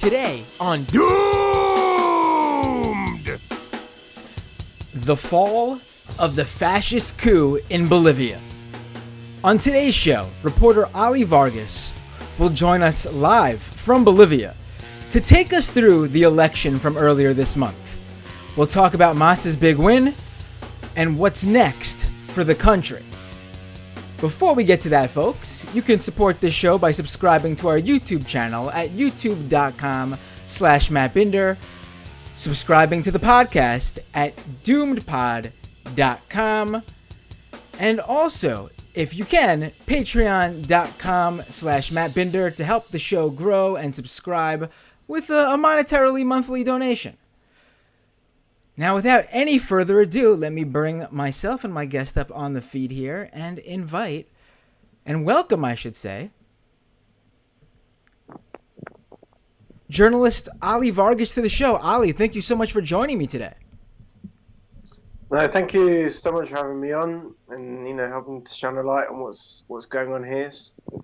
Today on Doomed! The fall of the fascist coup in Bolivia. On today's show, reporter Ollie Vargas will join us live from Bolivia to take us through the election from earlier this month. We'll talk about Mas's big win and what's next for the country. Before we get to that, folks, you can support this show by subscribing to our YouTube channel at youtube.com/MattBinder, subscribing to the podcast at doomedpod.com, and also, if you can, patreon.com/MattBinder to help the show grow and subscribe with a monetarily monthly donation. Now, without any further ado, let me bring myself and my guest up on the feed here and invite, and welcome, I should say, journalist Ollie Vargas to the show. Ollie, thank you so much for joining me today. No, thank you so much for having me on and, helping to shine a light on what's going on here.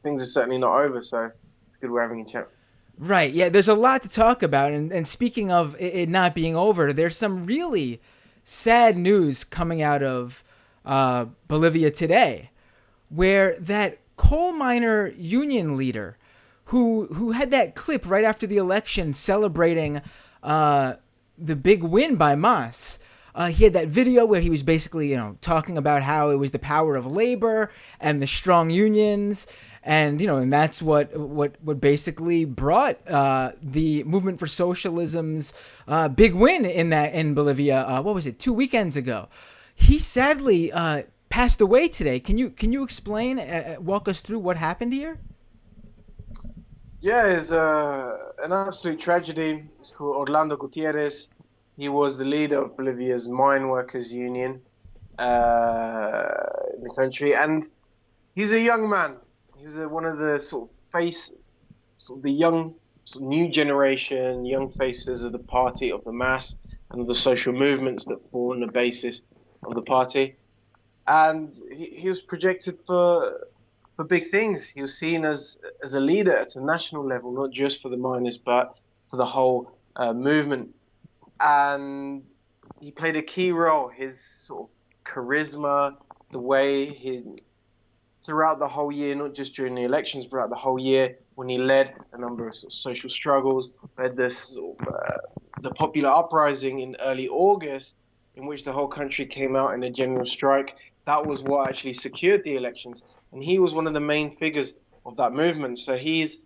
Things are certainly not over, so it's good we're having a chat. Right, yeah, there's a lot to talk about, and speaking of it not being over, there's some really sad news coming out of Bolivia today, where that coal miner union leader who had that clip right after the election celebrating the big win by Mas. He had that video where he was basically, talking about how it was the power of labor and the strong unions. And, and that's what basically brought the movement for socialism's big win in Bolivia. What was it? 2 weekends ago. He sadly passed away today. Can you explain, walk us through what happened here? Yeah, it's an absolute tragedy. It's called Orlando Gutierrez. He was the leader of Bolivia's mine workers union in the country, and he's a young man. He was one of the the young, new generation, young faces of the party, of the MAS, and of the social movements that form the basis of the party. And he was projected for big things. He was seen as a leader at a national level, not just for the miners, but for the whole movement. And he played a key role. His sort of charisma, the way throughout the whole year, not just during the elections, but throughout the whole year, when he led a number of social struggles, led this the popular uprising in early August, in which the whole country came out in a general strike. That was what actually secured the elections, and he was one of the main figures of that movement. So he's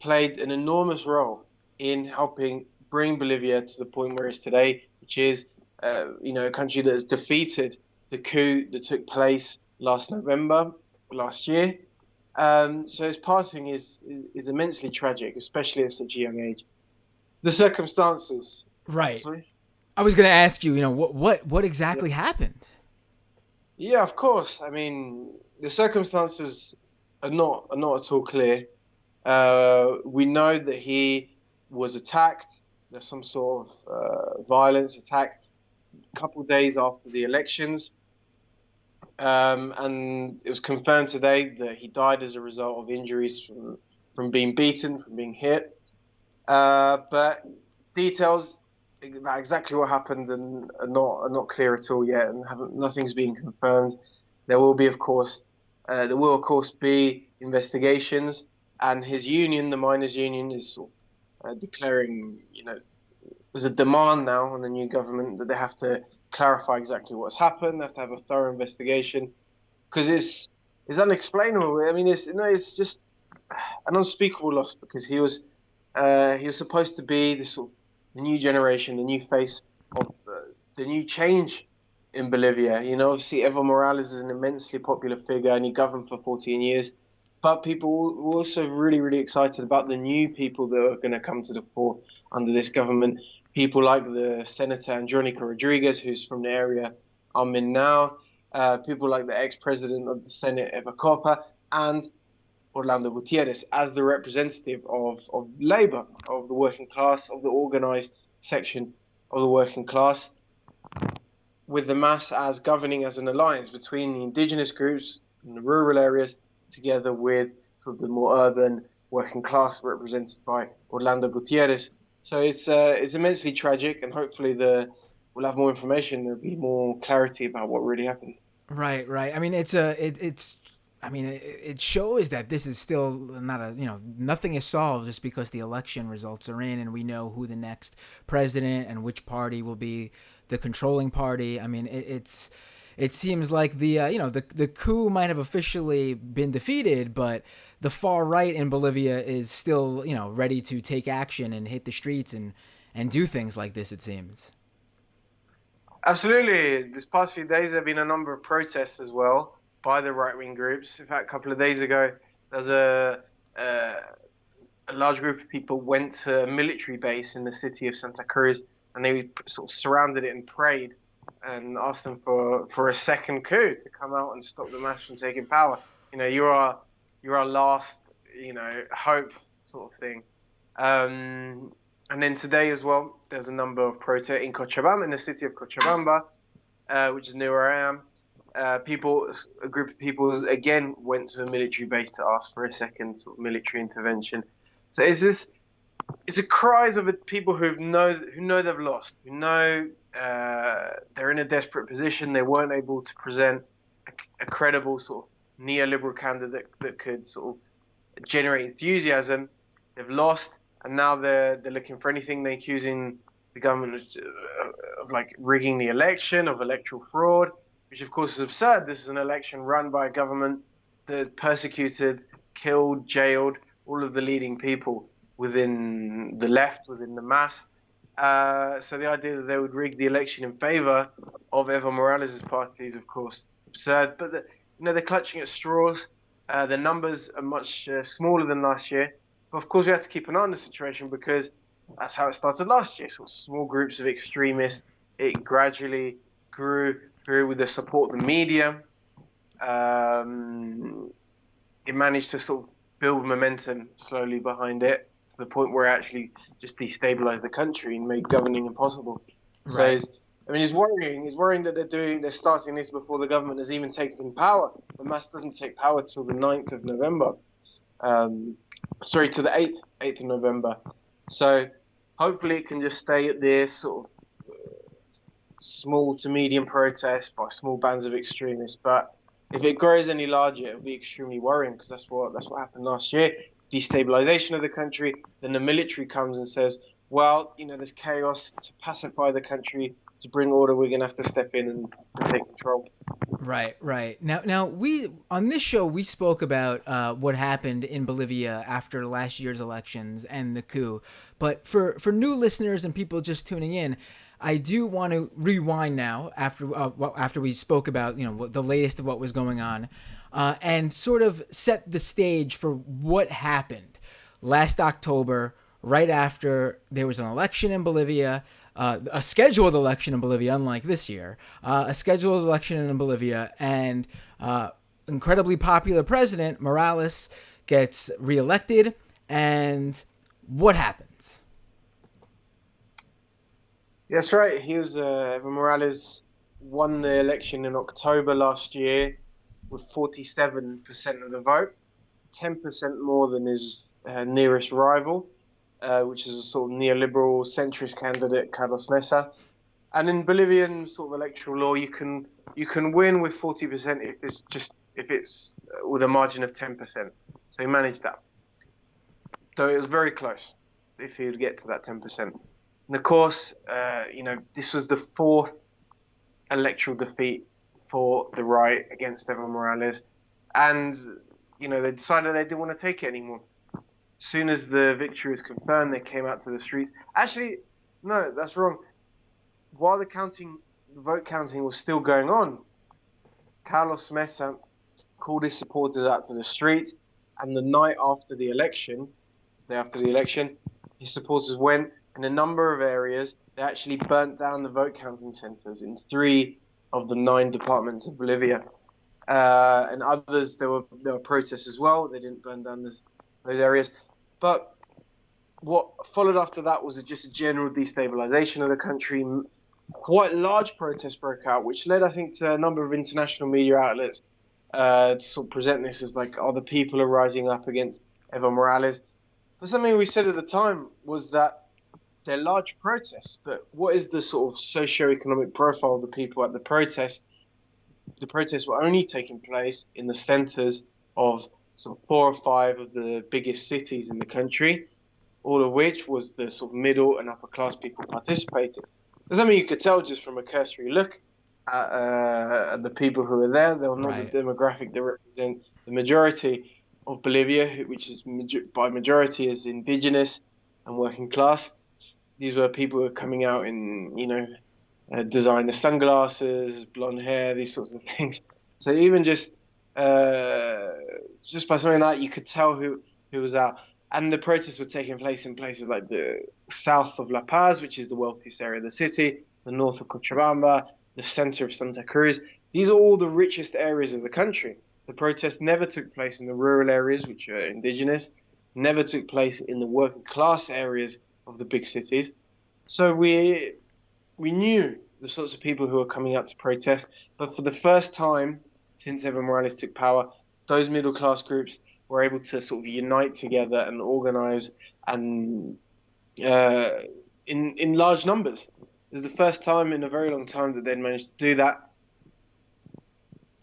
played an enormous role in helping bring Bolivia to the point where it's today, which is a country that has defeated the coup that took place last November. Last year. So his passing is immensely tragic, especially at such a young age. The circumstances. Right. Sorry? I was going to ask you, what exactly happened? Yeah, of course. I mean, the circumstances are not at all clear. We know that he was attacked. There's some sort of violence attack a couple of days after the elections. And it was confirmed today that he died as a result of injuries from being beaten, from being hit. But details about exactly what happened are not clear at all yet, and nothing's been confirmed. There will of course be investigations, and his union, the miners' union, is declaring, there's a demand now on the new government that they have to clarify exactly what's happened. They have to have a thorough investigation, because it's unexplainable. I mean, it's just an unspeakable loss, because he was supposed to be the new generation, the new face of the new change in Bolivia. Obviously Evo Morales is an immensely popular figure, and he governed for 14 years. But people were also really, really excited about the new people that are going to come to the fore under this government. People like the Senator Andrónica Rodriguez, who's from the area I'm in now. People like the ex-president of the Senate, Eva Copa, and Orlando Gutierrez as the representative of labor, of the working class, of the organized section of the working class, with the MAS as governing as an alliance between the indigenous groups in the rural areas, together with sort of the more urban working class represented by Orlando Gutierrez So it's immensely tragic, and hopefully we'll have more information. There'll be more clarity about what really happened. Right, right. I mean, it's. I mean, it shows that this is still not a, nothing is solved just because the election results are in and we know who the next president and which party will be the controlling party. I mean, it seems like the coup might have officially been defeated, but the far right in Bolivia is still, ready to take action and hit the streets and do things like this, it seems. Absolutely. This past few days, there have been a number of protests as well by the right-wing groups. In fact, a couple of days ago, there's a, a large group of people went to a military base in the city of Santa Cruz, and they sort of surrounded it and prayed and asked them for a second coup to come out and stop the mass from taking power. You're our last, hope, sort of thing. And then today as well, there's a number of protests in Cochabamba, in the city of Cochabamba, which is near where I am. A group of people again went to a military base to ask for a second sort of military intervention. So it's a cries of people who know they've lost, who know they're in a desperate position. They weren't able to present a credible sort of neoliberal candidate that could sort of generate enthusiasm. They've lost, and now they're looking for anything. They're accusing the government of like rigging the election, of electoral fraud, which of course is absurd. This is an election run by a government that persecuted, killed, jailed all of the leading people within the left, within the mass. So the idea that they would rig the election in favor of Evo Morales' party is, of course, absurd. But they're clutching at straws. The numbers are much smaller than last year. But of course, we have to keep an eye on the situation because that's how it started last year. Sort of small groups of extremists. It gradually grew with the support of the media. It managed to sort of build momentum slowly behind it to the point where it actually just destabilized the country and made governing impossible. Right. So, it's worrying. It's worrying that they're starting this before the government has even taken power. The mass doesn't take power till the 9th of November. To the 8th of November. So hopefully it can just stay at this sort of small to medium protests by small bands of extremists. But if it grows any larger, it'll be extremely worrying because that's what happened last year. Destabilization of the country. Then the military comes and says, well, there's chaos. To pacify the country, to bring order, we're going to have to step in and take control. Right, right. Now we on this show we spoke about what happened in Bolivia after last year's elections and the coup. But for new listeners and people just tuning in, I do want to rewind now after we spoke about the latest of what was going on, and sort of set the stage for what happened last October, right after there was an election in Bolivia. A scheduled election in Bolivia, unlike this year, a scheduled election in Bolivia, and incredibly popular president Morales gets reelected. And what happens? That's right. Evo Morales won the election in October last year with 47% of the vote, 10% more than his nearest rival. Which is a sort of neoliberal centrist candidate, Carlos Mesa. And in Bolivian sort of electoral law, you can win with 40% if it's with a margin of 10%. So he managed that. So it was very close if he would get to that 10%. And of course, this was the fourth electoral defeat for the right against Evo Morales, and they decided they didn't want to take it anymore. As soon as the victory was confirmed, they came out to the streets. Actually, no, that's wrong. While the vote counting was still going on, Carlos Mesa called his supporters out to the streets, and the night after the election, his supporters went in a number of areas. They actually burnt down the vote counting centers in 3 of the 9 departments of Bolivia. And others, there were protests as well. They didn't burn down those areas. But what followed after that was just a general destabilization of the country. Quite large protests broke out, which led, I think, to a number of international media outlets to sort of present this as like, the people are rising up against Evo Morales. But something we said at the time was that they're large protests, but what is the sort of socio-economic profile of the people at the protest? The protests were only taking place in the centers of sort of 4 or 5 of the biggest cities in the country, all of which was the sort of middle and upper class people participating. There's something you could tell just from a cursory look at the people who are there. They're not Right. the demographic that represent the majority of Bolivia, which is by majority is indigenous and working class. These were people who are coming out in, designer sunglasses, blonde hair, these sorts of things. So even just by something like that, you could tell who was out. And the protests were taking place in places like the south of La Paz, which is the wealthiest area of the city, the north of Cochabamba, the center of Santa Cruz. These are all the richest areas of the country. The protests never took place in the rural areas, which are indigenous, never took place in the working class areas of the big cities. So we knew the sorts of people who were coming out to protest, but for the first time since Evo Morales took power, those middle class groups were able to sort of unite together and organize and in large numbers. It was the first time in a very long time that they'd managed to do that.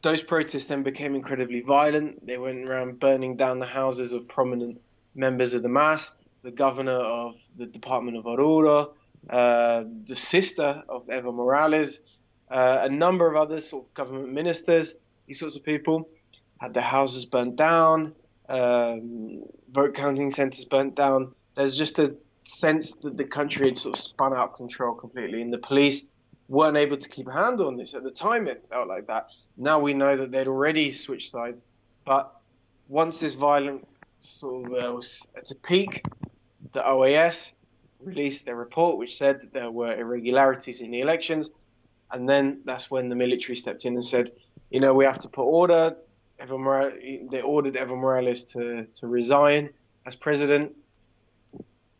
Those protests then became incredibly violent. They went around burning down the houses of prominent members of the MAS, the governor of the Department of Oruro, the sister of Evo Morales, a number of other sort of government ministers, these sorts of people, had their houses burnt down, vote counting centers burnt down. There's just a sense that the country had sort of spun out of control completely, and the police weren't able to keep a handle on this. At the time, it felt like that. Now we know that they'd already switched sides. But once this violence sort of was at a peak, the OAS released their report, which said that there were irregularities in the elections. And then that's when the military stepped in and said, we have to put order. They ordered Evo Morales to resign as president.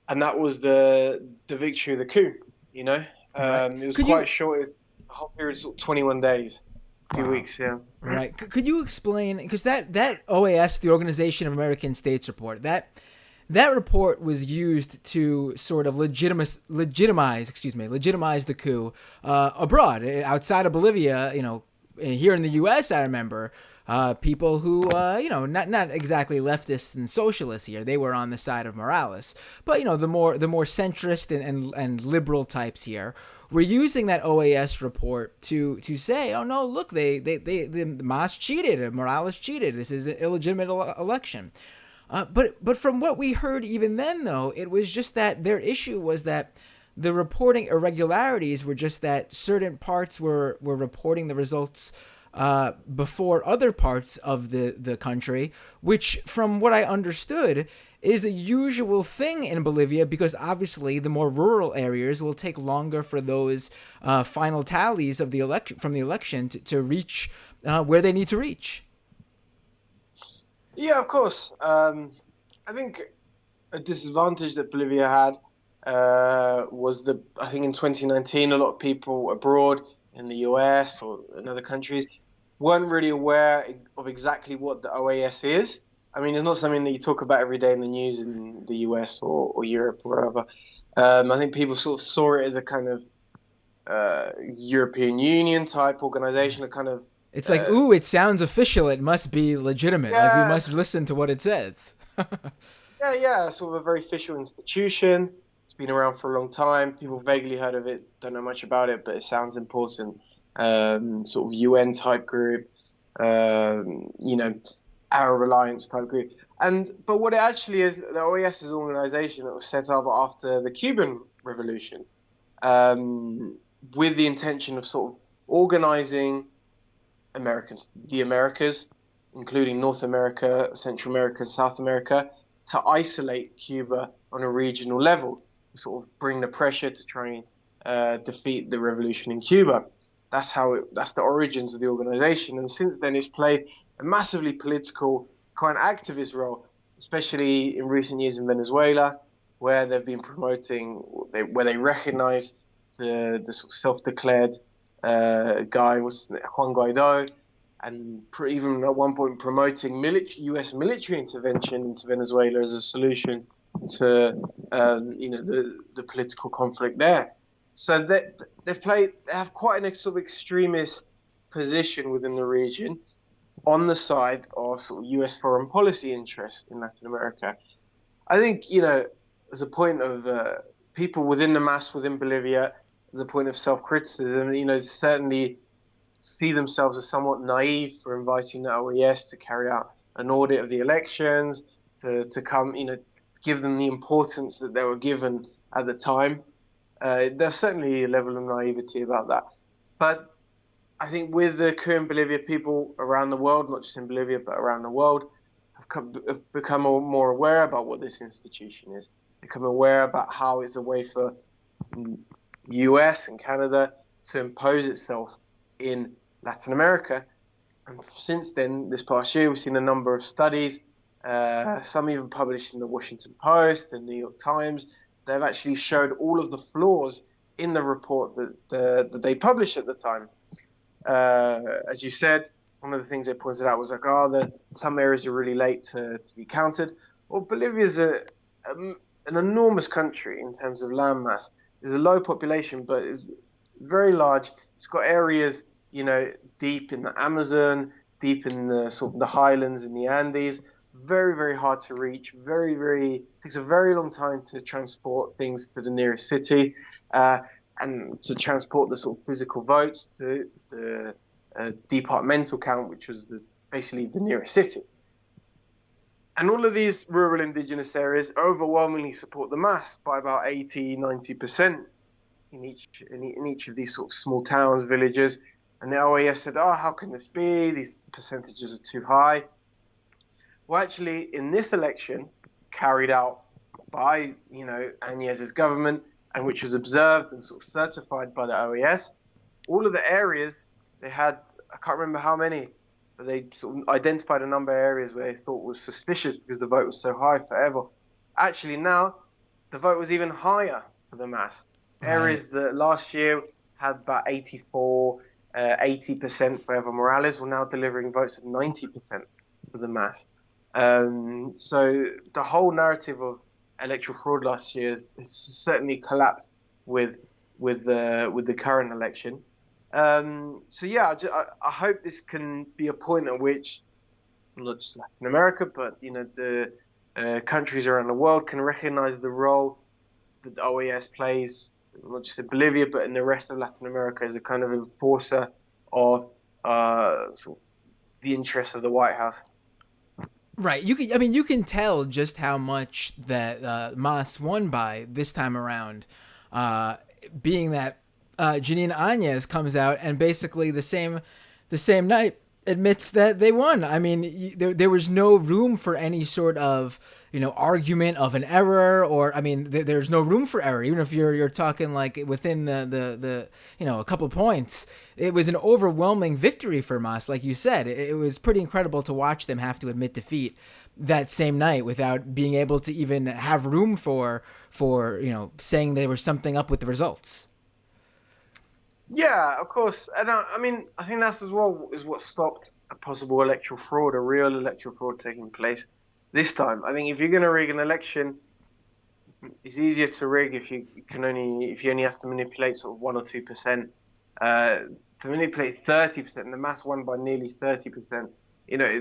And that was the victory of the coup, Right. It was Could quite you? short. It's a whole period, sort of 21 days, 2 weeks, yeah. Right. Could you explain? Because that OAS, the Organization of American States report, that report was used to sort of legitimize the coup abroad, outside of Bolivia. Here in the U.S., I remember people who not exactly leftists and socialists here. They were on the side of Morales, but the more centrist and liberal types here were using that OAS report to say, oh no, look, the MAS cheated, Morales cheated. This is an illegitimate election. But from what we heard even then, though, it was just that their issue was that the reporting irregularities were just that certain parts were reporting the results before other parts of the country, which, from what I understood, is a usual thing in Bolivia, because obviously the more rural areas will take longer for those final tallies of the election to reach where they need to reach. Yeah, of course. I think a disadvantage that Bolivia had was I think in 2019, a lot of people abroad in the US or in other countries weren't really aware of exactly what the OAS is. I mean, it's not something that you talk about every day in the news in the US or Europe or wherever. I think people sort of saw it as a kind of European Union type organization, a kind of It's like, ooh, it sounds official. It must be legitimate. Like, we yeah, must listen to what it says. yeah, sort of a very official institution. It's been around for a long time. People vaguely heard of it, don't know much about it, but it sounds important. Sort of UN type group, Arab Alliance type group. But what it actually is, the OAS is an organization that was set up after the Cuban Revolution, with the intention of sort of organizing the Americas, including North America, Central America, and South America, to isolate Cuba on a regional level, sort of bring the pressure to try and defeat the revolution in Cuba. That's the origins of the organization. And since then, it's played a massively political, quite an activist role, especially in recent years in Venezuela, where they've been where they recognize the sort of self-declared guy, Juan Guaido, and even at one point promoting U.S. military intervention into Venezuela as a solution to the political conflict there. So they have quite an sort of extremist position within the region on the side of sort of U.S. foreign policy interest in Latin America. I think, as a point of people within the MAS, within Bolivia, as a point of self-criticism, certainly see themselves as somewhat naive for inviting the OAS to carry out an audit of the elections, to come, give them the importance that they were given at the time. There's certainly a level of naivety about that. But I think with the coup in Bolivia, people around the world, not just in Bolivia, but around the world, have become more aware about what this institution is, become aware about how it's a way for US and Canada to impose itself in Latin America. And since then, this past year, we've seen a number of studies, some even published in the Washington Post and New York Times. They've actually showed all of the flaws in the report that they published at the time. As you said, one of the things they pointed out was like, some areas are really late to be counted. Well, Bolivia is an enormous country in terms of landmass. There's a low population, but it's very large. It's got areas, deep in the Amazon, deep in the sort of the highlands in the Andes. Very, very hard to reach. Takes a very long time to transport things to the nearest city. And to transport the sort of physical votes to the departmental count, which was basically the nearest city. And all of these rural indigenous areas overwhelmingly support the MAS by about 80-90% in each of these sort of small towns, villages. And the OAS said, how can this be? These percentages are too high. Well, actually, in this election carried out by, Áñez's government, and which was observed and sort of certified by the OAS, all of the areas they had, I can't remember how many, but they sort of identified a number of areas where they thought was suspicious because the vote was so high forever. Actually, now the vote was even higher for the MAS. Right. Areas that last year had about 80% for Evo Morales were now delivering votes of 90% for the MAS. So the whole narrative of electoral fraud last year has certainly collapsed with the current election. I hope this can be a point at which not just Latin America, but the countries around the world can recognize the role that the OAS plays, not just in Bolivia, but in the rest of Latin America as a kind of enforcer of sort of the interests of the White House. Right. You can tell just how much that MAS won by this time around, being that Janine Áñez comes out and basically the same night admits that they won. I mean, there was no room for any sort of argument of an error, or there's no room for error, even if you're talking like within the a couple points. It was an overwhelming victory for MAS, like you said. It was pretty incredible to watch them have to admit defeat that same night without being able to even have room for saying there was something up with the results. Yeah, of course. And I think that's as well is what stopped a possible electoral fraud, a real electoral fraud taking place this time. I think if you're going to rig an election, it's easier to rig if you only have to manipulate sort of 1 or 2%. To manipulate 30%, and the MAS won by nearly 30%.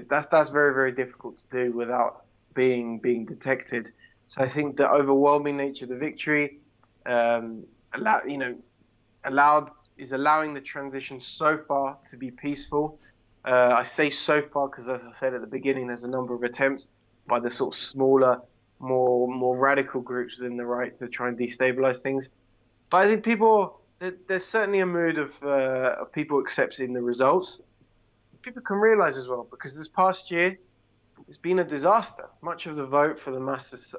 That's very, very difficult to do without being detected. So I think the overwhelming nature of the victory is allowing the transition so far to be peaceful. I say so far because, as I said at the beginning, there's a number of attempts by the sort of smaller, more radical groups within the right to try and destabilize things. But I think there's certainly a mood of people accepting the results. People can realize as well, because this past year, it's been a disaster. Much of the vote for the masses,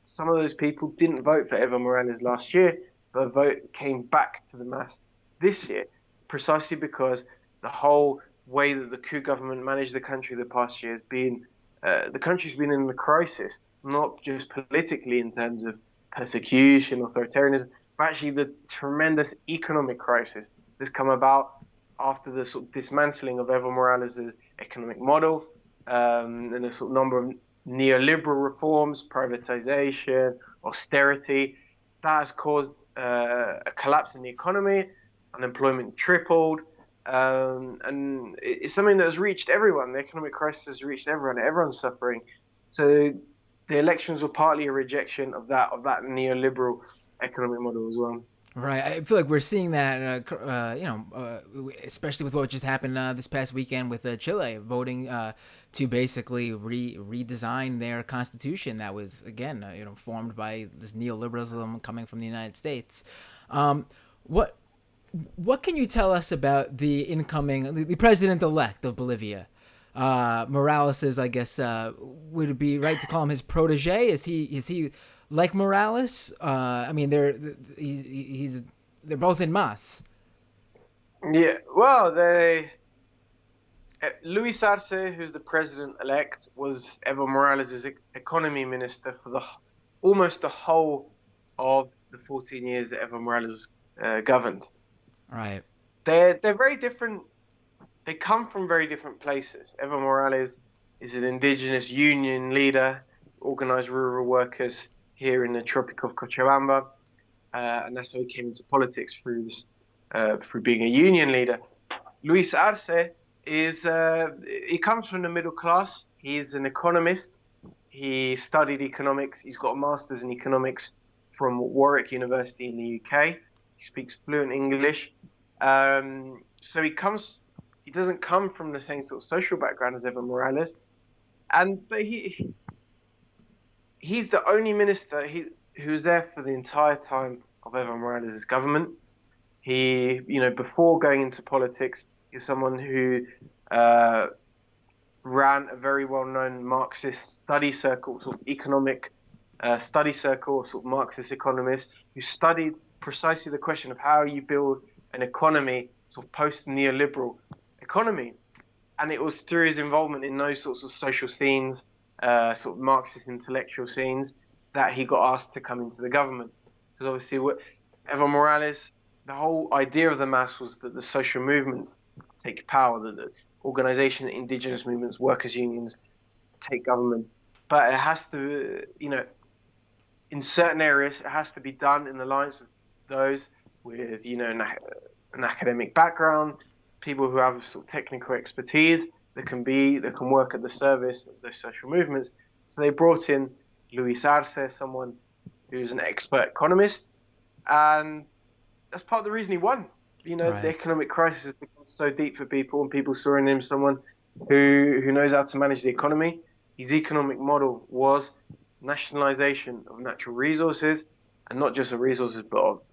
some of those people didn't vote for Evo Morales last year, but a vote came back to the MAS this year, precisely because the whole way that the coup government managed the country the past year has been, the country's been in a crisis, not just politically in terms of persecution, authoritarianism, but actually the tremendous economic crisis that's come about after the sort of dismantling of Evo Morales' economic model, and a sort of number of neoliberal reforms, privatization, austerity. That has caused a collapse in the economy. Unemployment tripled. And it's something that has reached everyone. The economic crisis has reached everyone. Everyone's suffering. So the elections were partly a rejection of that neoliberal economic model as well. Right. I feel like we're seeing that, especially with what just happened this past weekend with Chile voting to basically redesign their constitution that was, again, formed by this neoliberalism coming from the United States. Um, what what can you tell us about the incoming, the president-elect of Bolivia? Morales is, I guess, would it be right to call him his protege? Is he like Morales? I mean, they're both in mass. Yeah, well, Luis Arce, who's the president-elect, was Evo Morales' economy minister for almost the whole of the 14 years that Evo Morales governed. Right. They're very different. They come from very different places. Evo Morales is an indigenous union leader, organized rural workers here in the Tropic of Cochabamba, and that's how he came into politics through being a union leader. Luis Arce he comes from the middle class. He's an economist. He studied economics. He's got a master's in economics from Warwick University in the UK. He speaks fluent English. So he doesn't come from the same sort of social background as Evo Morales, but he's the only minister who's there for the entire time of Evo Morales' government. Before going into politics, he's someone who ran a very well-known Marxist study circle, sort of economic study circle, sort of Marxist economist, who studied precisely the question of how you build an economy, sort of post-neoliberal economy. And it was through his involvement in those sorts of social scenes, sort of Marxist intellectual scenes, that he got asked to come into the government. Because obviously, Evo Morales, the whole idea of the mass was that the social movements take power, that the organization, indigenous movements, workers' unions take government. But it has to, in certain areas, it has to be done in the lines of those with, an academic background, people who have sort of technical expertise that can work at the service of those social movements. So they brought in Luis Arce, someone who's an expert economist, and that's part of the reason he won. Right. The economic crisis has become so deep for people, and people saw in him someone who knows how to manage the economy. His economic model was nationalization of natural resources, and not just of resources, but of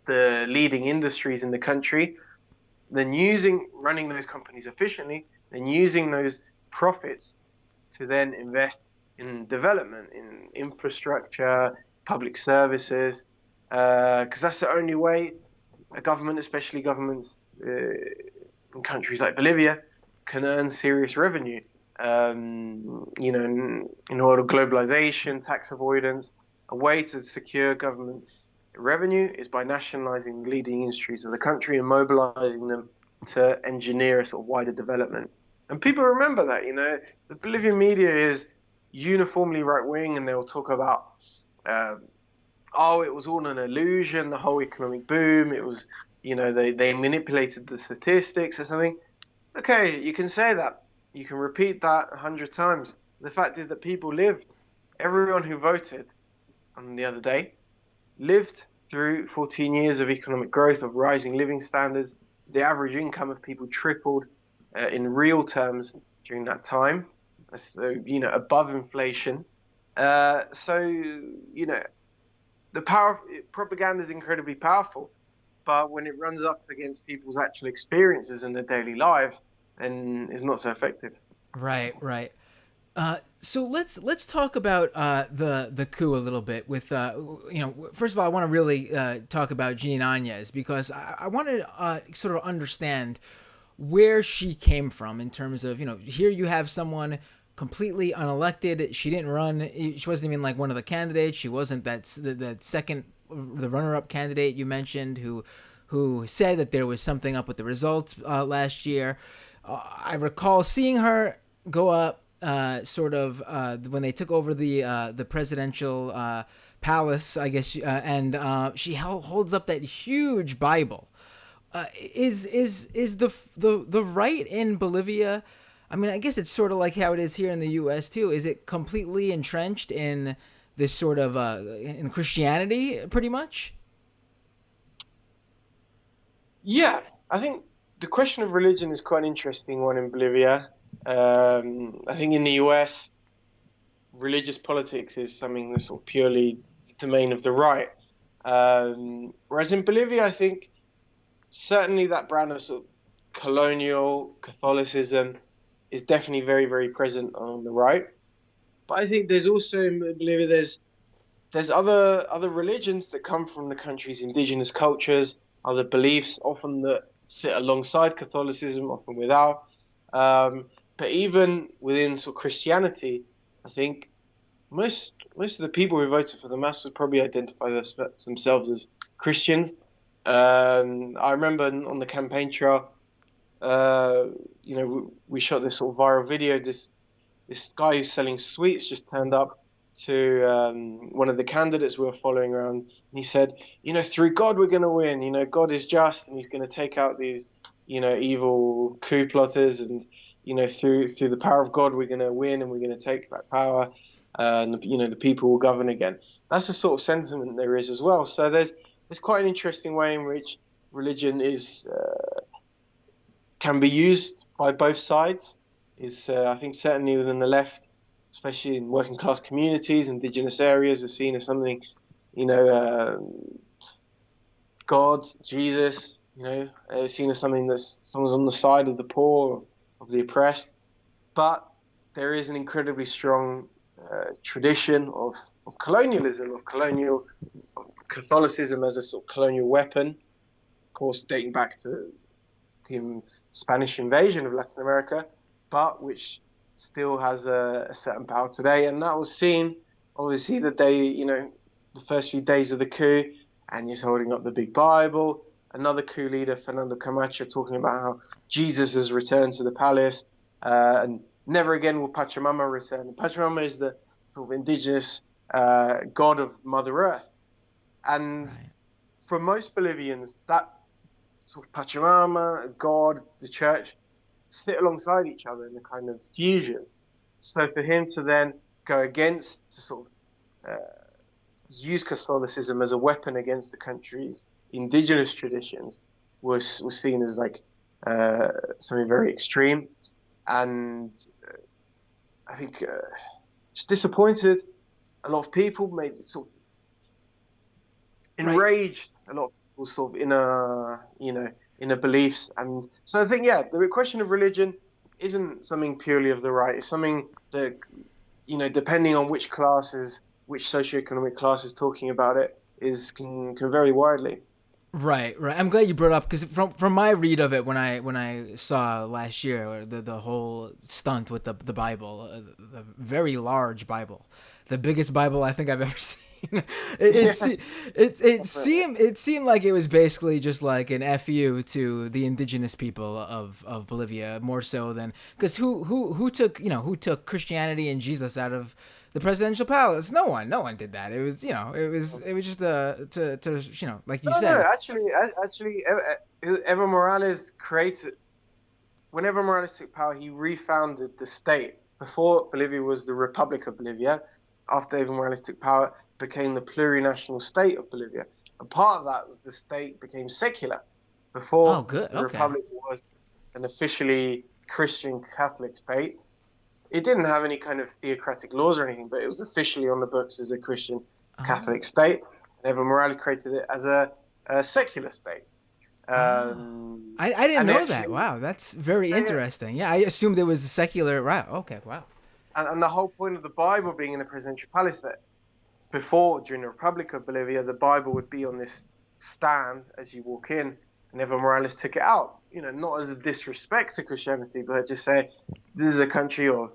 the leading industries in the country. Then running those companies efficiently, then using those profits to then invest in development, in infrastructure, public services, because that's the only way a government, especially governments in countries like Bolivia, can earn serious revenue. In order globalization, tax avoidance, a way to secure government revenue is by nationalizing leading industries of the country and mobilizing them to engineer a sort of wider development. And people remember that, the Bolivian media is uniformly right wing, and they'll talk about, it was all an illusion, the whole economic boom. It was, they manipulated the statistics or something. Okay, you can say that. You can repeat that 100 times. The fact is that people lived. Everyone who voted on the other day lived through 14 years of economic growth, of rising living standards. The average income of people tripled in real terms during that time. So, above inflation. The propaganda is incredibly powerful, but when it runs up against people's actual experiences in their daily lives, then it's not so effective. Right. Right. So let's talk about the coup a little bit. With first of all, I want to really talk about Jean Áñez, because I want to sort of understand where she came from in terms of, here you have someone completely unelected. She didn't run. She wasn't even like one of the candidates. She wasn't the second, the runner-up candidate you mentioned, who said that there was something up with the results last year. I recall seeing her go up sort of when they took over the presidential palace, I guess, and she holds up that huge Bible. Is the right in Bolivia? I mean, I guess it's sort of like how it is here in the U.S. too. Is it completely entrenched in this sort of in Christianity, pretty much? Yeah, I think the question of religion is quite an interesting one in Bolivia. I think in the US, religious politics is something that's sort of purely the domain of the right. Whereas in Bolivia, I think certainly that brand of sort of colonial Catholicism is definitely very, very present on the right. But I think there's also in Bolivia there's other religions that come from the country's indigenous cultures, other beliefs, often that sit alongside Catholicism, often without. But even within sort of Christianity, I think most of the people who voted for the mass would probably identify themselves as Christians. I remember on the campaign trail, we shot this sort of viral video. This guy who's selling sweets just turned up to one of the candidates we were following around, and he said, through God we're going to win. God is just, and He's going to take out these, evil coup plotters, and through the power of God we're going to win, and we're going to take back power, and the people will govern again. That's the sort of sentiment there is as well. So there's quite an interesting way in which religion can be used by both sides. I think certainly within the left, especially in working class communities, indigenous areas, are seen as something, God, Jesus, seen as something that's someone's on the side of the poor, of the oppressed. But there is an incredibly strong tradition of colonialism, of Catholicism as a sort of colonial weapon, of course, dating back to the Spanish invasion of Latin America, but which still has a certain power today. And that was seen, obviously, the day, the first few days of the coup, and he's holding up the big Bible. Another coup leader, Fernando Camacho, talking about how Jesus has returned to the palace, and never again will Pachamama return. Pachamama is the sort of indigenous god of Mother Earth. And Right. for most Bolivians, that sort of Pachamama, God, the church, sit alongside each other in a kind of fusion. So for him to then go against, to sort of use Catholicism as a weapon against the country's indigenous traditions was seen as like something very extreme. And I think just disappointed a lot of people, made sort of Right. enraged a lot of people sort of inner beliefs. And so I think, yeah, the question of religion isn't something purely of the right. It's something that, depending on which socioeconomic class is talking about it, can vary widely. Right, right. I'm glad you brought up because from my read of it when I saw last year the whole stunt with the Bible, the very large Bible, the biggest Bible I think I've ever seen. Yeah, It seemed like it was basically just like an fu to the indigenous people of Bolivia, more so than because who took Christianity and Jesus out of the presidential palace? No one did that. It was just to like you no. said. Actually, Evo Morales created. When Evo Morales took power, he refounded the state. Before, Bolivia was the Republic of Bolivia. After Evo Morales took power, it became the plurinational state of Bolivia. And part of that was the state became secular. Oh, Before, good. the Okay. Republic was an officially Christian Catholic state. It didn't have any kind of theocratic laws or anything, but it was officially on the books as a Christian Catholic Oh. state. And Evo Morales created it as a secular state. Oh. Um, I didn't and know that. actually, Wow, that's very yeah, yeah. interesting. Yeah, I assumed it was a secular. Right. Okay. Wow. And the whole point of the Bible being in the presidential palace, that before, during the Republic of Bolivia, the Bible would be on this stand as you walk in, and Evo Morales took it out. Not as a disrespect to Christianity, but just say this is a country of,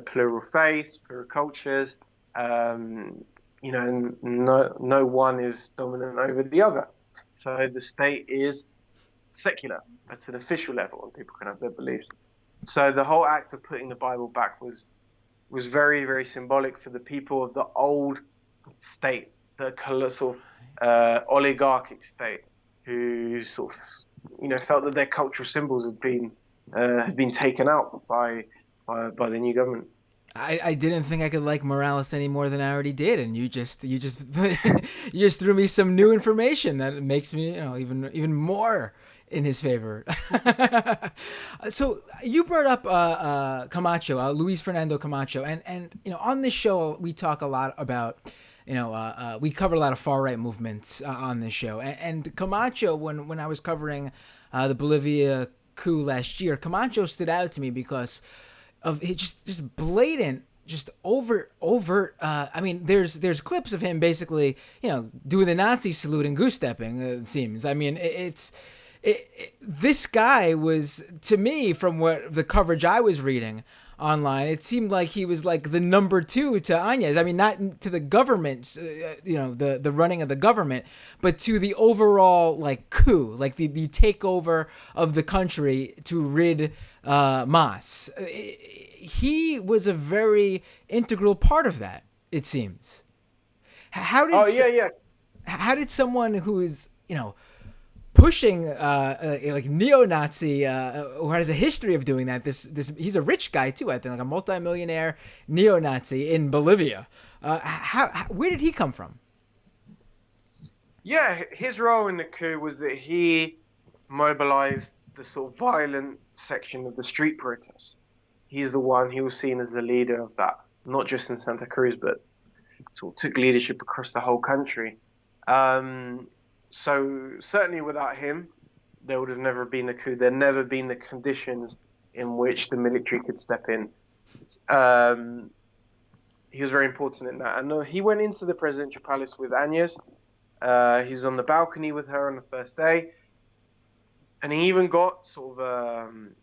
plural faiths, plural cultures. Um, and no one is dominant over the other. So the state is secular at an official level, and people can have their beliefs. So the whole act of putting the Bible back was very, very symbolic for the people of the old state, the colossal oligarchic state, who sort of, felt that their cultural symbols had been taken out by the new government. I didn't think I could like Morales any more than I already did, and you just you just threw me some new information that makes me even more in his favor. So you brought up Camacho, Luis Fernando Camacho, and on this show we talk a lot about we cover a lot of far right movements on this show, and Camacho, when I was covering the Bolivia coup last year, Camacho stood out to me because of it, just blatant, just overt. I mean, there's clips of him basically, doing the Nazi salute and goose stepping. It seems. I mean, this guy was, to me, from what the coverage I was reading online, it seemed like he was like the number two to Áñez. I mean, not to the government, the running of the government, but to the overall like coup, like the takeover of the country to rid Mas. He was a very integral part of that, it seems. Oh yeah, yeah. How did someone who is pushing like neo-Nazi who has a history of doing that, this he's a rich guy too, I think, like a multimillionaire neo-Nazi in Bolivia, where did he come from? Yeah, his role in the coup was that he mobilized the sort of violent section of the street protests. He was seen as the leader of that, not just in Santa Cruz, but sort of took leadership across the whole country. So certainly without him, there would have never been a coup. There'd never been the conditions in which the military could step in. He was very important in that. And he went into the presidential palace with Áñez. He was on the balcony with her on the first day. And he even got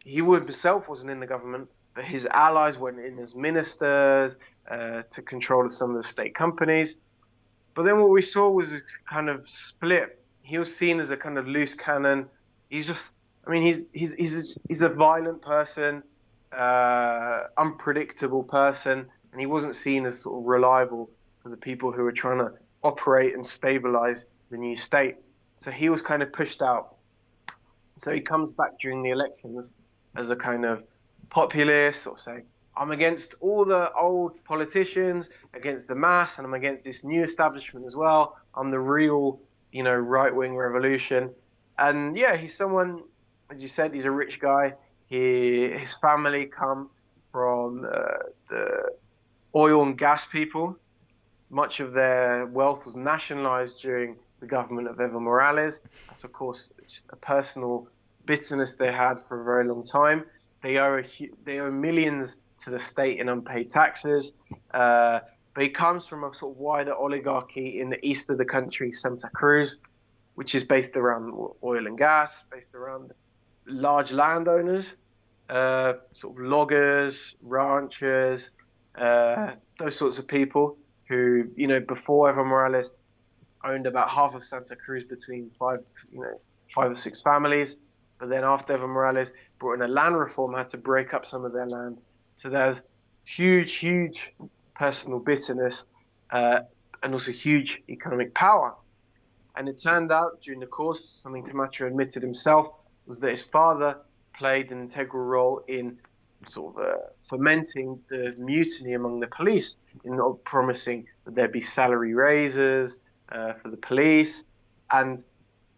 he himself wasn't in the government, but his allies went in as ministers to control some of the state companies. But then what we saw was a kind of split. He was seen as a kind of loose cannon. He's a violent person, unpredictable person, and he wasn't seen as sort of reliable for the people who were trying to operate and stabilize the new state. So he was kind of pushed out. So he comes back during the elections as a kind of populist, or saying, I'm against all the old politicians, against the mass, and I'm against this new establishment as well. I'm the real, right-wing revolution. And yeah, he's someone, as you said, he's a rich guy. His family come from the oil and gas people. Much of their wealth was nationalized during the government of Evo Morales. That's, of course, just a personal bitterness they had for a very long time. They owe millions to the state in unpaid taxes. But he comes from a sort of wider oligarchy in the east of the country, Santa Cruz, which is based around oil and gas, based around large landowners, sort of loggers, ranchers, those sorts of people who, before Evo Morales owned about half of Santa Cruz between five or six families. But then after Evo Morales brought in a land reform, had to break up some of their land. So there's huge personal bitterness and also huge economic power. And it turned out during the course, something Camacho admitted himself, was that his father played an integral role in sort of fomenting the mutiny among the police, in not promising that there'd be salary raises for the police. And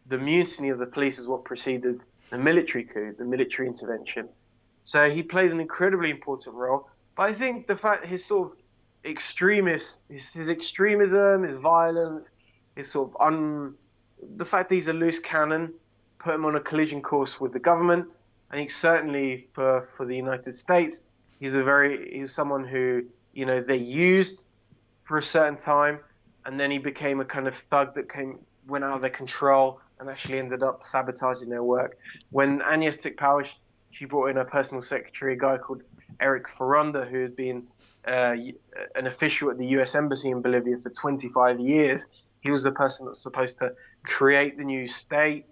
the mutiny of the police is what preceded the military coup, the military intervention. So he played an incredibly important role. But I think the fact his sort of his extremism, his violence, his sort of the fact that he's a loose cannon put him on a collision course with the government. I think certainly for the United States, he's someone who, they used for a certain time, and then he became a kind of thug that went out of their control and actually ended up sabotaging their work. When Áñez took power, she brought in her personal secretary, a guy called Eric Ferronda, who had been an official at the U.S. Embassy in Bolivia for 25 years. He was the person that's supposed to create the new state,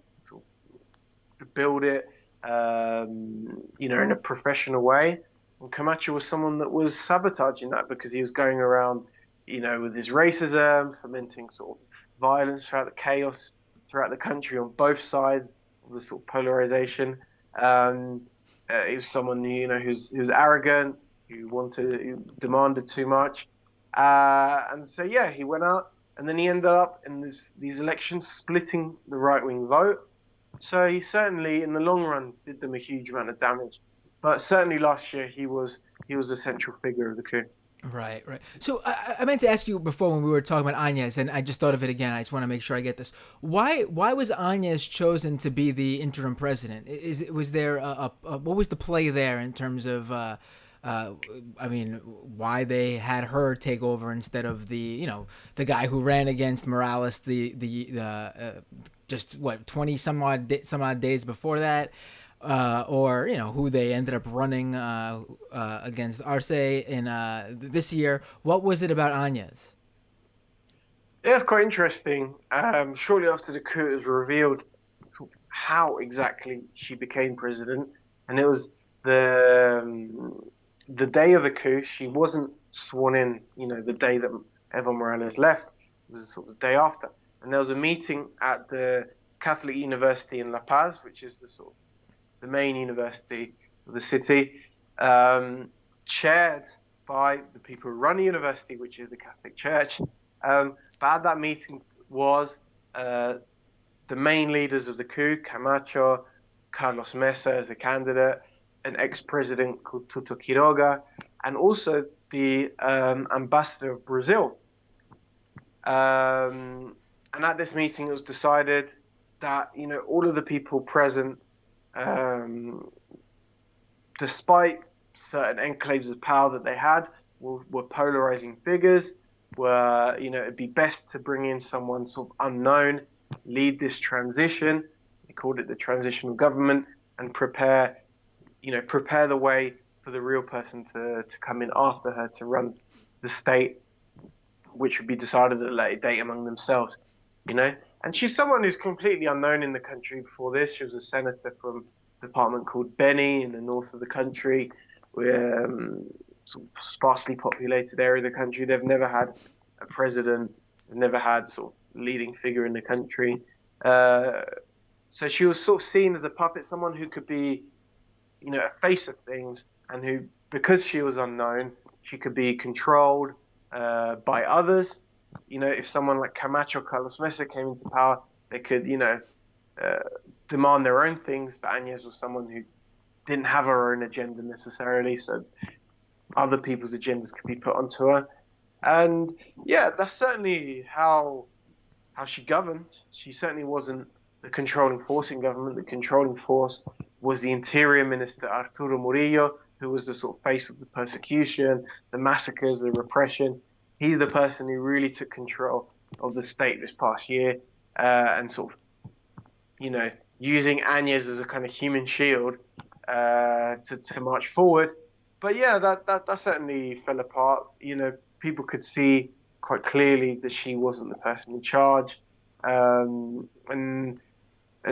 build it, in a professional way. And Camacho was someone that was sabotaging that because he was going around, with his racism, fomenting sort of violence throughout the chaos throughout the country on both sides of the sort of polarization. He was someone who's arrogant, who demanded too much, and so yeah, he went out and then he ended up in these elections splitting the right wing vote. So he certainly, in the long run, did them a huge amount of damage. But certainly last year, he was a central figure of the coup. Right, right. So I meant to ask you before when we were talking about Agnes, and I just thought of it again. I just want to make sure I get this. Why was Agnes chosen to be the interim president? Was there what was the play there in terms of why they had her take over instead of the guy who ran against Morales just what 20 some odd days before that, or who they ended up running against Arce in this year. What was it about Agnes? Yeah, it's quite interesting. Shortly after the coup, it was revealed how exactly she became president, and it was the day of the coup. She wasn't sworn in. The day that Evo Morales left, it was sort of the day after, and there was a meeting at the Catholic University in La Paz, which is the main university of the city, chaired by the people who run the university, which is the Catholic Church. But at that meeting was the main leaders of the coup: Camacho, Carlos Mesa as a candidate, an ex-president called Tuto Quiroga, and also the ambassador of Brazil. And at this meeting, it was decided that all of the people present, despite certain enclaves of power that they had, were polarizing figures. It'd be best to bring in someone sort of unknown, lead this transition. They called it the transitional government, and prepare the way for the real person to come in after her to run the state, which would be decided at a later date among themselves. And she's someone who's completely unknown in the country before this. She was a senator from a department called Beni in the north of the country, where sort of sparsely populated area of the country. They've never had a president. They've never had sort of leading figure in the country. So she was sort of seen as a puppet, someone who could be, a face of things, and who, because she was unknown, she could be controlled by others. If someone like Camacho, Carlos Mesa came into power, they could, demand their own things. But Agnes was someone who didn't have her own agenda necessarily, so other people's agendas could be put onto her. And yeah, that's certainly how she governed. She certainly wasn't the controlling force in government. The controlling force was the Interior Minister, Arturo Murillo, who was the sort of face of the persecution, the massacres, the repression. He's the person who really took control of the state this past year, and sort of, using Agnes as a kind of human shield to march forward. But yeah, that certainly fell apart. People could see quite clearly that she wasn't the person in charge, and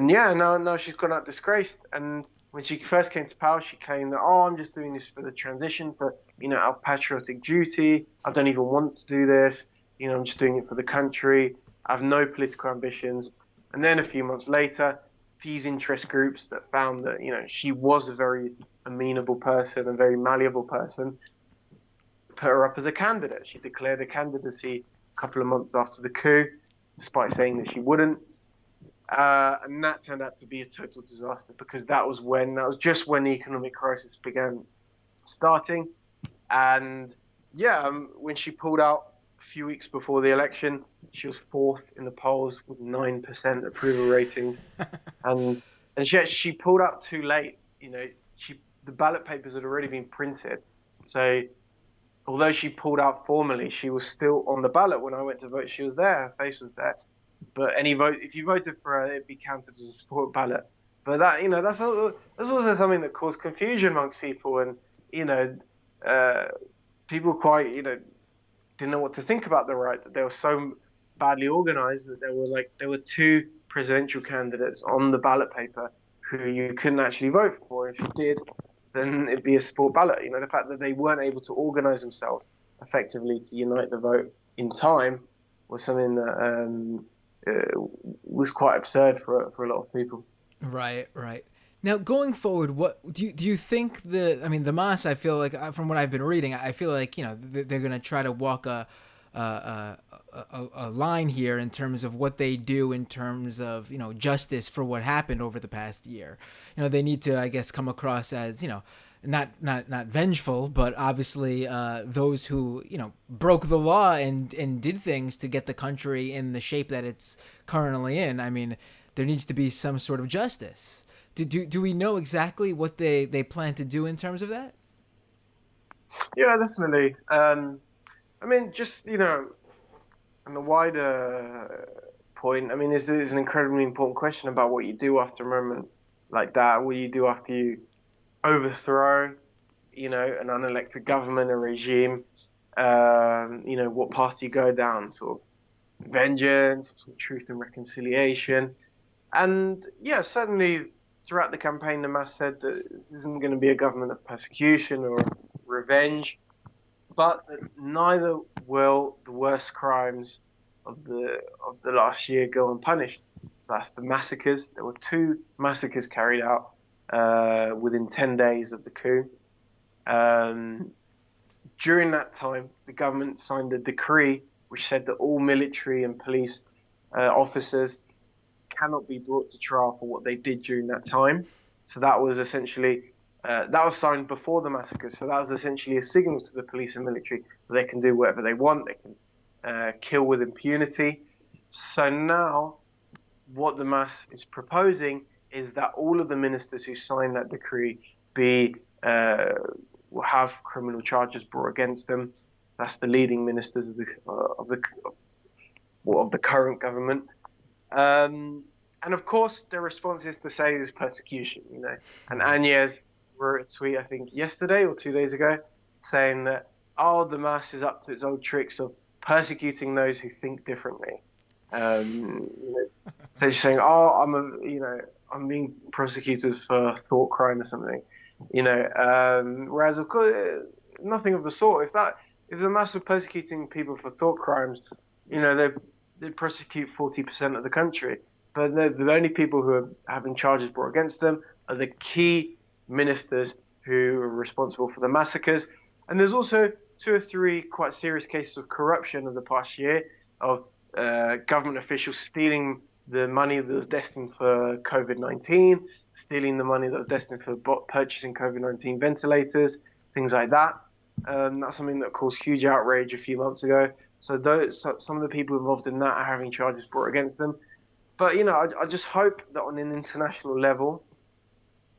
yeah, now she's gone out disgraced. And when she first came to power, she claimed that, I'm just doing this for the transition, for our patriotic duty. I don't even want to do this. I'm just doing it for the country. I have no political ambitions. And then a few months later, these interest groups that found that she was a very amenable person, a very malleable person, put her up as a candidate. She declared a candidacy a couple of months after the coup, despite saying that she wouldn't. And that turned out to be a total disaster, because that was just when the economic crisis began starting. And yeah, when she pulled out a few weeks before the election, she was fourth in the polls with 9% approval ratings. and she pulled out too late. The ballot papers had already been printed, so although she pulled out formally, she was still on the ballot when I went to vote. She was there, her face was there. But if you voted for her, it'd be counted as a support ballot. But that's also something that caused confusion amongst people, and people quite didn't know what to think about the right, that they were so badly organized that there were two presidential candidates on the ballot paper who you couldn't actually vote for. If you did, then it'd be a sport ballot. The fact that they weren't able to organize themselves effectively to unite the vote in time was something that was quite absurd for a lot of people. Right, right. Now, going forward, what do you think the Mas? I feel like from what I've been reading, I feel like they're going to try to walk a line here in terms of what they do in terms of justice for what happened over the past year. They need to, I guess, come across as not vengeful, but obviously those who broke the law and did things to get the country in the shape that it's currently in. I mean, there needs to be some sort of justice. Do we know exactly what they plan to do in terms of that? Yeah, definitely. I mean, just on the wider point, I mean, this is an incredibly important question about what you do after a moment like that. What you do after you overthrow, an unelected government, a regime. What path you go down, sort of vengeance, sort of truth and reconciliation. And yeah, certainly throughout the campaign, the Mas said that this isn't going to be a government of persecution or revenge, but that neither will the worst crimes of the last year go unpunished. So that's the massacres. There were 2 massacres carried out within 10 days of the coup. During that time, the government signed a decree which said that all military and police officers cannot be brought to trial for what they did during that time. So that was essentially that was signed before the massacres. So that was essentially a signal to the police and military that they can do whatever they want. They can kill with impunity. So now, what the Mas is proposing is that all of the ministers who signed that decree will have criminal charges brought against them. That's the leading ministers of the current government. And of course, their response is to say this persecution, And Agnes wrote a tweet, I think yesterday or 2 days ago, saying that, the Mas is up to its old tricks of persecuting those who think differently. So she's saying, I'm being prosecuted for thought crime or something, whereas of course nothing of the sort. If the Mas were persecuting people for thought crimes, they'd prosecute 40% of the country. But the only people who are having charges brought against them are the key ministers who are responsible for the massacres. And there's also 2 or 3 quite serious cases of corruption of the past year of government officials stealing the money that was destined for COVID-19, stealing the money that was destined for purchasing COVID-19 ventilators, things like that. That's something that caused huge outrage a few months ago. So some of the people involved in that are having charges brought against them. But, I just hope that on an international level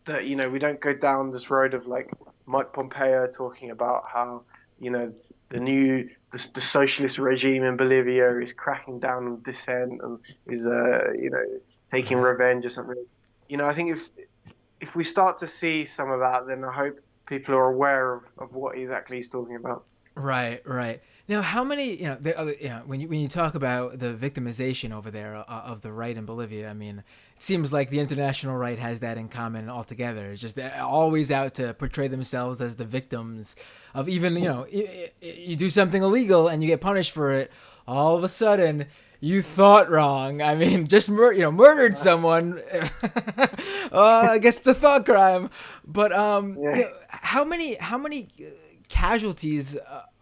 that, we don't go down this road of like Mike Pompeo talking about how, the socialist regime in Bolivia is cracking down on dissent and is, taking revenge or something. I think if we start to see some of that, then I hope people are aware of what exactly he's talking about. Right, right. Now, how many, when you talk about the victimization over there of the right in Bolivia, I mean, it seems like the international right has that in common altogether. It's just they're always out to portray themselves as the victims of even, you do something illegal and you get punished for it. All of a sudden, you thought wrong. I mean, just murdered someone. I guess it's a thought crime. But how many casualties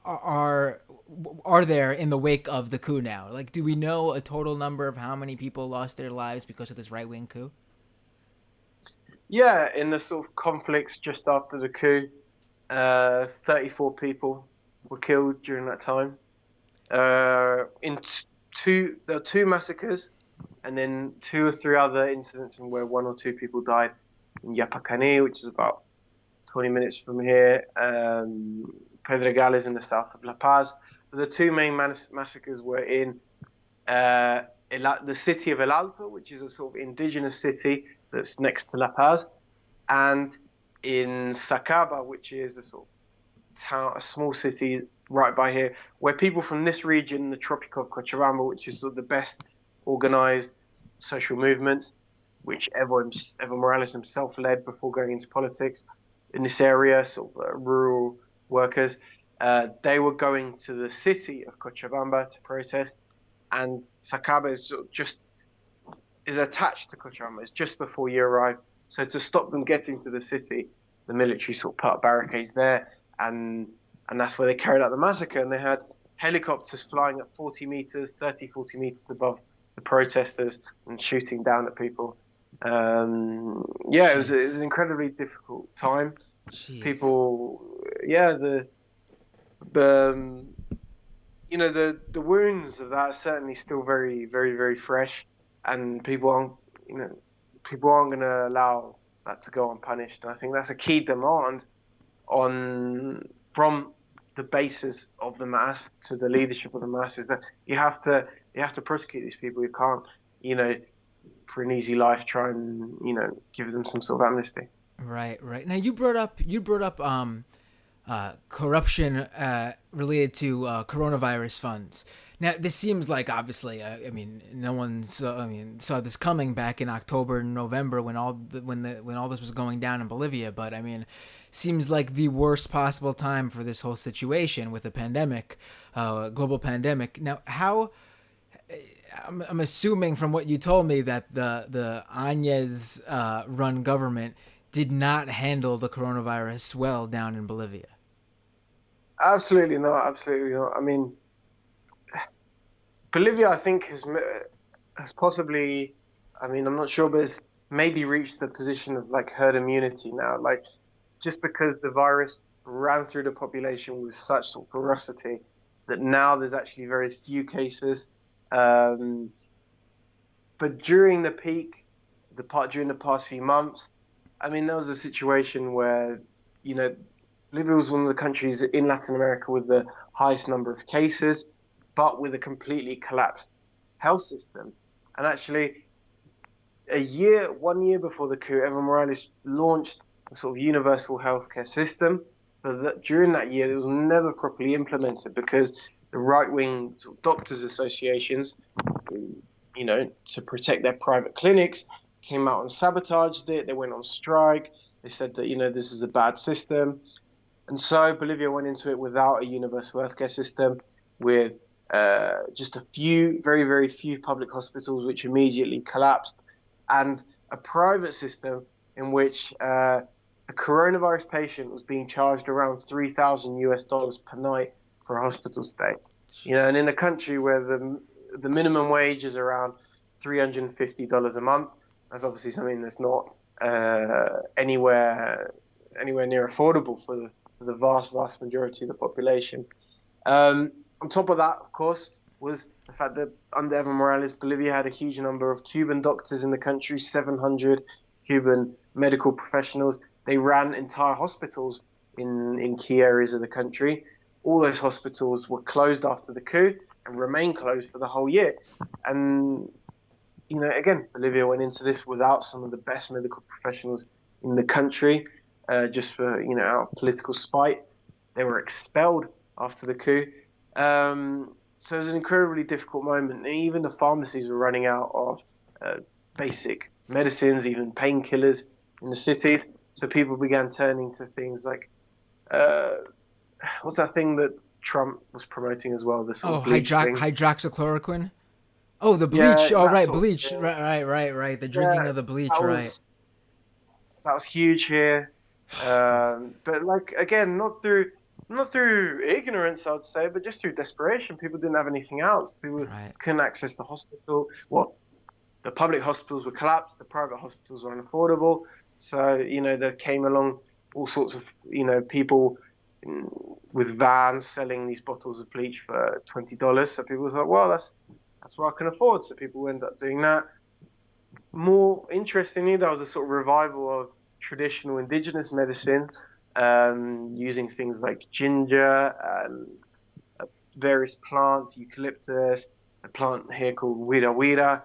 are there in the wake of the coup now? Like, do we know a total number of how many people lost their lives because of this right-wing coup? Yeah, in the sort of conflicts just after the coup, 34 people were killed during that time. There are 2 massacres, and then 2 or 3 other incidents in where 1 or 2 people died in Yapacani, which is about 20 minutes from here. Pedregales in the south of La Paz. The 2 main massacres were in the city of El Alto, which is a sort of indigenous city that's next to La Paz, and in Sacaba, which is a sort of town, a small city right by here, where people from this region, the Tropic of Cochabamba, which is sort of the best organized social movements, which Evo Morales himself led before going into politics in this area, sort of rural workers. They were going to the city of Cochabamba to protest, and Sacaba is attached to Cochabamba. It's just before you arrive. So to stop them getting to the city, the military sort of put up barricades there, and that's where they carried out the massacre. And they had helicopters flying at 40 meters, 30, 40 meters above the protesters and shooting down at people. Yeah, it was an incredibly difficult time. Jeez. People, yeah, the the wounds of that are certainly still very, very, very fresh, and people aren't going to allow that to go unpunished. And I think that's a key demand on from the bases of the mass to the leadership of the mass, is that you have to prosecute these people. You can't, for an easy life, try and give them some sort of amnesty. Right. Now you brought up corruption related to coronavirus funds. Now this seems like, obviously, I mean, no one's saw this coming back in October and November when all this was going down in Bolivia. But I mean, seems like the worst possible time for this whole situation with a pandemic, global pandemic. Now, how? I'm assuming from what you told me that the Áñez run government did not handle the coronavirus well down in Bolivia. Absolutely not. Absolutely not. I mean, Bolivia, I think, has possibly, I mean, I'm not sure, but it's maybe reached the position of like herd immunity now. Like, just because the virus ran through the population with such sort of ferocity that now there's actually very few cases. But during the peak, during the past few months, I mean, there was a situation where, Bolivia was one of the countries in Latin America with the highest number of cases, but with a completely collapsed health system. And actually, 1 year before the coup, Evo Morales launched a sort of universal healthcare system. But during that year, it was never properly implemented because the right-wing sort of doctors' associations, to protect their private clinics, came out and sabotaged it. They went on strike. They said that, this is a bad system. And so Bolivia went into it without a universal healthcare system, with just a few, very, very few public hospitals, which immediately collapsed, and a private system in which a coronavirus patient was being charged around $3,000 per night for a hospital stay. And in a country where the minimum wage is around $350 a month, that's obviously something that's not anywhere near affordable for the vast majority of the population. On top of that, of course, was the fact that under Evo Morales, Bolivia had a huge number of Cuban doctors in the country, 700 Cuban medical professionals. They ran entire hospitals in key areas of the country. All those hospitals were closed after the coup and remain closed for the whole year. And, again, Bolivia went into this without some of the best medical professionals in the country, just for, out of political spite. They were expelled after the coup. So it was an incredibly difficult moment. And even the pharmacies were running out of basic medicines, even painkillers in the cities. So people began turning to things like, what's that thing that Trump was promoting as well? The sort of bleach thing. Hydroxychloroquine. Oh, the bleach. Yeah, oh, right, bleach. Right. The drinking of the bleach. That was huge here. But like, again, not through ignorance, I'd say, but just through desperation. People didn't have anything else. People couldn't access the hospital. The public hospitals were collapsed. The private hospitals were unaffordable. So, there came along all sorts of, people with vans selling these bottles of bleach for $20. So people thought, well, that's what I can afford. So people ended up doing that. More interestingly, there was a sort of revival of traditional indigenous medicine, using things like ginger and various plants, eucalyptus, a plant here called wira wira,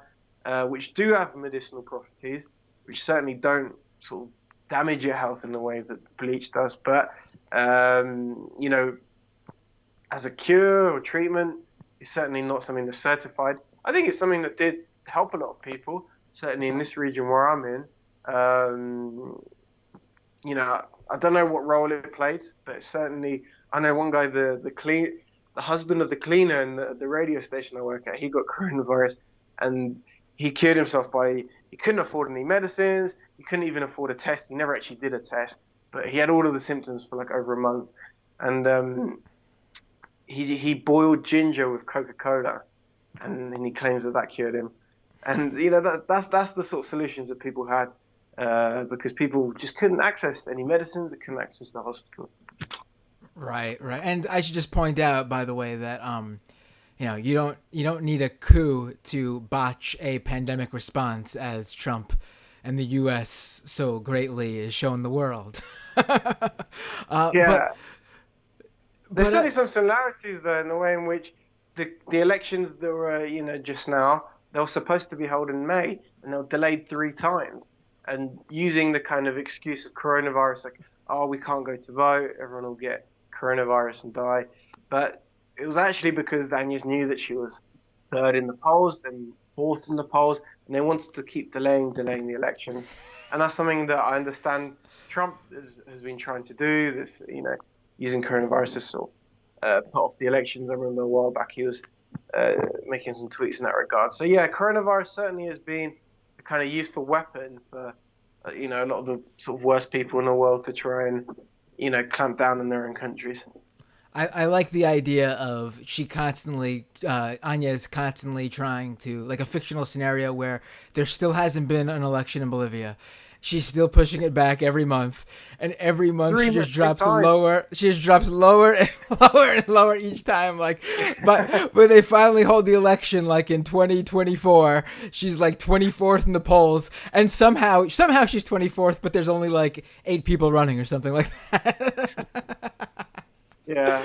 which do have medicinal properties, which certainly don't sort of damage your health in the way that the bleach does. But, as a cure or treatment, it's certainly not something that's certified. I think it's something that did help a lot of people. certainly in this region where I'm in, um, I don't know what role it played, but certainly I know one guy, the husband of the cleaner in the radio station I work at, he got coronavirus, and he cured himself by he couldn't afford any medicines, he couldn't even afford a test. He never actually did a test, but he had all of the symptoms for like over a month, and he boiled ginger with Coca-Cola, and then he claims that cured him. And that's the sort of solutions that people had, because people just couldn't access any medicines, they couldn't access the hospital. Right, right. And I should just point out, by the way, that you don't need a coup to botch a pandemic response, as Trump and the U.S. so greatly has shown the world. uh, but Yeah, there's but certainly some similarities though in the way in which the elections that were just now, they were supposed to be held in May, and they were delayed 3 times, and using the kind of excuse of coronavirus, like, oh, we can't go to vote, everyone will get coronavirus and die. But it was actually because Agnes knew that she was third in the polls, then fourth in the polls, and they wanted to keep delaying the election. And that's something that I understand Trump has been trying to do. This, using coronavirus to sort of put off the elections. I remember a while back he was making some tweets in that regard. So yeah, coronavirus certainly has been a kind of useful weapon for a lot of the sort of worst people in the world to try and clamp down in their own countries. I like the idea of Anya is constantly trying to, like a fictional scenario where there still hasn't been an election in Bolivia. She's still pushing it back every month, and every month she just drops lower. She just drops lower and lower and lower each time. Like, but when they finally hold the election, like in 2024, she's like 24th in the polls, and somehow she's 24th, but there's only like 8 people running or something like that. Yeah,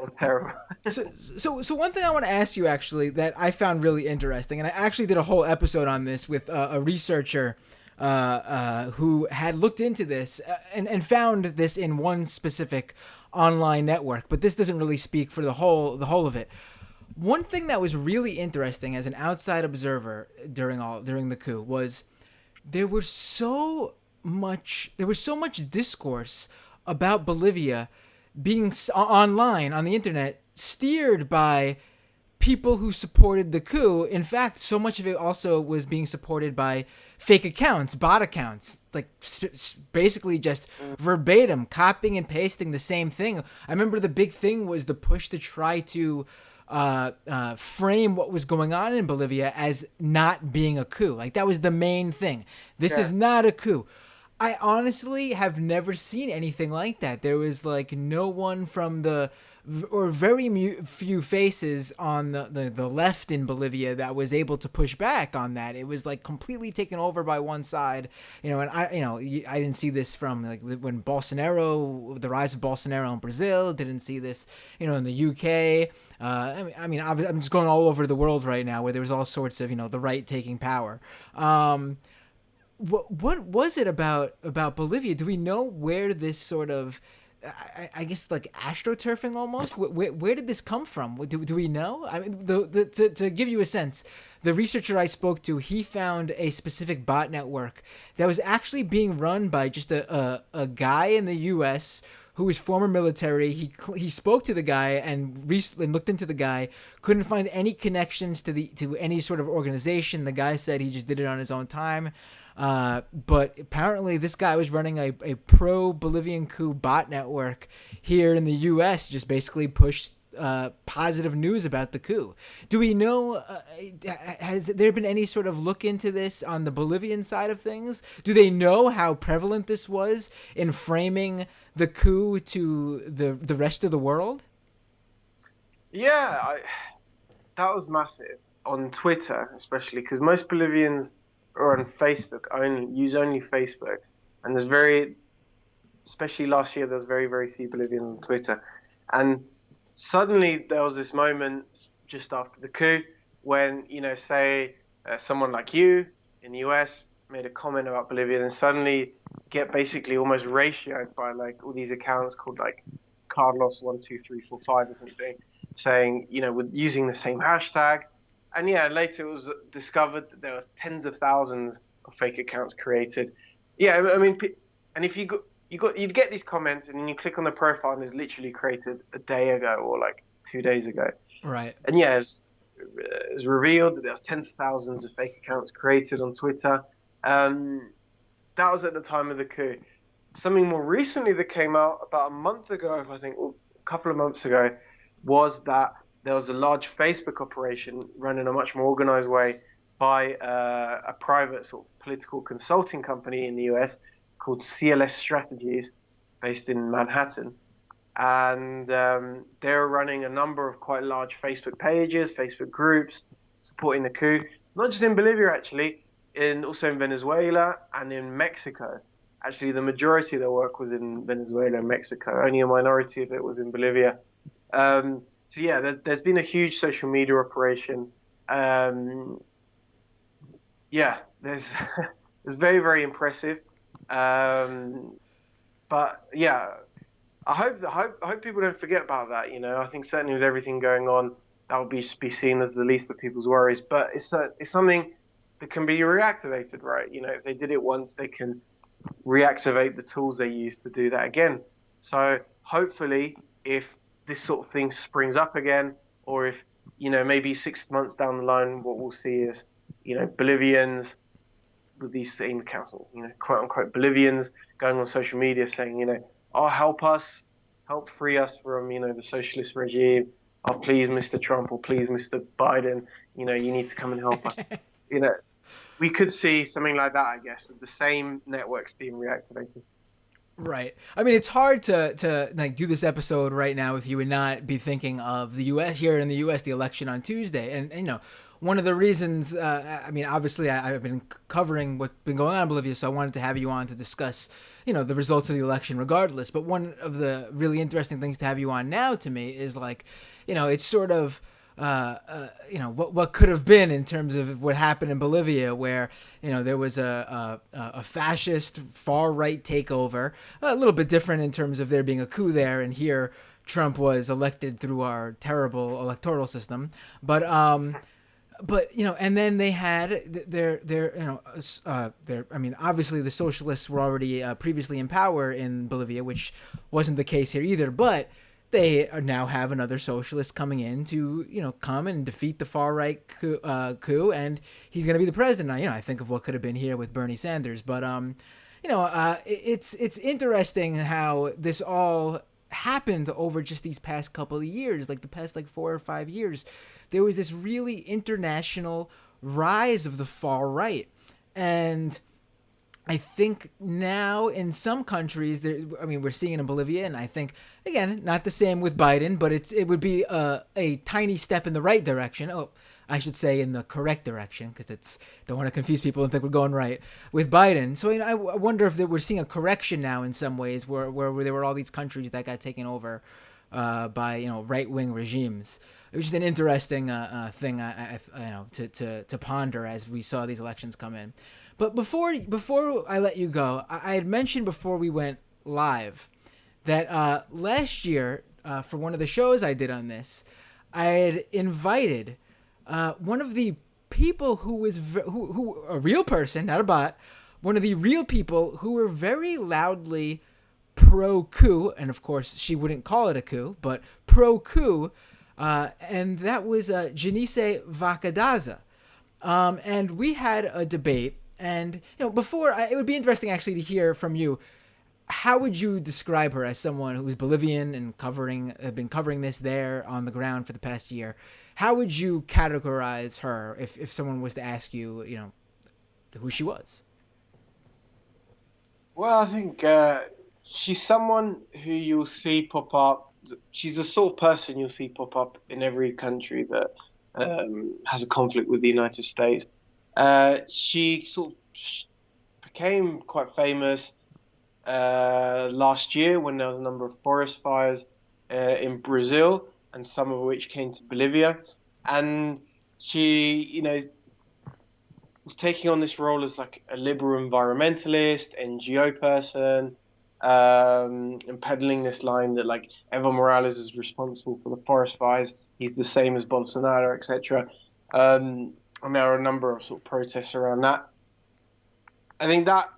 it's terrible. So one thing I want to ask you, actually, that I found really interesting, and I actually did a whole episode on this with a researcher who had looked into this and found this in one specific online network, but this doesn't really speak for the whole of it. One thing that was really interesting as an outside observer during the coup was there was so much discourse about Bolivia being online on the internet, steered by people who supported the coup. In fact, so much of it also was being supported by fake accounts, bot accounts, like basically just verbatim copying and pasting the same thing. I remember the big thing was the push to try to frame what was going on in Bolivia as not being a coup. Like, that was the main thing. This is not a coup. I honestly have never seen anything like that. There was like no one from or very few faces on the left in Bolivia that was able to push back on that. It was like completely taken over by one side, and I didn't see this from like when the rise of Bolsonaro in Brazil, didn't see this, in the UK. I'm just going all over the world right now where there was all sorts of, the right taking power. What was it about Bolivia? Do we know where this sort of, I guess, like astroturfing almost? Where did this come from? Do we know? I mean, to give you a sense, the researcher I spoke to, he found a specific bot network that was actually being run by just a guy in the U.S. who was former military. He spoke to the guy and recently looked into the guy. Couldn't find any connections to any sort of organization. The guy said he just did it on his own time. But apparently this guy was running a pro-Bolivian coup bot network here in the U.S. Just basically pushed positive news about the coup. Do we know, has there been any sort of look into this on the Bolivian side of things? Do they know how prevalent this was in framing the coup to the rest of the world? Yeah, that was massive on Twitter, especially because most Bolivians are on Facebook only Facebook, and especially last year, there was very, very few Bolivians on Twitter, and suddenly there was this moment just after the coup when say someone like you in the US made a comment about Bolivia, and suddenly get basically almost ratioed by like all these accounts called like Carlos 12345 or something, saying with using the same hashtag, And yeah, later it was discovered that there was tens of thousands of fake accounts created. Yeah, I mean, and if you'd get these comments, and then you click on the profile, and it's literally created a day ago or like 2 days ago. Right. And yeah, it's revealed that there was tens of thousands of fake accounts created on Twitter. Um, that was at the time of the coup. Something more recently that came out about a month ago, I think, or a couple of months ago, was that there was a large Facebook operation run in a much more organized way by a private sort of political consulting company in the US called CLS Strategies, based in Manhattan. And they're running a number of quite large Facebook pages, Facebook groups supporting the coup, not just in Bolivia, actually, also in Venezuela and in Mexico. Actually, the majority of their work was in Venezuela and Mexico. Only a minority of it was in Bolivia. So yeah, there's been a huge social media operation. Yeah, there's it's very, very impressive. But yeah, I hope people don't forget about that. I think certainly with everything going on, that would be seen as the least of people's worries. But it's something that can be reactivated, right? If they did it once, they can reactivate the tools they use to do that again. So hopefully, if this sort of thing springs up again, or if maybe 6 months down the line, what we'll see is Bolivians with these same council, quote unquote Bolivians going on social media saying, oh, help us, help free us from, the socialist regime. Oh, please, Mr. Trump, or please, Mr. Biden, you need to come and help us. You know, we could see something like that, I guess, with the same networks being reactivated. Right. I mean, it's hard to like do this episode right now with you and not be thinking of the U.S. here in the U.S. the election on Tuesday, and one of the reasons. I mean, obviously, I've been covering what's been going on in Bolivia, so I wanted to have you on to discuss the results of the election, regardless. But one of the really interesting things to have you on now to me is like, it's sort of what could have been in terms of what happened in Bolivia, where there was a fascist far right takeover, a little bit different in terms of there being a coup there, and here Trump was elected through our terrible electoral system, but and then they had their I mean, obviously the socialists were already previously in power in Bolivia, which wasn't the case here either, but they now have another socialist coming in to come and defeat the far right coup, and he's going to be the president. I think of what could have been here with Bernie Sanders, but it's interesting how this all happened over just these past couple of years, like the past 4 or 5 years. There was this really international rise of the far right, and I think now in some countries, we're seeing it in Bolivia, and I think, again, not the same with Biden, but it would be a tiny step in the right direction. Oh, I should say in the correct direction, because don't want to confuse people and think we're going right with Biden. So I wonder if we're seeing a correction now in some ways, where there were all these countries that got taken over by right wing regimes. It was just an interesting thing to ponder as we saw these elections come in. But before I let you go, I had mentioned before we went live that last year, for one of the shows I did on this, I had invited one of the people who was who a real person, not a bot, one of the real people who were very loudly pro-coup, and of course she wouldn't call it a coup, but pro-coup, and that was Janice Vacadaza. And we had a debate. And before, it would be interesting actually to hear from you. How would you describe her as someone who's Bolivian and been covering this there on the ground for the past year? How would you categorize her if someone was to ask you, who she was? Well, I think she's someone who you'll see pop up. She's the sort of person you'll see pop up in every country that has a conflict with the United States. She sort of became quite famous last year when there was a number of forest fires in Brazil, and some of which came to Bolivia. And she, was taking on this role as like a liberal environmentalist, NGO person, and peddling this line that Evo Morales is responsible for the forest fires. He's the same as Bolsonaro, etc. And there are a number of sort of protests around that. I think that,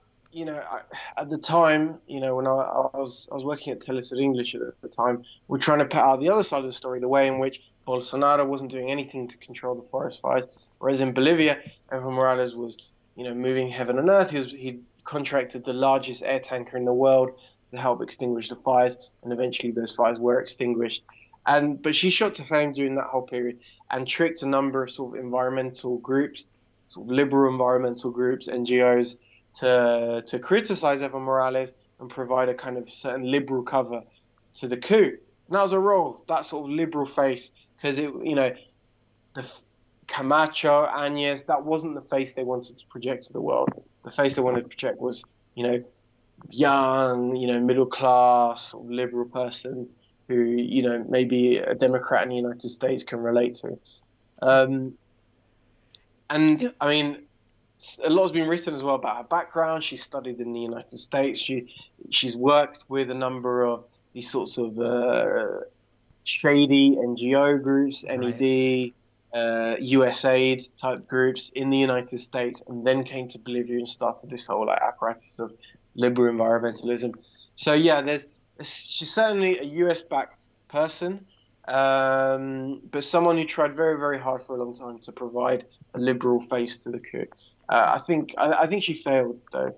at the time, when I was working at Telesur English at the time, we're trying to put out the other side of the story, the way in which Bolsonaro wasn't doing anything to control the forest fires, whereas in Bolivia, Evo Morales was, moving heaven and earth. He contracted the largest air tanker in the world to help extinguish the fires, and eventually those fires were extinguished. But she shot to fame during that whole period and tricked a number of sort of environmental groups, sort of liberal environmental groups, NGOs, to criticize Evo Morales and provide a kind of certain liberal cover to the coup. And that was a role, that sort of liberal face, because the Camacho, Agnes, that wasn't the face they wanted to project to the world. The face they wanted to project was, young, middle class, sort of liberal person who, maybe a Democrat in the United States can relate to. I mean, a lot has been written as well about her background. She studied in the United States. She's worked with a number of these sorts of shady NGO groups, NED, USAID type groups in the United States, and then came to Bolivia and started this whole apparatus of liberal environmentalism. So yeah, she's certainly a US backed person, but someone who tried very, very hard for a long time to provide a liberal face to the coup. I think she failed though.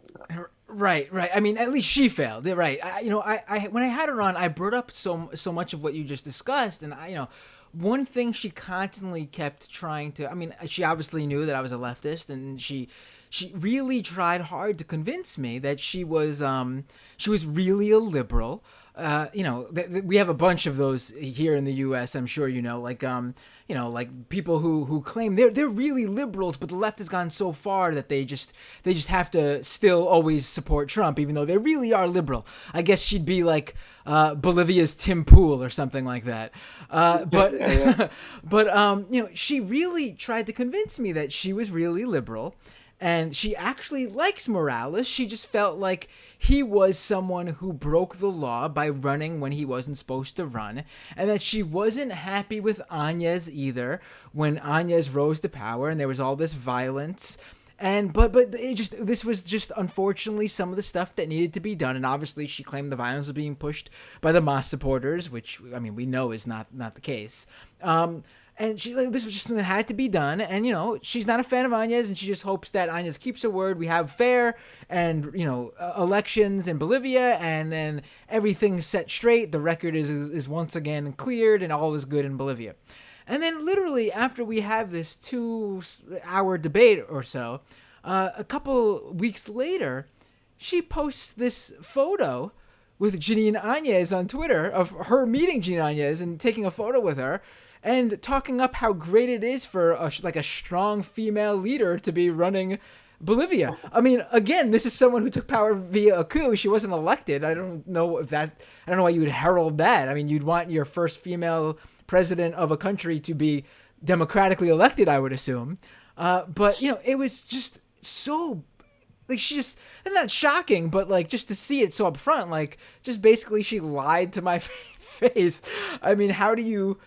Right. I mean, at least she failed. Right. I when I had her on, I brought up so much of what you just discussed, and one thing she constantly kept trying to. I mean, she obviously knew that I was a leftist, and she really tried hard to convince me that she was really a liberal. We have a bunch of those here in the U.S. I'm sure like people who claim they're really liberals, but the left has gone so far that they just have to still always support Trump, even though they really are liberal. I guess she'd be like Bolivia's Tim Pool or something like that. But she really tried to convince me that she was really liberal. And she actually likes Morales. She just felt like he was someone who broke the law by running when he wasn't supposed to run. And that she wasn't happy with Agnes either when Agnes rose to power and there was all this violence. But this was just unfortunately some of the stuff that needed to be done. And obviously she claimed the violence was being pushed by the Mas supporters, which, I mean, we know is not the case. And this was just something that had to be done. And, she's not a fan of Agnes, and she just hopes that Agnes keeps her word. We have fair and, elections in Bolivia, and then everything's set straight. The record is once again cleared, and all is good in Bolivia. And then literally after we have this 2-hour debate or so, a couple weeks later, she posts this photo with Janine Agnes on Twitter of her meeting Janine Agnes and taking a photo with her, and talking up how great it is for a strong female leader to be running Bolivia. I mean, again, this is someone who took power via a coup. She wasn't elected. I don't know why you would herald that. I mean, you'd want your first female president of a country to be democratically elected, I would assume. But it was just so, like, she just, and not shocking, but like just to see it so up front, like just basically she lied to my face. I mean, how do you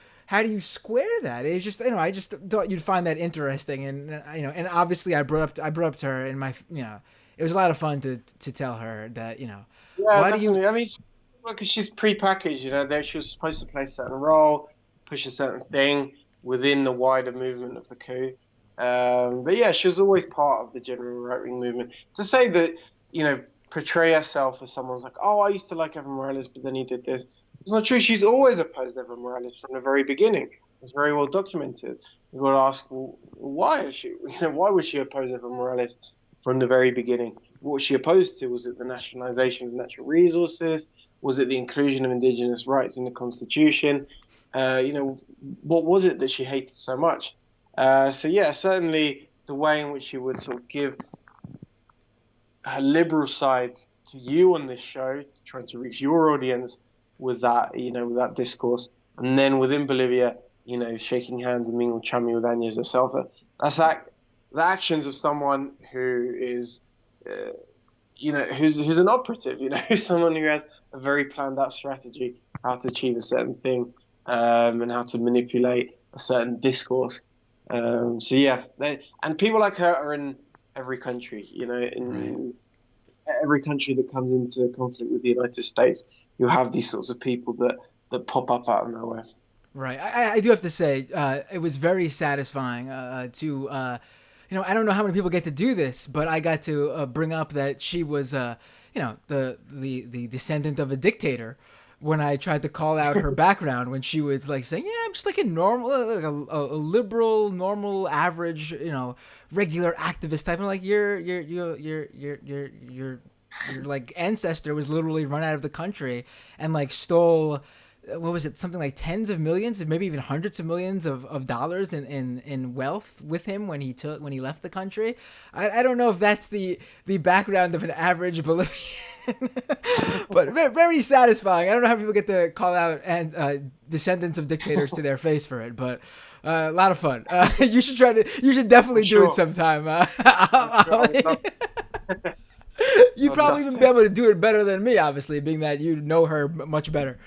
square that? It's just, I just thought you'd find that interesting, and and obviously I brought up to her, and it was a lot of fun to tell her that Yeah, why definitely. do you. I mean, because she's prepackaged. There she was supposed to play a certain role, push a certain thing within the wider movement of the coup. But yeah, she was always part of the general right-wing movement. To say that, portray herself as someone's like, oh, I used to like Evo Morales, but then he did this. It's not true. She's always opposed Evo Morales from the very beginning. It's very well documented. You've got to ask, well, why is she? Why would she oppose Evo Morales from the very beginning? What was she opposed to? Was it the nationalization of natural resources? Was it the inclusion of indigenous rights in the constitution? What was it that she hated so much? So yeah, certainly the way in which she would sort of give her liberal side to you on this show, trying to reach your audience with that, with that discourse, and then within Bolivia, shaking hands and being chummy with Agnes herself. That's the actions of someone who is, who's an operative, who's someone who has a very planned out strategy how to achieve a certain thing, and how to manipulate a certain discourse. So yeah, and people like her are in every country. Right. In every country that comes into conflict with the United States, you have these sorts of people that pop up out of nowhere. Right. I do have to say, it was very satisfying to, I don't know how many people get to do this, but I got to bring up that she was, the descendant of a dictator when I tried to call out her background when she was like saying, yeah, I'm just like a normal, like a liberal, normal, average, regular activist type. And like, your like ancestor was literally run out of the country and like stole what was it, something like tens of millions, maybe even hundreds of millions of dollars in wealth with him when he left the country. I don't know if that's the background of an average Bolivian, but very satisfying. I don't know how people get to call out and descendants of dictators to their face for it, but a lot of fun. You should you should I'm definitely do it sure. sometime. I'm sure I would love. You'd I'd probably love even be to. able to do it better than me, obviously, being that you know her much better.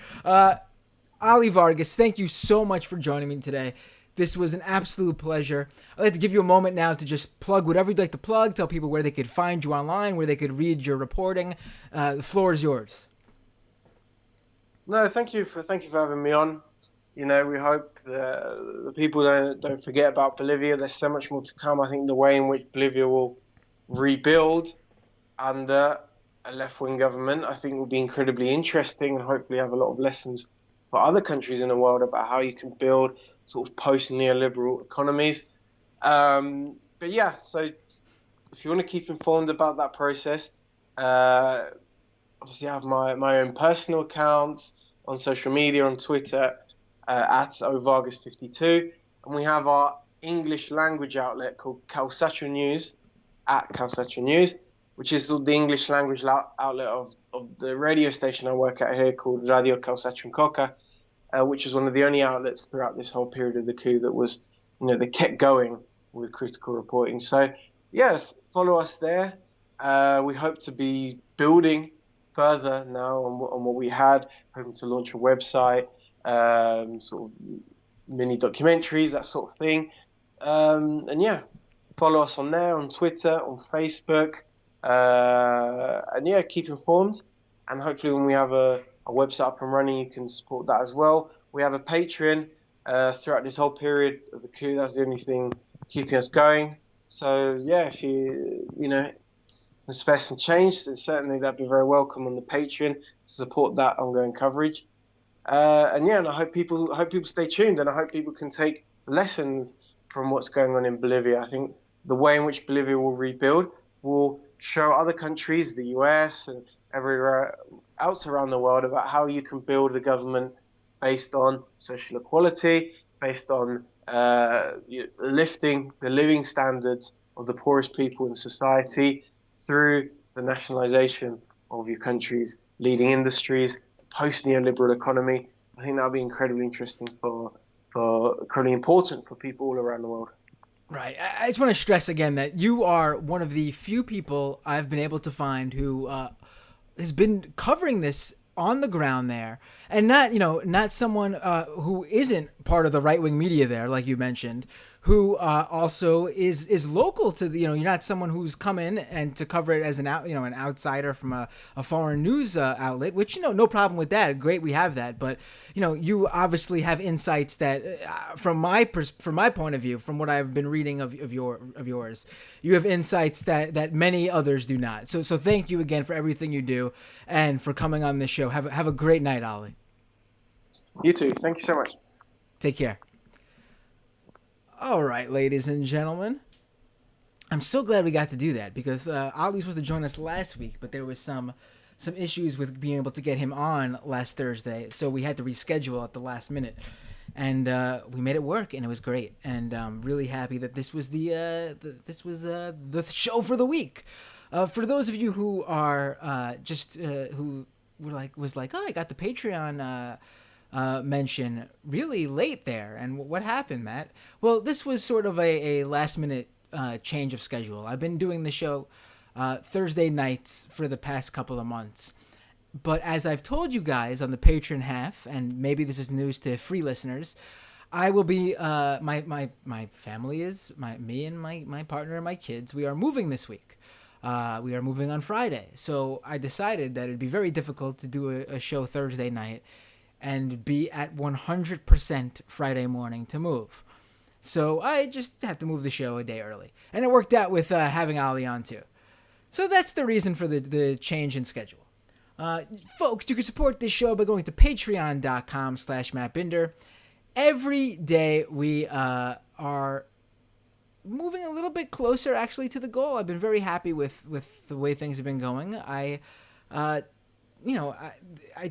Ollie Vargas, thank you so much for joining me today. This was an absolute pleasure. I'd like to give you a moment now to just plug whatever you'd like to plug, tell people where they could find you online, where they could read your reporting. The floor is yours. No, thank you for having me on. We hope the people don't forget about Bolivia. There's so much more to come. I think the way in which Bolivia will rebuild under a left-wing government, I think will be incredibly interesting and hopefully have a lot of lessons for other countries in the world about how you can build sort of post-neoliberal economies. But yeah, so if you want to keep informed about that process, uh, obviously I have my own personal accounts on social media, on Twitter, at ovargas52, and we have our English language outlet called Kawsachun News, at Kawsachun News, which is the English language outlet of the radio station I work at here called Radio Kawsachun Koka, which is one of the only outlets throughout this whole period of the coup that was, that kept going with critical reporting. So, yeah, follow us there. We hope to be building further now on what we had, hoping to launch a website, sort of mini documentaries, that sort of thing. And yeah, follow us on there, on Twitter, on Facebook. And yeah, keep informed. And hopefully when we have a website up and running, you can support that as well. We have a Patreon throughout this whole period of the coup. That's the only thing keeping us going. So yeah, if you can spare some change, then certainly that'd be very welcome on the Patreon to support that ongoing coverage. And yeah, and I hope people stay tuned, and I hope people can take lessons from what's going on in Bolivia. I think the way in which Bolivia will rebuild will show other countries, the US and everywhere else around the world, about how you can build a government based on social equality, based on lifting the living standards of the poorest people in society through the nationalization of your country's leading industries, post neoliberal economy. I think that'll be incredibly interesting for incredibly important for people all around the world. Right. I just want to stress again that you are one of the few people I've been able to find who has been covering this on the ground there, and not someone who isn't part of the right wing media there, like you mentioned, who also is local to the. You're not someone who's come in and to cover it as an an outsider from a foreign news outlet, which no problem with that. Great, we have that, but you obviously have insights that from my point of view, from what I've been reading of yours, you have insights that many others do not. So thank you again for everything you do and for coming on this show. Have a great night, Ollie. You too. Thank you so much. Take care. All right, ladies and gentlemen. I'm so glad we got to do that because Ali was supposed to join us last week, but there was some issues with being able to get him on last Thursday, so we had to reschedule at the last minute, and we made it work, and it was great. And I'm really happy that this was the show for the week. For those of you who are who was like, oh, I got the Patreon. Mention really late there, and what happened, Matt? Well, this was sort of a last minute change of schedule. I've been doing the show Thursday nights for the past couple of months, but as I've told you guys on the Patreon half, and maybe this is news to free listeners, I will be my family is me and my partner and my kids. We are moving this week. We are moving on Friday, so I decided that it'd be very difficult to do a show Thursday night and be at 100% Friday morning to move. So I just had to move the show a day early, and it worked out with having Ollie on too. So that's the reason for the change in schedule. Folks, you can support this show by going to patreon.com/MattBinder. Every day we are moving a little bit closer actually to the goal. I've been very happy with the way things have been going. I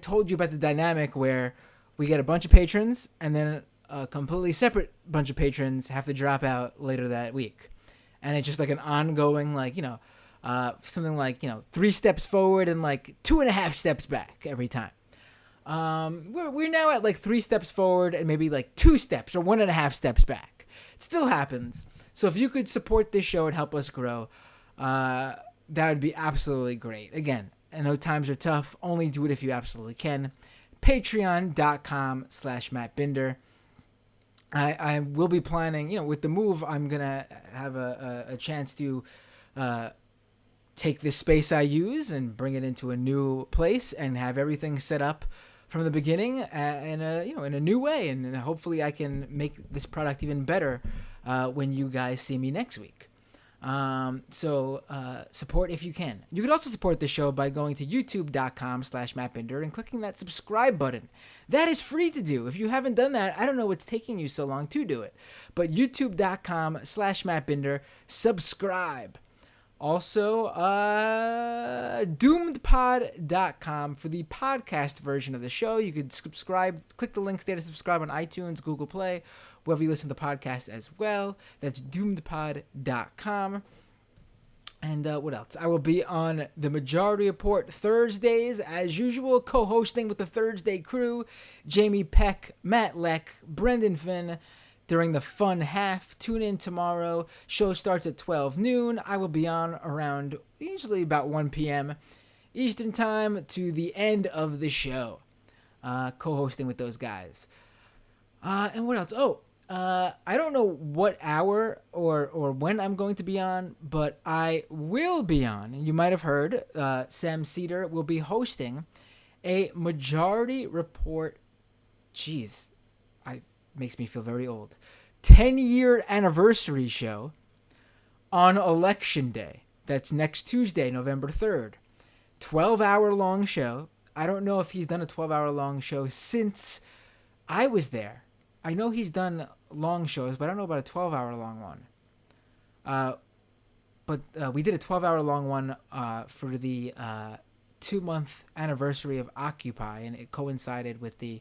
told you about the dynamic where we get a bunch of patrons and then a completely separate bunch of patrons have to drop out later that week. And it's just like an ongoing, something like, 3 steps forward and 2.5 steps back every time. We're now at 3 steps forward and maybe 2 steps or 1.5 steps back. It still happens. So if you could support this show and help us grow, that would be absolutely great. Again, I know times are tough. Only do it if you absolutely can. Patreon.com/MattBinder. I will be planning, with the move, I'm going to have a chance to take this space I use and bring it into a new place and have everything set up from the beginning in a new way. And hopefully I can make this product even better when you guys see me next week. So support if you can. You could also support the show by going to youtube.com/MattBinder and clicking that subscribe button. That is free to do. If you haven't done that, I don't know what's taking you so long to do it. But youtube.com/MattBinder, subscribe. Also, doomedpod.com for the podcast version of the show. You could subscribe, click the links there to subscribe on iTunes, Google Play, wherever you listen to podcasts as well. That's doomedpod.com. And what else? I will be on the Majority Report Thursdays, as usual, co-hosting with the Thursday crew, Jamie Peck, Matt Leck, Brendan Finn, during the fun half. Tune in tomorrow. Show starts at 12 noon. I will be on around usually about 1 p.m. Eastern time to the end of the show. Co-hosting with those guys. And what else? I don't know what hour or when I'm going to be on, but I will be on. And you might have heard Sam Cedar will be hosting a Majority Report. Jeez, makes me feel very old. 10-year anniversary show on Election Day. That's next Tuesday, November 3rd. 12-hour long show. I don't know if he's done a 12-hour long show since I was there. I know he's done long shows, but I don't know about a 12-hour long one. But we did a 12-hour long one for the 2-month anniversary of Occupy, and it coincided with the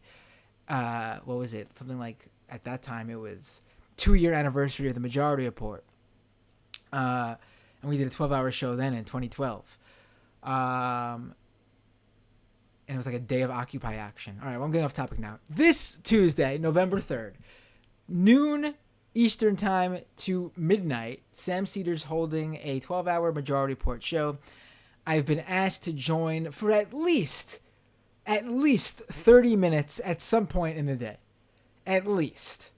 what was it? Something like, at that time, it was 2-year anniversary of the Majority Report. And we did a 12-hour show then in 2012. And it was like a day of Occupy action. All right, well, I'm getting off topic now. This Tuesday, November 3rd, noon Eastern time to midnight, Sam Cedar's holding a 12-hour Majority Report show. I've been asked to join for at least 30 minutes at some point in the day. At least.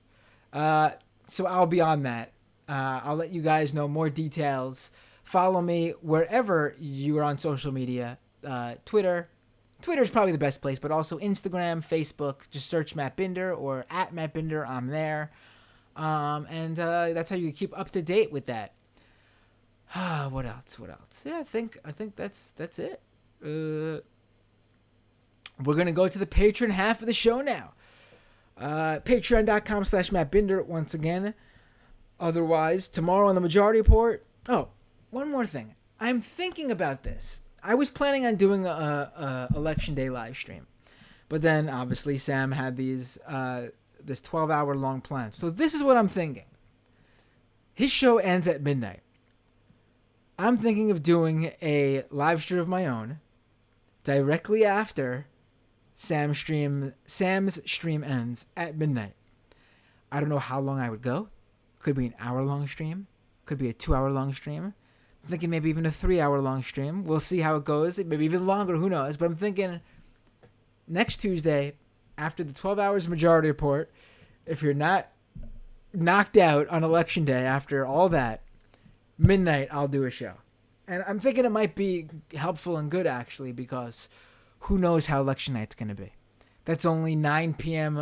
So I'll be on that. I'll let you guys know more details. Follow me wherever you are on social media. Twitter. Twitter is probably the best place, but also Instagram, Facebook. Just search Matt Binder or at Matt Binder. I'm there. And that's how you keep up to date with that. What else? Yeah, I think that's it. We're going to go to the Patreon half of the show now. Patreon.com/MattBinder once again. Otherwise, tomorrow on the Majority Report. Oh, one more thing. I'm thinking about this. I was planning on doing a Election Day live stream. But then, obviously, Sam had this 12-hour long plan. So this is what I'm thinking. His show ends at midnight. I'm thinking of doing a live stream of my own directly after Sam's stream ends at midnight. I don't know how long I would go. Could be an hour-long stream. Could be a 2-hour-long stream. I'm thinking maybe even a 3-hour-long stream. We'll see how it goes. Maybe even longer. Who knows? But I'm thinking next Tuesday, after the 12 hours Majority Report, if you're not knocked out on election day after all that, midnight I'll do a show. And I'm thinking it might be helpful and good, actually, because who knows how election night's going to be. That's only 9 p.m.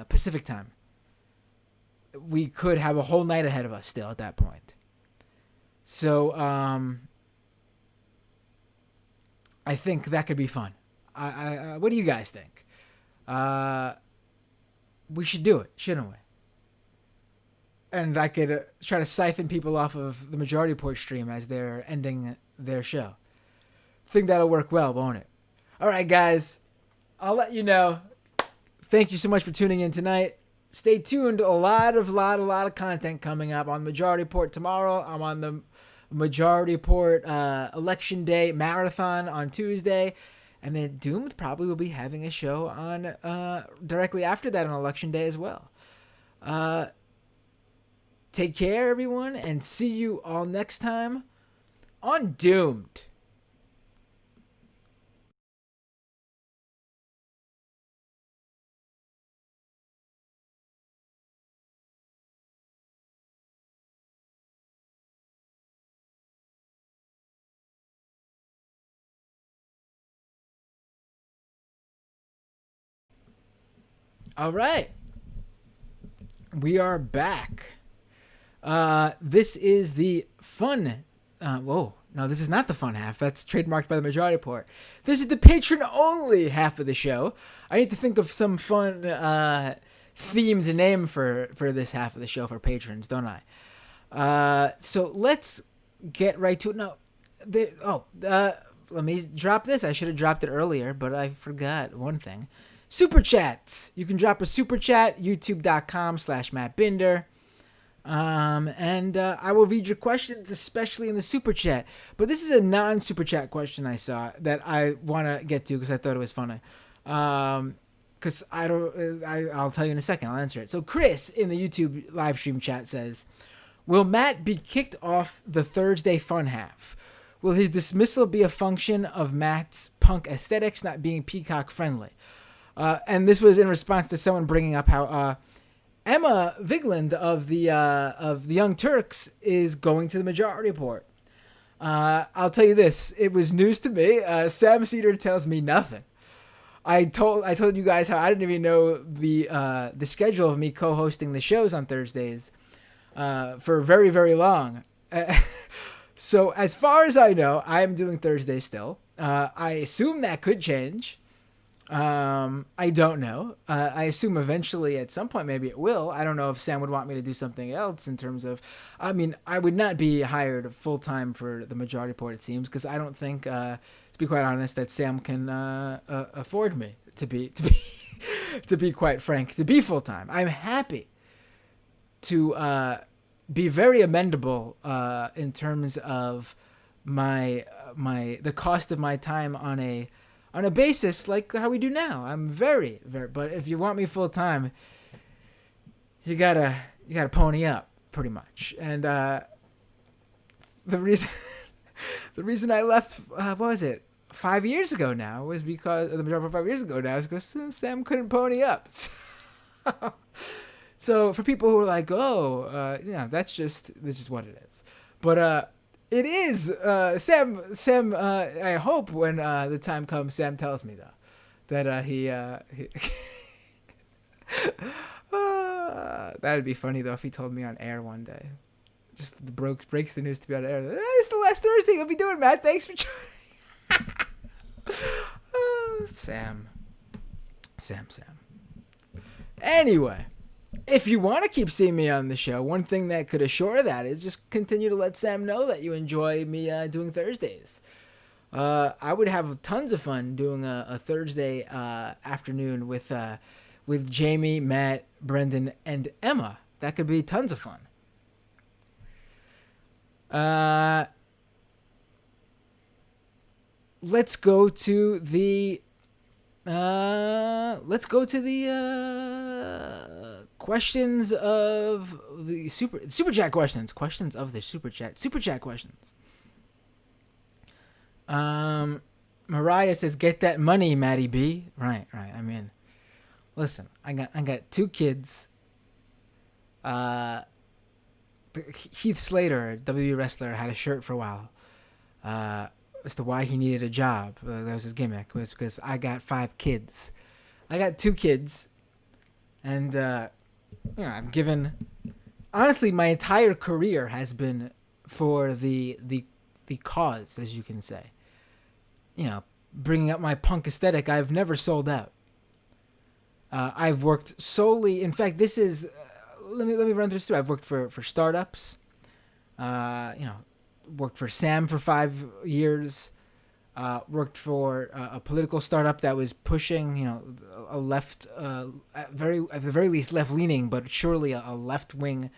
Pacific time. We could have a whole night ahead of us still at that point. So I think that could be fun. What do you guys think? We should do it, shouldn't we? And I could try to siphon people off of the Majority Report stream as they're ending their show. Think that'll work well, won't it? All right, guys. I'll let you know. Thank you so much for tuning in tonight. Stay tuned. A lot of content coming up on Majority Report tomorrow. I'm on the Majority Report Election Day Marathon on Tuesday. And then Doomed probably will be having a show on directly after that on Election Day as well. Take care, everyone, and see you all next time on Doomed. All right. We are back. This is the fun. No, this is not the fun half. That's trademarked by the Majority Report. This is the patron-only half of the show. I need to think of some fun themed name for this half of the show for patrons, don't I? So let's get right to it. No, let me drop this. I should have dropped it earlier, but I forgot one thing. Super Chats. You can drop a super chat, youtube.com/Matt Binder. And I will read your questions, especially in the super chat. But this is a non-super chat question I saw that I want to get to because I thought it was funny. Because I'll tell you in a second. I'll answer it. So Chris in the YouTube live stream chat says, will Matt be kicked off the Thursday fun half? Will his dismissal be a function of Matt's punk aesthetics not being peacock friendly? And this was in response to someone bringing up how Emma Vigeland of the Young Turks is going to the Majority Report. I'll tell you this: it was news to me. Sam Cedar tells me nothing. I told you guys how I didn't even know the schedule of me co-hosting the shows on Thursdays for very, very long. So as far as I know, I am doing Thursdays still. I assume that could change. I don't know. I assume eventually at some point maybe it will. I don't know if Sam would want me to do something else in terms of, I mean, I would not be hired full time for the Majority Report, it seems, because I don't think, to be quite honest, that Sam can afford me to be to be quite frank, to be full time. I'm happy to be very amendable in terms of the cost of my time on a basis like how we do now. I'm very, very, but if you want me full time, you gotta pony up pretty much. And the reason I left, what was it, 5 years ago now, was because the majority of 5 years ago now is because Sam couldn't pony up. So for people who are like, this is what it is. But it is Sam. I hope when the time comes, Sam tells me though that he that'd be funny though if he told me on air one day. Just breaks the news to be on air. It's the last Thursday you'll be doing, Matt. Thanks for joining. Sam. Anyway. If you want to keep seeing me on the show, one thing that could assure that is just continue to let Sam know that you enjoy me doing Thursdays. I would have tons of fun doing a Thursday afternoon with Jamie, Matt, Brendan, and Emma. That could be tons of fun. Let's go to the questions of the super chat questions. Questions of the super chat questions. Mariah says, "Get that money, Maddie B." Right. I mean, Listen, I got 2 kids. Heath Slater, a WWE wrestler, had a shirt for a while. As to why he needed a job. That was his gimmick. Was because I got 5 kids. I got 2 kids, and I've given. Honestly, my entire career has been for the cause, as you can say. Bringing up my punk aesthetic. I've never sold out. I've worked solely. In fact, this is. Let me run through. I've worked for startups. Worked for Sam for 5 years. Worked for a political startup that was pushing, a left, at the very least left leaning, but surely a left wing.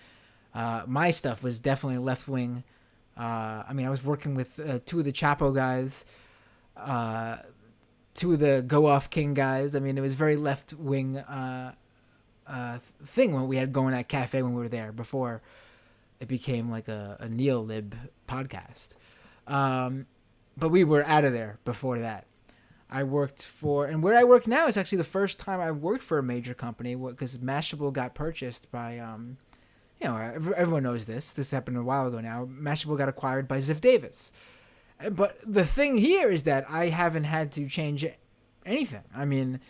My stuff was definitely left wing. I was working with 2 of the Chapo guys, 2 of the Go Off King guys. It was very left wing thing when we had going at Cafe when we were there before it became like a neo-lib podcast. But we were out of there before that. I worked for, and where I work now is actually the first time I worked for a major company because Mashable got purchased by, everyone knows this. This happened a while ago now. Mashable got acquired by Ziff Davis. But the thing here is that I haven't had to change anything.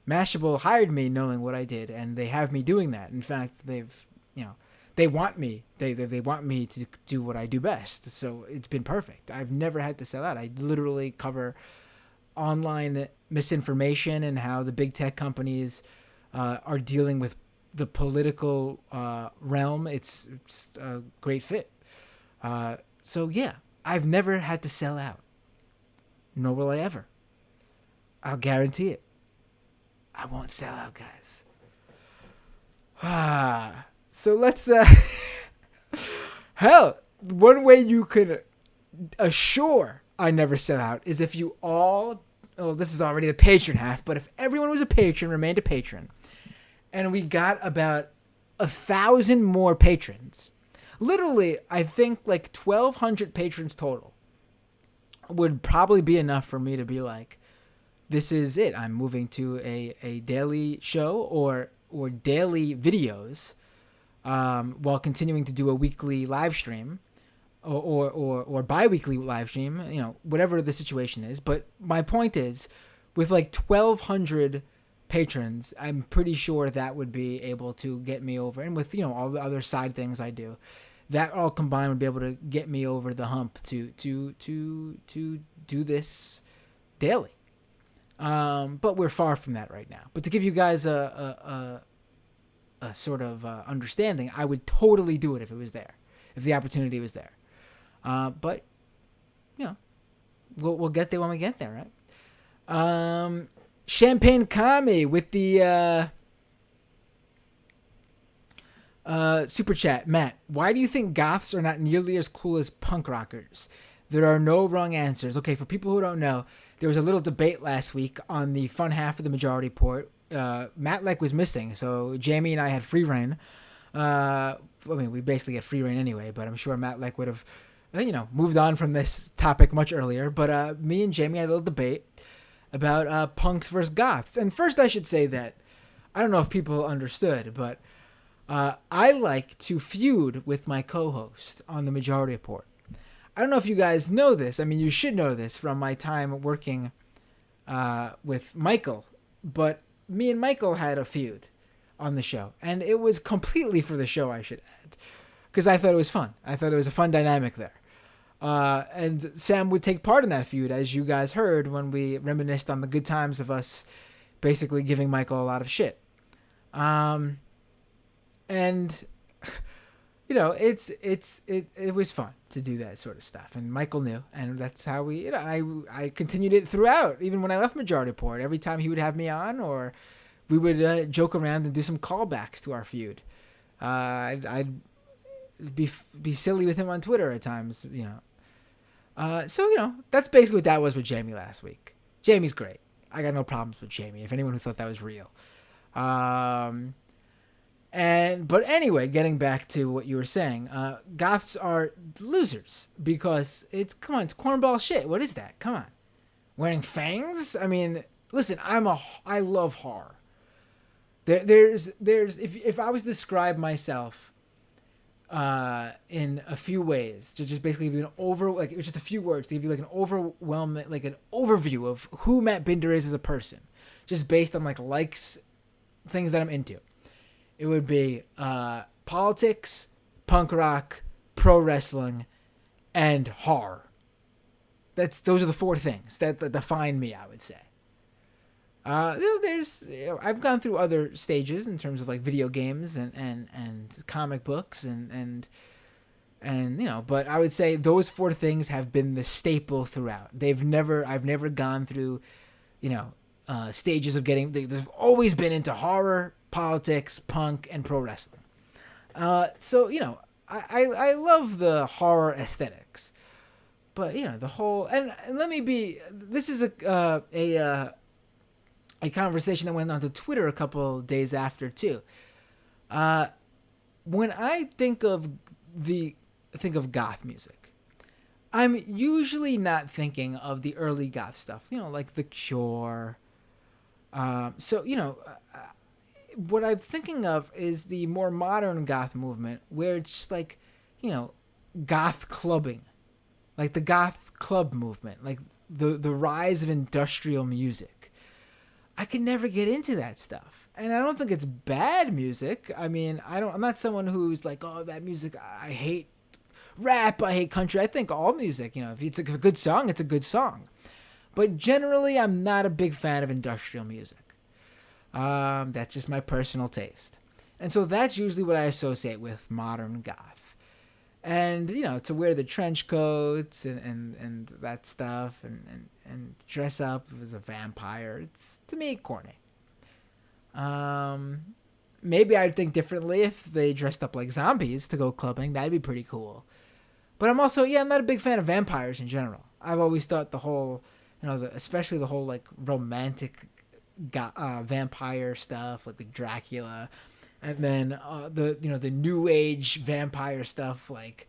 Mashable hired me knowing what I did, and they have me doing that. In fact, they want me. They want me to do what I do best. So it's been perfect. I've never had to sell out. I literally cover online misinformation and how the big tech companies are dealing with the political realm. It's a great fit. So yeah, I've never had to sell out. Nor will I ever. I'll guarantee it. I won't sell out, guys. So let's hell, one way you could assure I never sell out is if you all, this is already the patron half, but if everyone was a patron, remained a patron, and we got about 1,000 more patrons, literally, I think like 1,200 patrons total would probably be enough for me to be like, this is it. I'm moving to a daily show or daily videos, while continuing to do a weekly live stream or bi-weekly live stream, whatever the situation is. But my point is, with like 1,200 patrons, I'm pretty sure that would be able to get me over. And with, all the other side things I do, that all combined would be able to get me over the hump to do this daily. But we're far from that right now. But to give you guys a sort of understanding, I would totally do it if it was there, if the opportunity was there. But we'll get there when we get there, right? Champagne Kami with the super chat. Matt, why do you think goths are not nearly as cool as punk rockers? There are no wrong answers. Okay, for people who don't know, there was a little debate last week on the fun half of the Majority Report. Matt Leck was missing, so Jamie and I had free reign. We basically get free reign anyway, but I'm sure Matt Leck would have, moved on from this topic much earlier. But me and Jamie had a little debate about punks versus goths. And first I should say that, I don't know if people understood, but I like to feud with my co-host on the Majority Report. I don't know if you guys know this. You should know this from my time working with Michael. But me and Michael had a feud on the show. And it was completely for the show, I should add. Because I thought it was fun. I thought it was a fun dynamic there. And Sam would take part in that feud, as you guys heard when we reminisced on the good times of us basically giving Michael a lot of shit. And... it was fun to do that sort of stuff, and Michael knew, and that's how we, I continued it throughout, even when I left Majority Report. Every time he would have me on, or we would joke around and do some callbacks to our feud. I'd be silly with him on Twitter at times, So that's basically what that was with Jamie last week. Jamie's great. I got no problems with Jamie. If anyone who thought that was real. But anyway, getting back to what you were saying, goths are losers because it's cornball shit. What is that? Come on. Wearing fangs? Listen, I love horror. there's if I was to describe myself in a few ways, to just basically give you just a few words to give you like an overwhelming, like an overview of who Matt Binder is as a person, just based on like likes, things that I'm into, it would be politics, punk rock, pro wrestling, and horror. Those are the four things that define me, I would say. I've gone through other stages in terms of like video games and comic books and but I would say those four things have been the staple throughout. I've never gone through, stages of they've always been into horror, politics, punk, and pro wrestling. I love the horror aesthetics, but the whole and let me be. This is a conversation that went on to Twitter a couple days after too. When I think of goth music, I'm usually not thinking of the early goth stuff, like The Cure. What I'm thinking of is the more modern goth movement, where it's just like, goth clubbing, like the goth club movement, like the rise of industrial music. I can never get into that stuff. And I don't think it's bad music. I mean, I'm not someone who's like, oh, that music, I hate rap, I hate country. I think all music, if it's a good song, it's a good song. But generally, I'm not a big fan of industrial music. That's just my personal taste. And so that's usually what I associate with modern goth. And, to wear the trench coats and that stuff and dress up as a vampire, it's, to me, corny. Maybe I'd think differently if they dressed up like zombies to go clubbing. That'd be pretty cool. But I'm also, I'm not a big fan of vampires in general. I've always thought the whole, especially the whole like romantic vampire stuff, like with Dracula, and then the new age vampire stuff, like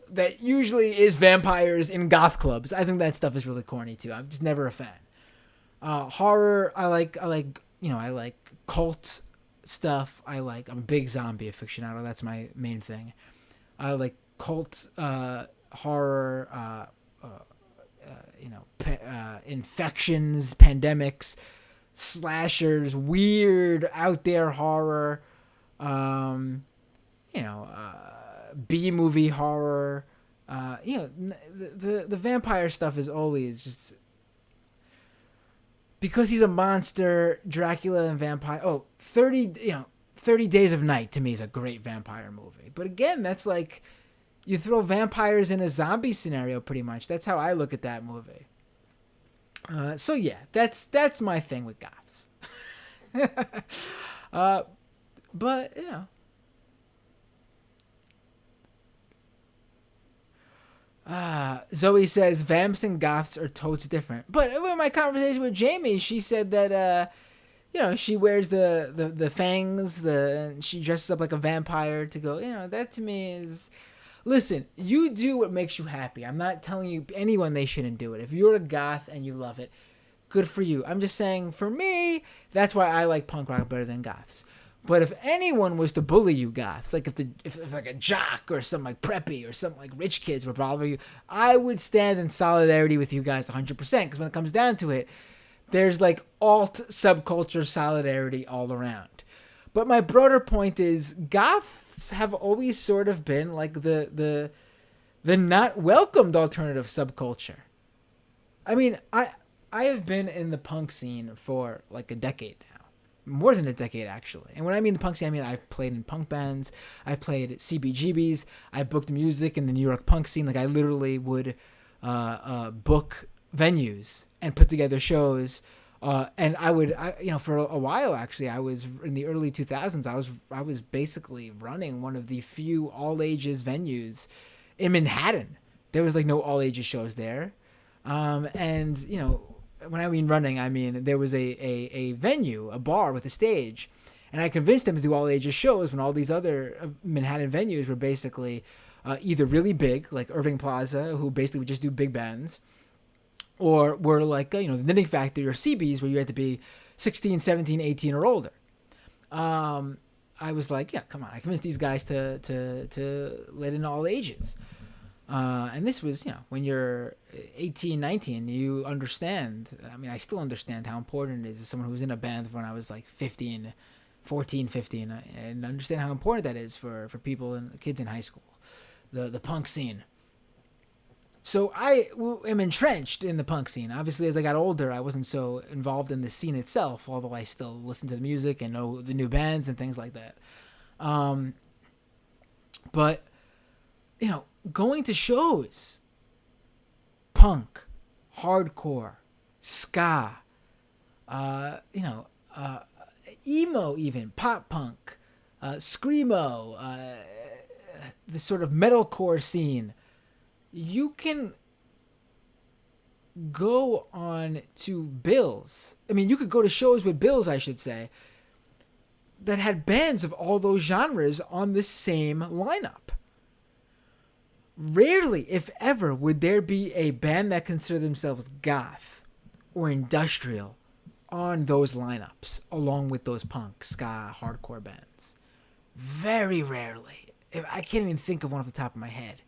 that usually is vampires in goth clubs. I think that stuff is really corny too. I'm just never a fan. Horror, I like cult stuff. I'm a big zombie aficionado. That's my main thing. I like cult horror, infections, pandemics, slashers, weird out there horror, B-movie horror. The vampire stuff is always just because he's a monster. Dracula and vampire. 30 Days of Night to me is a great vampire movie. But again, that's like you throw vampires in a zombie scenario pretty much. That's how I look at that movie. So yeah, that's my thing with goths. But Zoe says vamps and goths are totes different. But in my conversation with Jamie, she said that she wears the fangs, and she dresses up like a vampire to go. That to me is. Listen, you do what makes you happy. I'm not telling you anyone they shouldn't do it. If you're a goth and you love it, good for you. I'm just saying, for me, that's why I like punk rock better than goths. But if anyone was to bully you goths, like if like a jock or some like preppy or some like rich kids were bothering you, I would stand in solidarity with you guys 100%. Because when it comes down to it, there's like alt subculture solidarity all around. But my broader point is goths have always sort of been like the not welcomed alternative subculture. I mean, I have been in the punk scene for like a decade now. More than a decade, actually. And when I mean the punk scene, I mean I've played in punk bands. I've played at CBGBs. I booked music in the New York punk scene. Like I literally would book venues and put together shows. And I would, for a while actually, I was in the early 2000s. I was basically running one of the few all ages venues in Manhattan. There was like no all ages shows there, and when I mean running, I mean there was a venue, a bar with a stage, and I convinced them to do all ages shows when all these other Manhattan venues were basically either really big, like Irving Plaza, who basically would just do big bands. Or were like, the Knitting Factory or CBs where you had to be 16, 17, 18 or older. I was like, yeah, come on. I convinced these guys to let in all ages. And this was, when you're 18, 19, you understand. I mean, I still understand how important it is as someone who was in a band when I was like 15, 14, 15, and understand how important that is for people and kids in high school, the punk scene. So I am entrenched in the punk scene. Obviously, as I got older, I wasn't so involved in the scene itself, although I still listen to the music and know the new bands and things like that. But, going to shows, punk, hardcore, ska, emo even, pop punk, screamo, the sort of metalcore scene, you can go on to bills. I mean, you could go to shows with bills, I should say, that had bands of all those genres on the same lineup. Rarely, if ever, would there be a band that considered themselves goth or industrial on those lineups, along with those punk, ska, hardcore bands. Very rarely. I can't even think of one off the top of my head.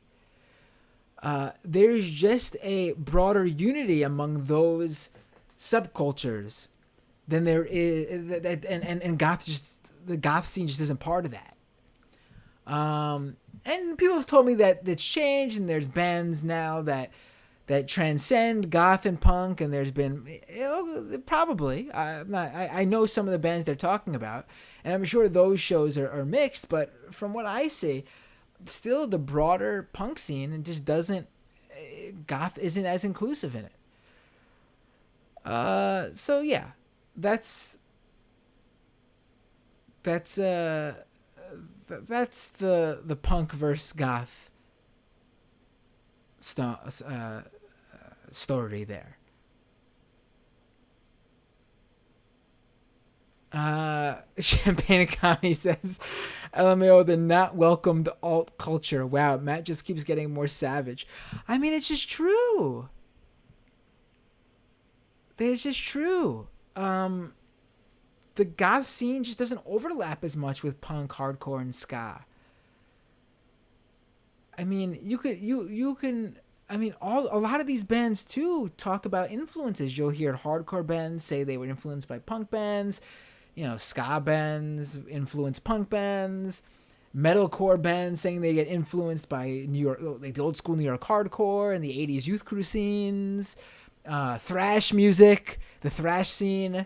There's just a broader unity among those subcultures than there is, and goth the goth scene just isn't part of that. And people have told me that it's changed, and there's bands now that transcend goth and punk, and there's been probably I know some of the bands they're talking about, and I'm sure those shows are mixed, but from what I see, still the broader punk scene just doesn't, goth isn't as inclusive in it. So yeah, that's the punk versus goth story there. Champagne Economy says, LMAO, the not welcomed alt culture. Wow, Matt just keeps getting more savage. I mean, it's just true. It's just true. The goth scene just doesn't overlap as much with punk, hardcore, and ska. I mean, you can. I mean, a lot of these bands too talk about influences. You'll hear hardcore bands say they were influenced by punk bands. Ska bands influence punk bands. Metalcore bands saying they get influenced by New York, like the old school New York hardcore and the '80s youth crew scenes. Thrash music, the thrash scene.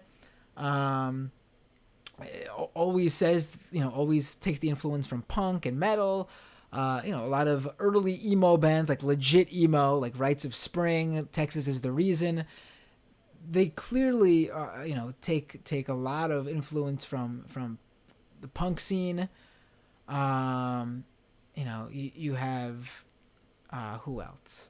Always says, always takes the influence from punk and metal. A lot of early emo bands, like legit emo, like Rites of Spring, Texas Is the Reason. They clearly, take a lot of influence from the punk scene. You have, who else?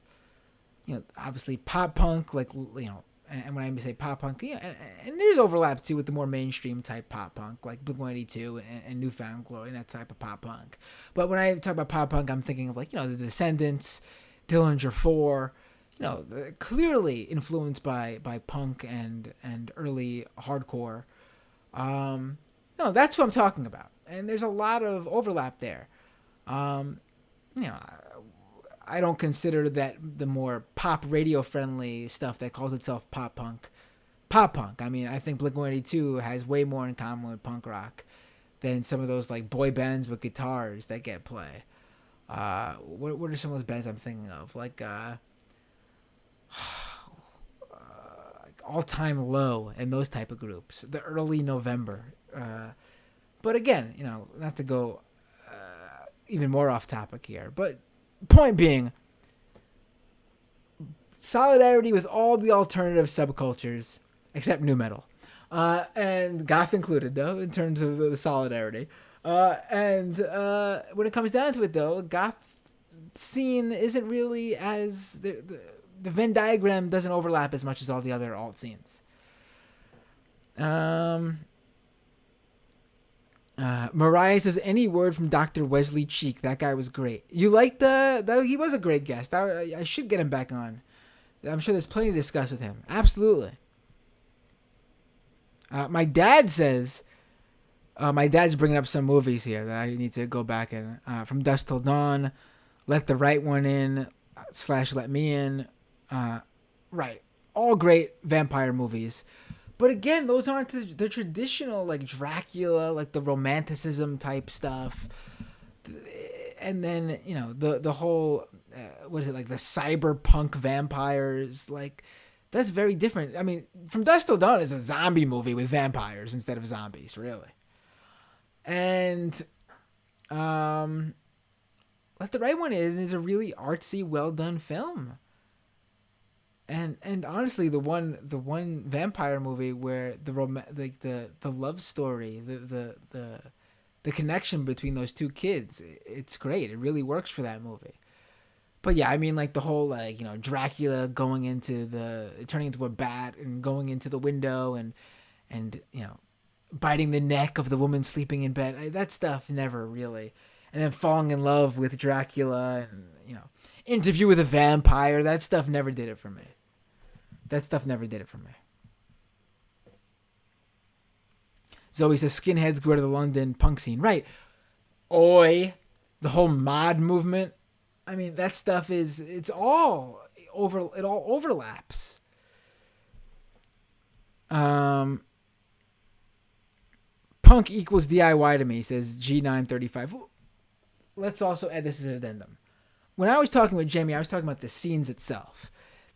Obviously pop punk, like, and when I say pop punk, and there's overlap too with the more mainstream type pop punk, like Blink-182 and Newfound Glory, and that type of pop punk. But when I talk about pop punk, I'm thinking of the Descendants, Dillinger 4, clearly influenced by punk and early hardcore. No, that's what I'm talking about, and there's a lot of overlap there. I don't consider that the more pop radio friendly stuff that calls itself pop punk. I mean, I think Blink-182 has way more in common with punk rock than some of those like boy bands with guitars that get play. What are some of those bands I'm thinking of? Like All Time Low and those type of groups. The Early November. But again, not to go even more off topic here, but point being, solidarity with all the alternative subcultures except nu metal, and goth included, though, in terms of the solidarity. And when it comes down to it, though, goth scene isn't really as the Venn diagram doesn't overlap as much as all the other alt scenes. Mariah says, any word from Dr. Wesley Cheek. That guy was great. You liked he was a great guest. I should get him back on. I'm sure there's plenty to discuss with him. Absolutely. My dad says My dad's bringing up some movies here that I need to go back and From Dusk Till Dawn, Let the Right One In, / Let Me In. Right, all great vampire movies. But again, those aren't the traditional like Dracula, like the romanticism type stuff. And then the whole what is it, like the cyberpunk vampires, like that's very different. I mean, From Dusk Till Dawn is a zombie movie with vampires instead of zombies, really. And Let the Right One In is a really artsy, well done film. And honestly, the one vampire movie where the love story, the connection between those two kids, it's great. It really works for that movie. But yeah, I mean, like the whole Dracula turning into a bat and going into the window and biting the neck of the woman sleeping in bed. That stuff never really. And then falling in love with Dracula and Interview with a Vampire. That stuff never did it for me. Zoe says skinheads go to the London punk scene. Right. Oi. The whole mod movement. I mean, that stuff it all overlaps. Punk equals DIY to me, says G935. Let's also add this as an addendum. When I was talking with Jamie, I was talking about the scenes itself.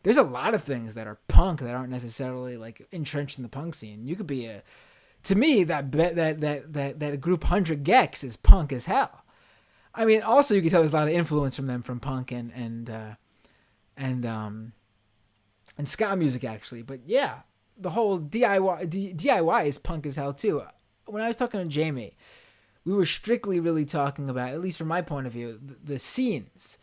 There's a lot of things that are punk that aren't necessarily like entrenched in the punk scene. You could be to me that group 100 Gex is punk as hell. I mean, also you can tell there's a lot of influence from them from punk and ska music actually. But yeah, the whole DIY is punk as hell too. When I was talking to Jamie, we were strictly really talking about, at least from my point of view, the scenes.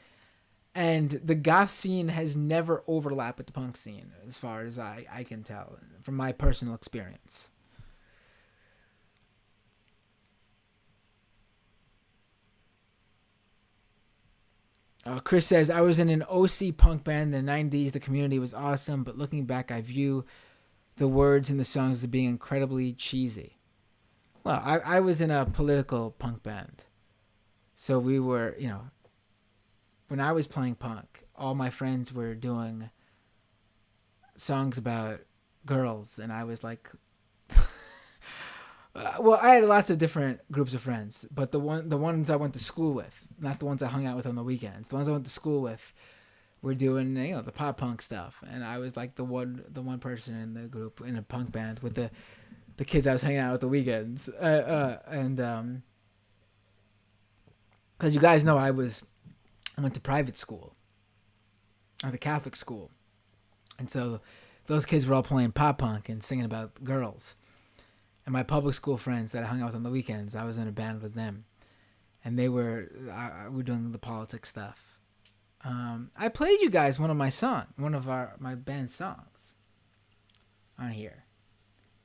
And the goth scene has never overlapped with the punk scene, as far as I can tell, from my personal experience. Chris says, I was in an OC punk band in the 90s. The community was awesome, but looking back, I view the words in the songs as being incredibly cheesy. Well, I was in a political punk band. So we were, when I was playing punk, all my friends were doing songs about girls, and I was like, well, I had lots of different groups of friends, but the ones I went to school with, not the ones I hung out with on the weekends, the ones I went to school with were doing, the pop punk stuff, and I was like the one person in the group in a punk band with the kids I was hanging out with the weekends, and as you guys know, I went to private school, or the Catholic school, and so those kids were all playing pop punk and singing about girls. And my public school friends that I hung out with on the weekends, I was in a band with them, and they were doing the politics stuff. I played you guys one of my band songs on here.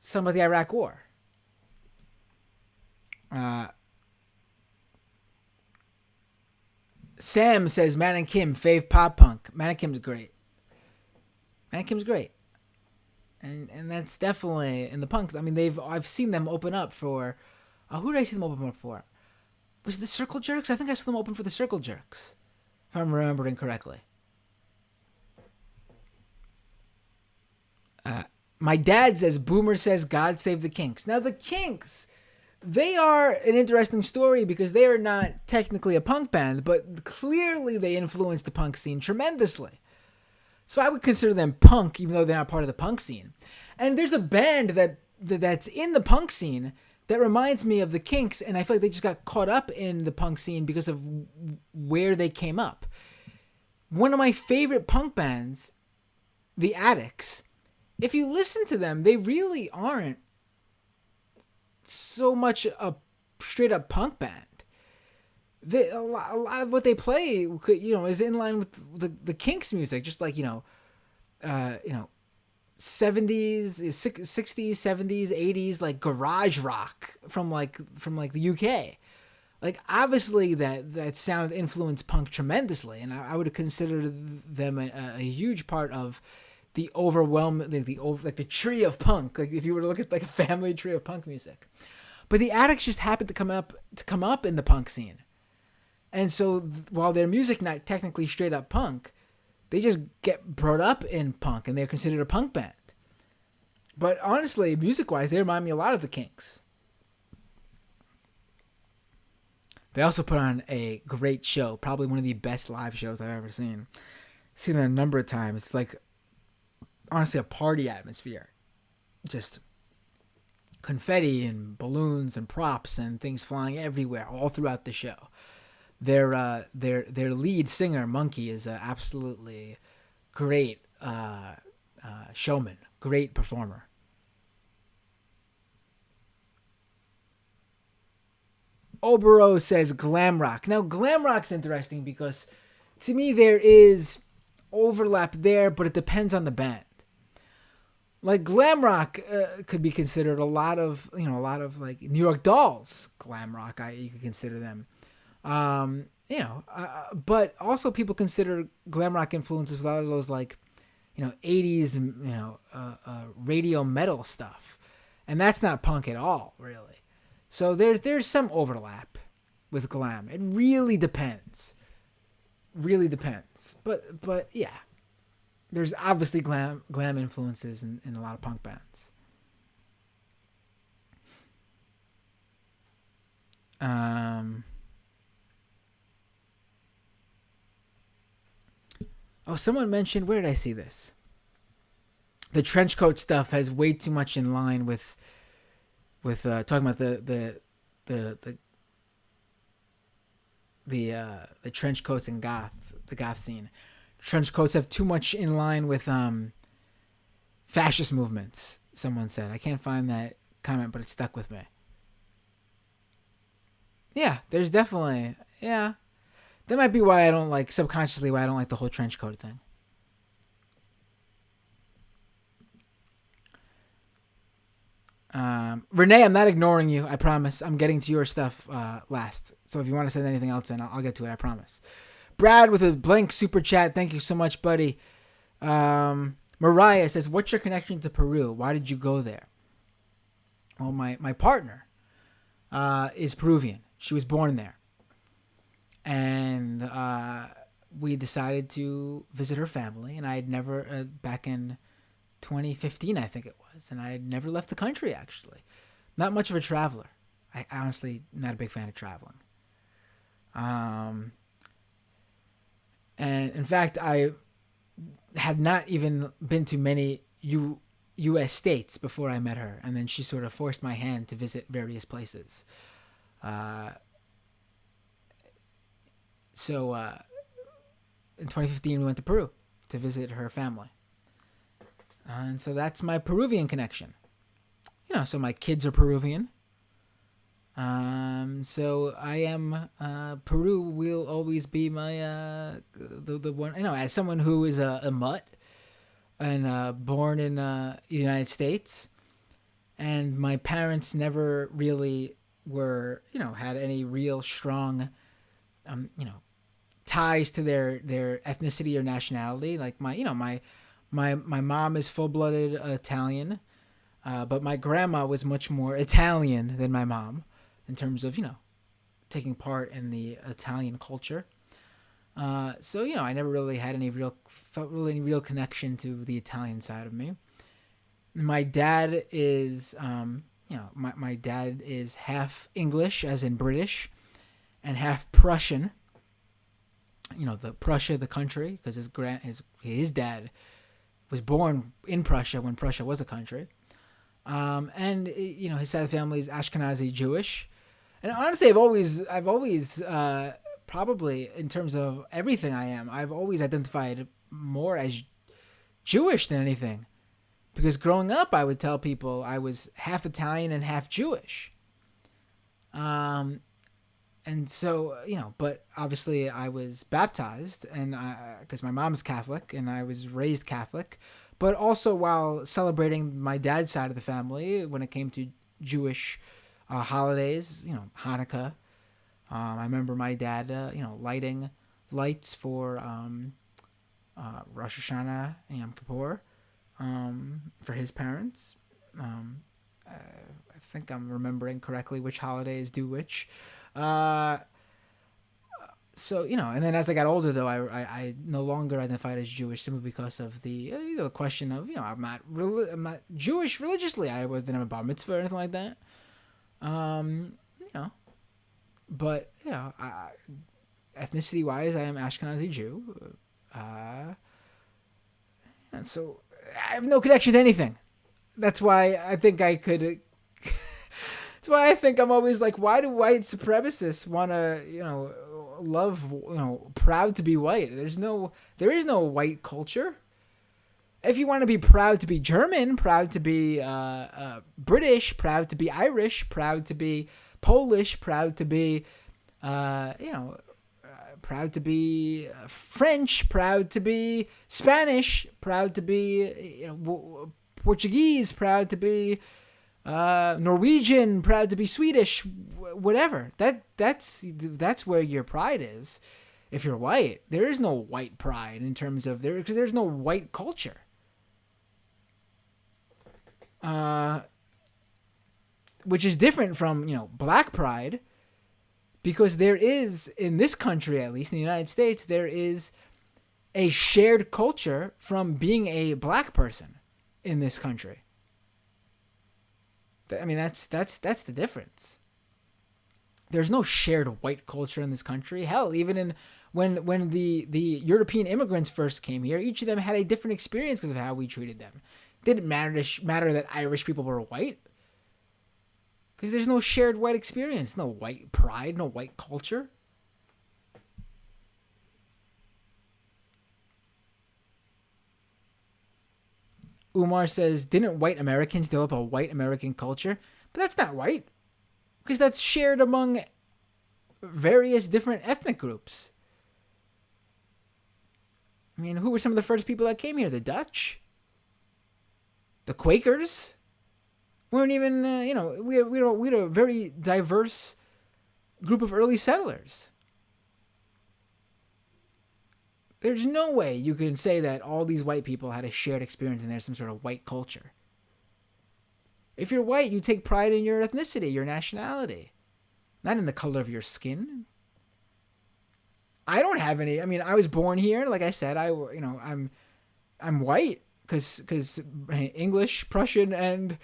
Some of the Iraq War. Sam says Man and Kim, fave pop punk. Man and Kim's great. And that's definitely in the punks. I mean, I've seen them open up for who did I see them open up for? Was it the Circle Jerks? I think I saw them open for the Circle Jerks, if I'm remembering correctly. My dad says, Boomer says, God save the Kinks. Now, the Kinks, they are an interesting story because they are not technically a punk band, but clearly they influenced the punk scene tremendously. So I would consider them punk, even though they're not part of the punk scene. And there's a band that's in the punk scene that reminds me of the Kinks, and I feel like they just got caught up in the punk scene because of where they came up. One of my favorite punk bands, The Addicts, if you listen to them, they really aren't so much a straight-up punk band. A lot of what they play, is in line with the Kinks music, just like 70s, 60s, 70s, 80s, like garage rock from the UK. Like obviously that sound influenced punk tremendously, and I would consider them a huge part of the overwhelming, the tree of punk. Like if you were to look at like a family tree of punk music. But the Addicts just happened to come up in the punk scene. And so while their music not technically straight up punk, they just get brought up in punk and they're considered a punk band. But honestly, music-wise, they remind me a lot of the Kinks. They also put on a great show, probably one of the best live shows I've ever seen. Seen it a number of times. It's like, honestly, a party atmosphere. Just confetti and balloons and props and things flying everywhere all throughout the show. Their lead singer, Monkey, is an absolutely great showman, great performer. Obero says glam rock. Now, glam rock's interesting because to me there is overlap there, but it depends on the band. Like glam rock could be considered a lot of like New York Dolls glam rock. You could consider them. But also people consider glam rock influences with a lot of those 80s radio metal stuff, and that's not punk at all, really. So there's some overlap with glam. It really depends. But yeah, there's obviously glam influences in a lot of punk bands. Someone mentioned, where did I see this? The trench coat stuff has way too much in line with talking about the trench coats and the goth scene. Trench coats have too much in line with fascist movements. Someone said. I can't find that comment, but it stuck with me. Yeah, there's definitely That might be why I don't like the whole trench coat thing. Renee, I'm not ignoring you. I promise. I'm getting to your stuff last. So if you want to send anything else in, I'll get to it. I promise. Brad with a blank super chat. Thank you so much, buddy. Mariah says, "What's your connection to Peru? Why did you go there?" Well, my partner is Peruvian. She was born there. And we decided to visit her family. And I had never, back in 2015, I think it was. And I had never left the country, actually. Not much of a traveler. I honestly not a big fan of traveling. And in fact, I had not even been to many U.S. states before I met her. And then she sort of forced my hand to visit various places. So in 2015, we went to Peru to visit her family. And so that's my Peruvian connection. So my kids are Peruvian. So I am, Peru will always be my, the one, as someone who is a mutt and born in the United States. And my parents never really were, had any real strong, ties to their ethnicity or nationality. Like my mom is full-blooded Italian, but my grandma was much more Italian than my mom in terms of taking part in the Italian culture. So I never really had any real connection to the Italian side of me. My dad is my dad is half English, as in British, and half Prussian. The Prussia, the country, because his dad was born in Prussia when Prussia was a country. And his side of the family is Ashkenazi Jewish. And honestly, I've always probably in terms of everything I've always identified more as Jewish than anything. Because growing up, I would tell people I was half Italian and half Jewish. And so, but obviously I was baptized and because my mom's Catholic and I was raised Catholic, but also while celebrating my dad's side of the family, when it came to Jewish holidays, Hanukkah, I remember my dad, lighting lights for Rosh Hashanah and Yom Kippur for his parents. I think I'm remembering correctly which holidays do which. Uh, so and then as I got older, though, I no longer identified as Jewish simply because of the the question of I'm not Jewish religiously. I wasn't have a bar mitzvah or anything like that. Um, you know, but ethnicity wise, I am Ashkenazi Jew. And so I have no connection to anything. That's why I think I could. That's why I think I'm always like, why do white supremacists want to, love, proud to be white? There is no white culture. If you want to be proud to be German, proud to be British, proud to be Irish, proud to be Polish, proud to be, proud to be French, proud to be Spanish, proud to be Portuguese, proud to be Norwegian, proud to be Swedish, whatever. That's where your pride is. If you're white, there is no white pride in terms of because there's no white culture. Which is different from black pride, because there is, in this country, at least in the United States, there is a shared culture from being a black person in this country. I mean, that's the difference. There's no shared white culture in this country. Hell, even when the European immigrants first came here, each of them had a different experience because of how we treated them. It didn't matter that Irish people were white, because there's no shared white experience, no white pride, no white culture. Umar says, didn't white Americans develop a white American culture? But that's not white, because that's shared among various different ethnic groups. I mean, who were some of the first people that came here? The Dutch? The Quakers? Weren't even, we had a very diverse group of early settlers. There's no way you can say that all these white people had a shared experience and there's some sort of white culture. If you're white, you take pride in your ethnicity, your nationality, not in the color of your skin. I don't have any. I mean, I was born here. Like I said, I'm white because English, Prussian, and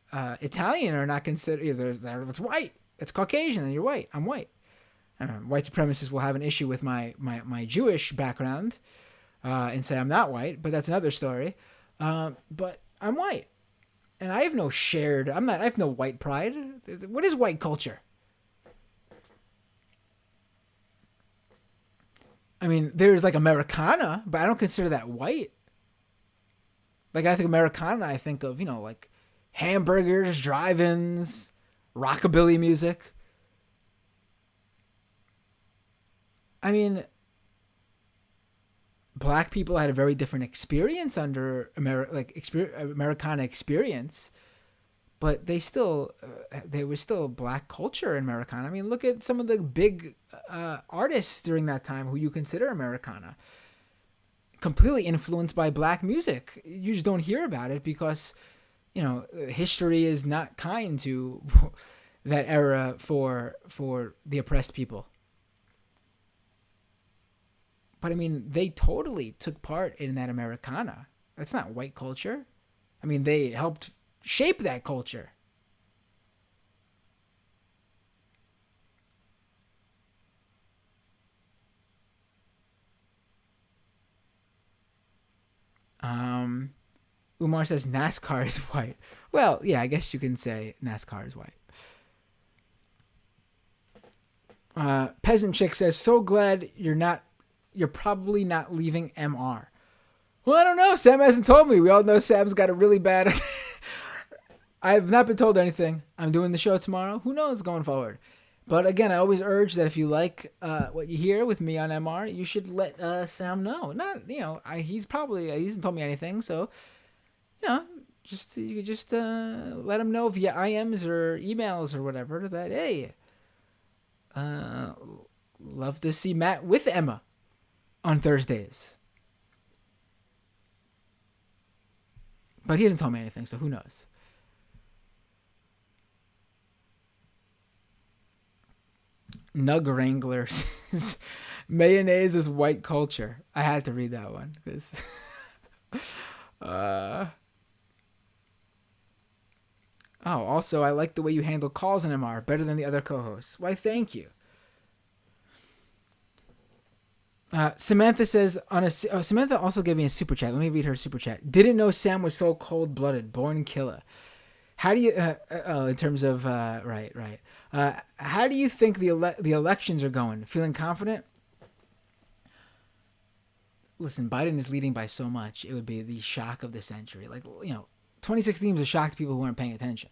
Italian are not considered. It's white. It's Caucasian, and you're white. I'm white. White supremacists will have an issue with my Jewish background and say I'm not white, but that's another story. But I'm white, and I have no shared. I have no white pride. What is white culture? I mean, there's like Americana, but I don't consider that white. Like, I think Americana, I think of, like hamburgers, drive-ins, rockabilly music. I mean, black people had a very different experience under Americana experience, but there was still black culture in Americana. I mean, look at some of the big artists during that time who you consider Americana. Completely influenced by black music. You just don't hear about it because, history is not kind to that era for the oppressed people. But I mean, they totally took part in that Americana. That's not white culture. I mean, they helped shape that culture. Umar says NASCAR is white. Well, yeah, I guess you can say NASCAR is white. Peasant Chick says, so glad you're probably not leaving MR. Well, I don't know. Sam hasn't told me. We all know Sam's got a really bad... I have not been told anything. I'm doing the show tomorrow. Who knows going forward? But again, I always urge that if you like what you hear with me on MR, you should let Sam know. Not, he hasn't told me anything, so, you could just let him know via IMs or emails or whatever that, hey, love to see Matt with Emma on Thursdays. But he hasn't told me anything, so who knows? Nug Wrangler says, mayonnaise is white culture. I had to read that one because also I like the way you handle calls in MR better than the other co-hosts. Why, thank you. Samantha says Samantha also gave me a super chat. Let me read her super chat. Didn't know Sam was so cold-blooded, born killer. How do you in terms of right. How do you think the elections are going? Feeling confident? Listen, Biden is leading by so much. It would be the shock of the century. 2016 was a shock to people who weren't paying attention,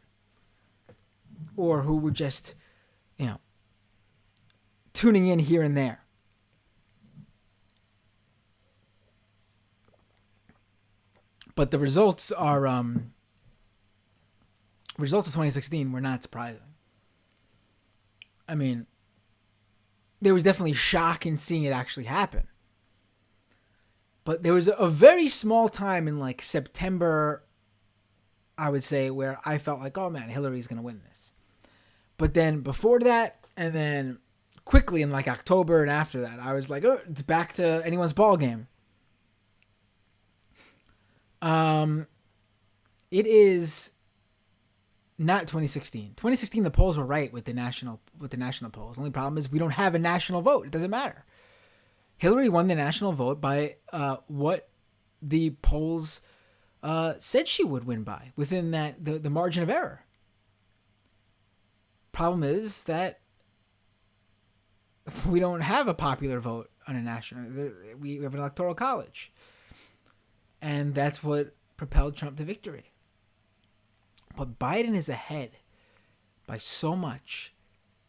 or who were just, tuning in here and there. But the results are results of 2016 were not surprising. I mean, there was definitely shock in seeing it actually happen. But there was a very small time in September, I would say, where I felt like, oh man, Hillary's going to win this. But then before that, and then quickly in October and after that, I was like, oh, it's back to anyone's ball game. It is not 2016. 2016, the polls were right with the national polls. The only problem is we don't have a national vote. It doesn't matter. Hillary won the national vote by what the polls said she would win by, within the margin of error. Problem is that we don't have a popular vote on a national. We have an electoral college, and that's what propelled Trump to victory. But Biden is ahead by so much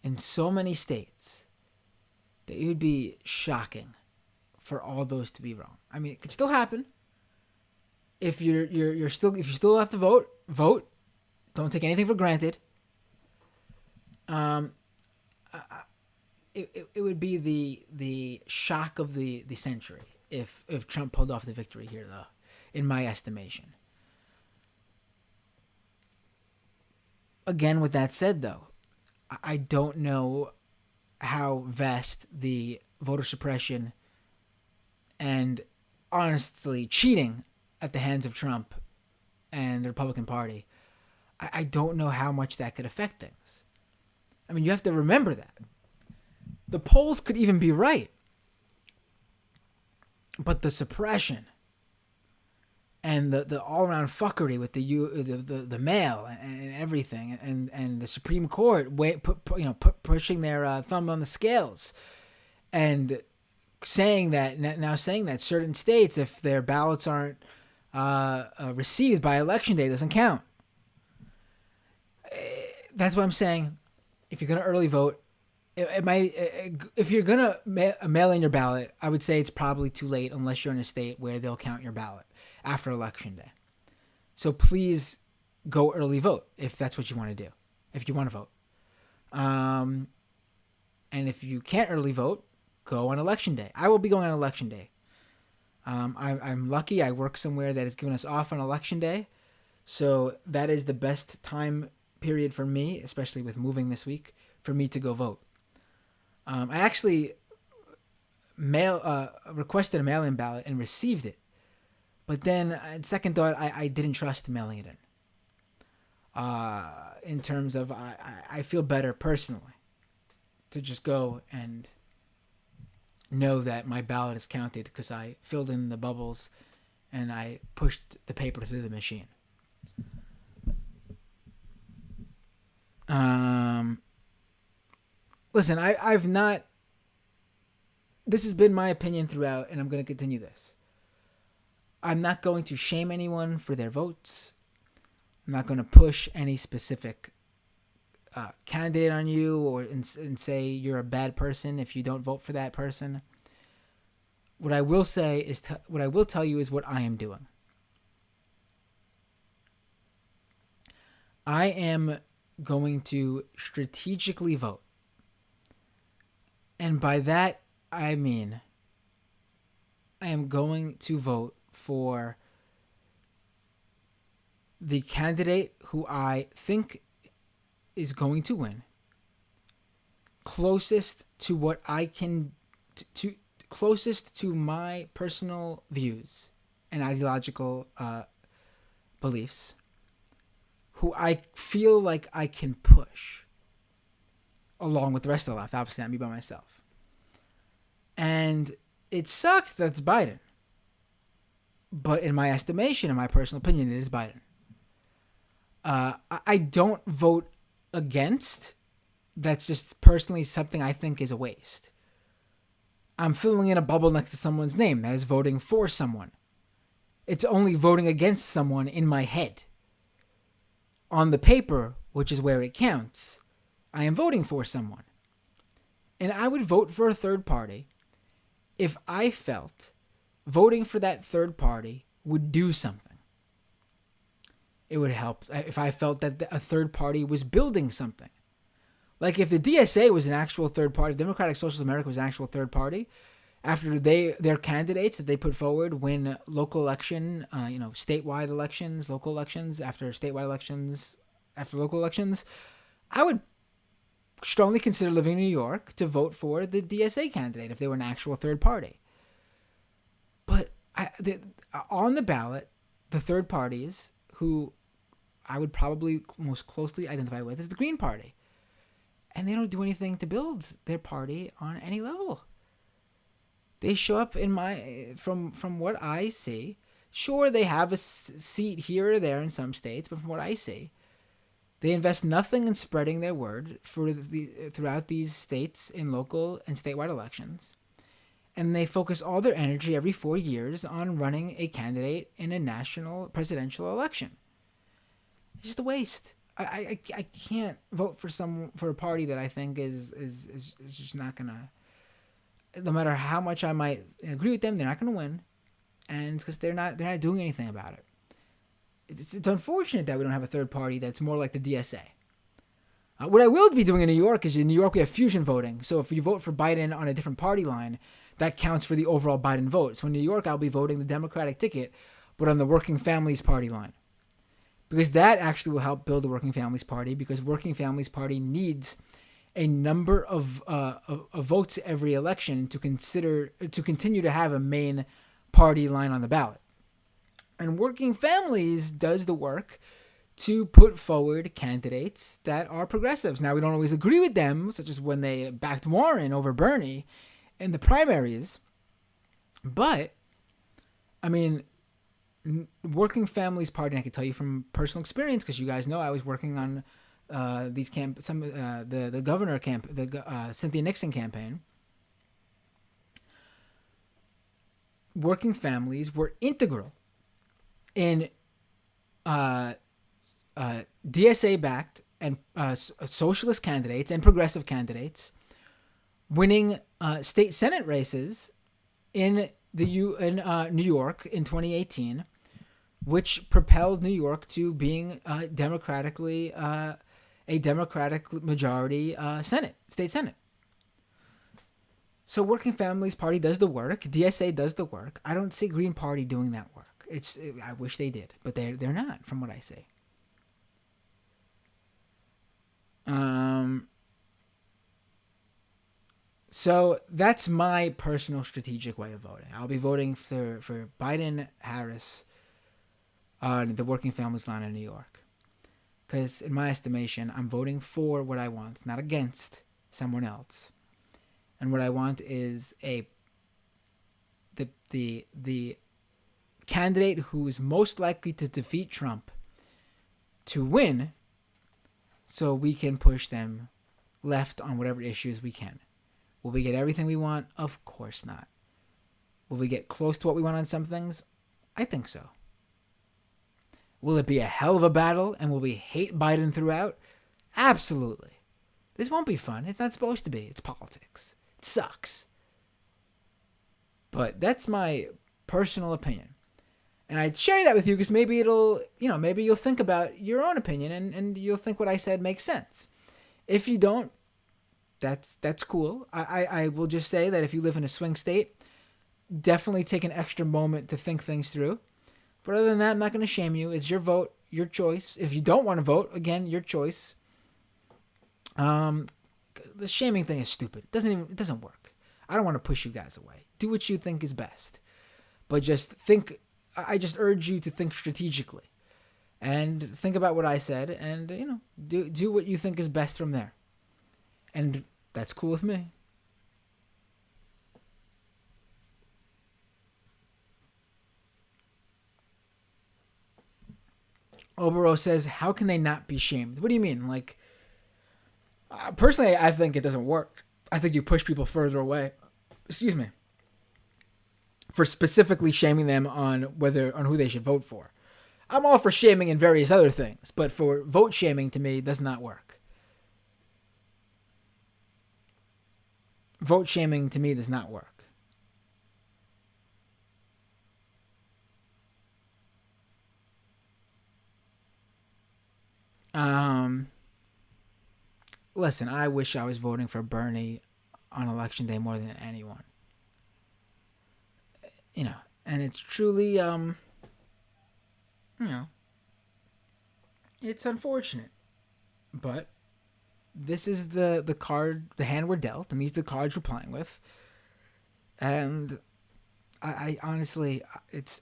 in so many states that it would be shocking for all those to be wrong. I mean, it could still happen. If you still have to vote. Don't take anything for granted. It would be the shock of the century if Trump pulled off the victory here, though, in my estimation. Again, with that said, though, I don't know how vast the voter suppression and, honestly, cheating at the hands of Trump and the Republican Party, I don't know how much that could affect things. I mean, you have to remember that. The polls could even be right, but the suppression and the all-around fuckery with the mail and everything, and the Supreme Court pushing their thumb on the scales, and saying that certain states, if their ballots aren't received by election day, doesn't count. That's what I'm saying. If you're gonna early vote, if you're gonna mail in your ballot, I would say it's probably too late unless you're in a state where they'll count your ballot after election day. So please go early vote if that's what you want to do. If you want to vote, and if you can't early vote, go on election day. I will be going on election day. I'm lucky. I work somewhere that has given us off on election day, so that is the best time period for me, especially with moving this week, for me to go vote. I actually requested a mail-in ballot and received it, but then on second thought, I didn't trust mailing it in terms of I feel better personally to just go and know that my ballot is counted because I filled in the bubbles and I pushed the paper through the machine. Listen, I've not. This has been my opinion throughout, and I'm going to continue this. I'm not going to shame anyone for their votes. I'm not going to push any specific candidate on you and say you're a bad person if you don't vote for that person. What I will say is, what I will tell you is what I am doing. I am going to strategically vote. And by that, I mean, I am going to vote for the candidate who I think is going to win closest to what I can, to closest to my personal views and ideological beliefs, who I feel like I can push along with the rest of the left. Obviously, not me by myself. And it sucks that it's Biden. But in my estimation, in my personal opinion, it is Biden. I don't vote against. That's just personally something I think is a waste. I'm filling in a bubble next to someone's name. That is voting for someone. It's only voting against someone in my head. On the paper, which is where it counts, I am voting for someone. And I would vote for a third party if I felt voting for that third party would do something. It would help if I felt that a third party was building something. Like if the DSA was an actual third party, Democratic Socialist America was an actual third party, after their candidates that they put forward win local election, statewide elections, local elections, after statewide elections, after local elections, I would strongly consider living in New York to vote for the DSA candidate if they were an actual third party. But on the ballot, the third parties who I would probably most closely identify with is the Green Party. And they don't do anything to build their party on any level. They show up from what I see. Sure, they have a seat here or there in some states, but from what I see, they invest nothing in spreading their word throughout these states in local and statewide elections. And they focus all their energy every 4 years on running a candidate in a national presidential election. It's just a waste. I can't vote for a party that I think is just not gonna. No matter how much I might agree with them, they're not gonna win, and it's because they're not doing anything about it. It's unfortunate that we don't have a third party that's more like the DSA. What I will be doing in New York is in New York we have fusion voting. So if you vote for Biden on a different party line, that counts for the overall Biden vote. So in New York, I'll be voting the Democratic ticket, but on the Working Families Party line. Because that actually will help build the Working Families Party, because Working Families Party needs a number of votes every election to continue to have a main party line on the ballot. And Working Families does the work to put forward candidates that are progressives. Now, we don't always agree with them, such as when they backed Warren over Bernie in the primaries. But, I mean, Working Families Party, I can tell you from personal experience, because you guys know I was working on the governor camp, Cynthia Nixon campaign. Working Families were integral in DSA-backed and socialist candidates and progressive candidates winning state Senate races in New York in 2018, which propelled New York to being a Democratic majority state Senate. So Working Families Party does the work. DSA does the work. I don't see Green Party doing that work. I wish they did, but they're not, from what I see. So that's my personal strategic way of voting. I'll be voting for Biden, Harris on the Working Families line in New York. Because in my estimation, I'm voting for what I want, not against someone else. And what I want is the candidate who is most likely to defeat Trump to win, so we can push them left on whatever issues we can. Will we get everything we want? Of course not. Will we get close to what we want on some things? I think so. Will it be a hell of a battle, and will we hate Biden throughout? Absolutely. This won't be fun. It's not supposed to be. It's politics. It sucks. But that's my personal opinion. And I'd share that with you because maybe maybe you'll think about your own opinion and you'll think what I said makes sense. If you don't, that's cool. I will just say that if you live in a swing state, definitely take an extra moment to think things through. But other than that, I'm not going to shame you. It's your vote, your choice. If you don't want to vote, again, your choice. The shaming thing is stupid. It doesn't work. I don't want to push you guys away. Do what you think is best. But just think, I just urge you to think strategically and think about what I said and, do what you think is best from there. And that's cool with me. Obero says, how can they not be shamed? What do you mean? Like, personally, I think it doesn't work. I think you push people further away. Excuse me. For specifically shaming them on who they should vote for. I'm all for shaming and various other things, but for vote shaming, to me, does not work. Vote shaming, to me, does not work. Listen, I wish I was voting for Bernie on election day more than anyone. And it's truly, it's unfortunate. But this is the hand we're dealt, and these are the cards we're playing with. And I honestly, it's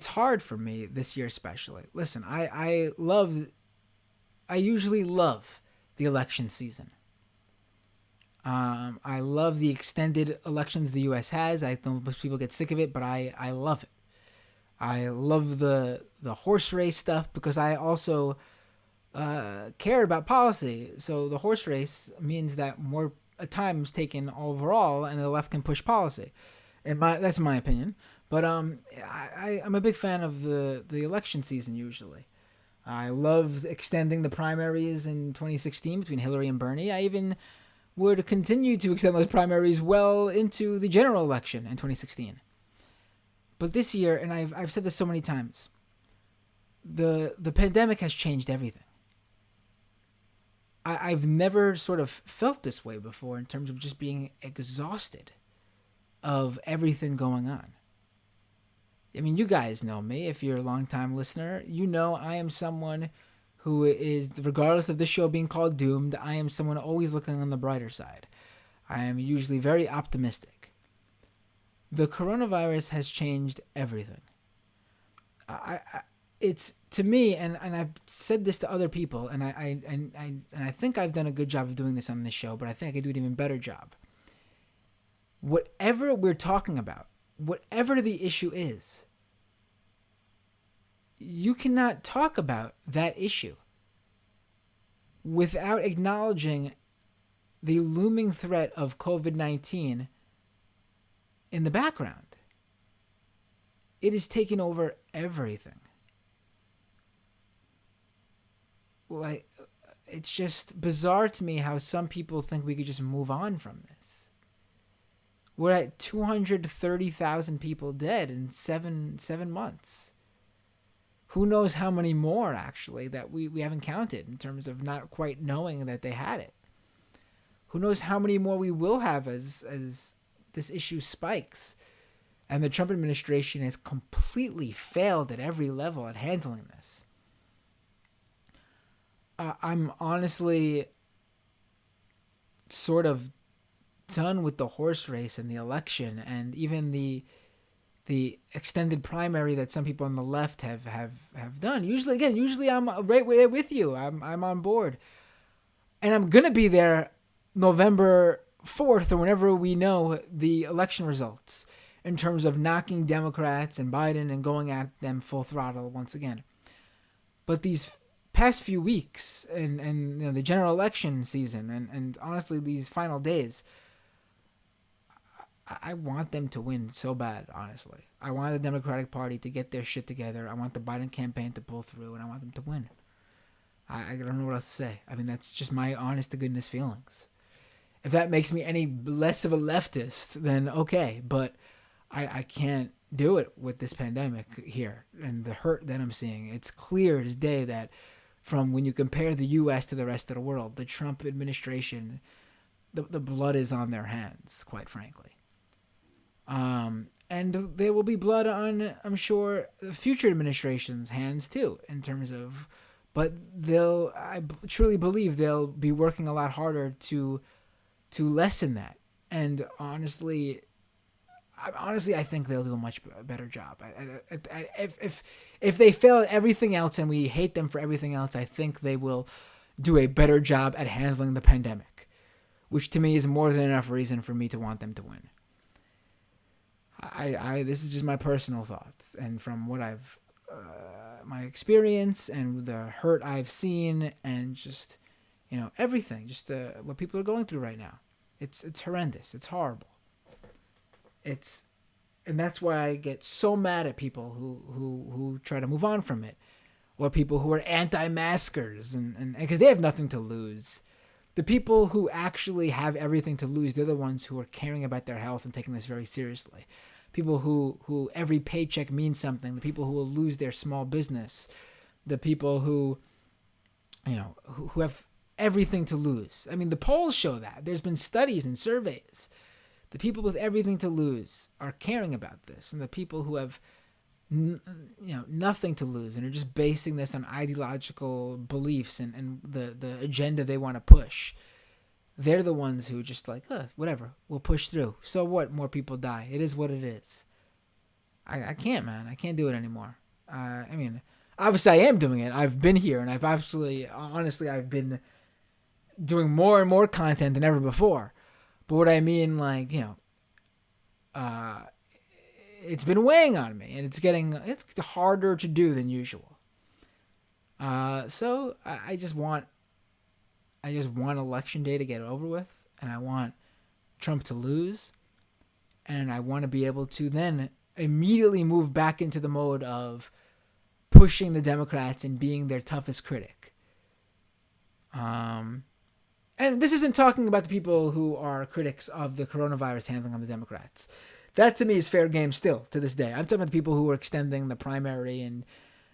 hard for me this year especially. Listen, I usually love the election season. I love the extended elections the U.S. has. I know most people get sick of it, but I love it. I love the horse race stuff because I also care about policy. So the horse race means that more time is taken overall, and the left can push policy. And that's my opinion. But I'm a big fan of the election season usually. I loved extending the primaries in 2016 between Hillary and Bernie. I even would continue to extend those primaries well into the general election in 2016. But this year, and I've said this so many times, the pandemic has changed everything. I've never sort of felt this way before in terms of just being exhausted of everything going on. I mean, you guys know me. If you're a longtime listener, you know I am someone who is, regardless of this show being called Doomed, I am someone always looking on the brighter side. I am usually very optimistic. The coronavirus has changed everything. It's to me, and I've said this to other people, and I think I've done a good job of doing this on this show, but I think I could do an even better job. Whatever we're talking about, whatever the issue is, you cannot talk about that issue without acknowledging the looming threat of COVID-19 in the background. It has taken over everything. Like, it's just bizarre to me how some people think we could just move on from this. We're at 230,000 people dead in seven months. Who knows how many more, actually, that we haven't counted in terms of not quite knowing that they had it. Who knows how many more we will have as this issue spikes. And the Trump administration has completely failed at every level at handling this. I'm honestly sort of done with the horse race and the election and even the extended primary that some people on the left have done. Usually I'm right there with you. I'm on board. And I'm going to be there November 4th or whenever we know the election results in terms of knocking Democrats and Biden and going at them full throttle once again. But these past few weeks and the general election season and honestly these final days, I want them to win so bad, honestly. I want the Democratic Party to get their shit together. I want the Biden campaign to pull through, and I want them to win. I don't know what else to say. I mean, that's just my honest-to-goodness feelings. If that makes me any less of a leftist, then okay. But I can't do it with this pandemic here and the hurt that I'm seeing. It's clear as day that from when you compare the U.S. to the rest of the world, the Trump administration, the blood is on their hands, quite frankly. And there will be blood on, I'm sure, the future administration's hands too, in terms of but I truly believe they'll be working a lot harder to lessen that. And honestly, I think they'll do a much better job. If they fail at everything else and we hate them for everything else, I think they will do a better job at handling the pandemic, which to me is more than enough reason for me to want them to win. This is just my personal thoughts, and from what I've my experience and the hurt I've seen, and just everything, just what people are going through right now. It's horrendous. It's horrible. And that's why I get so mad at people who try to move on from it, or people who are anti-maskers, and because they have nothing to lose. The people who actually have everything to lose, they're the ones who are caring about their health and taking this very seriously. People who every paycheck means something. The people who will lose their small business. The people who have everything to lose. I mean, the polls show that. There's been studies and surveys. The people with everything to lose are caring about this, and the people who have nothing to lose and are just basing this on ideological beliefs and the agenda they want to push, they're the ones who are just like, whatever, we'll push through. So what? More people die. It is what it is. I can't, man. I can't do it anymore. I mean, obviously I am doing it. I've been here, and I've I've been doing more and more content than ever before. But what I mean, it's been weighing on me, and it's harder to do than usual. So I just want election day to get over with, and I want Trump to lose, and I want to be able to then immediately move back into the mode of pushing the Democrats and being their toughest critic. And this isn't talking about the people who are critics of the coronavirus handling on the Democrats. That to me is fair game still to this day. I'm talking about the people who are extending the primary and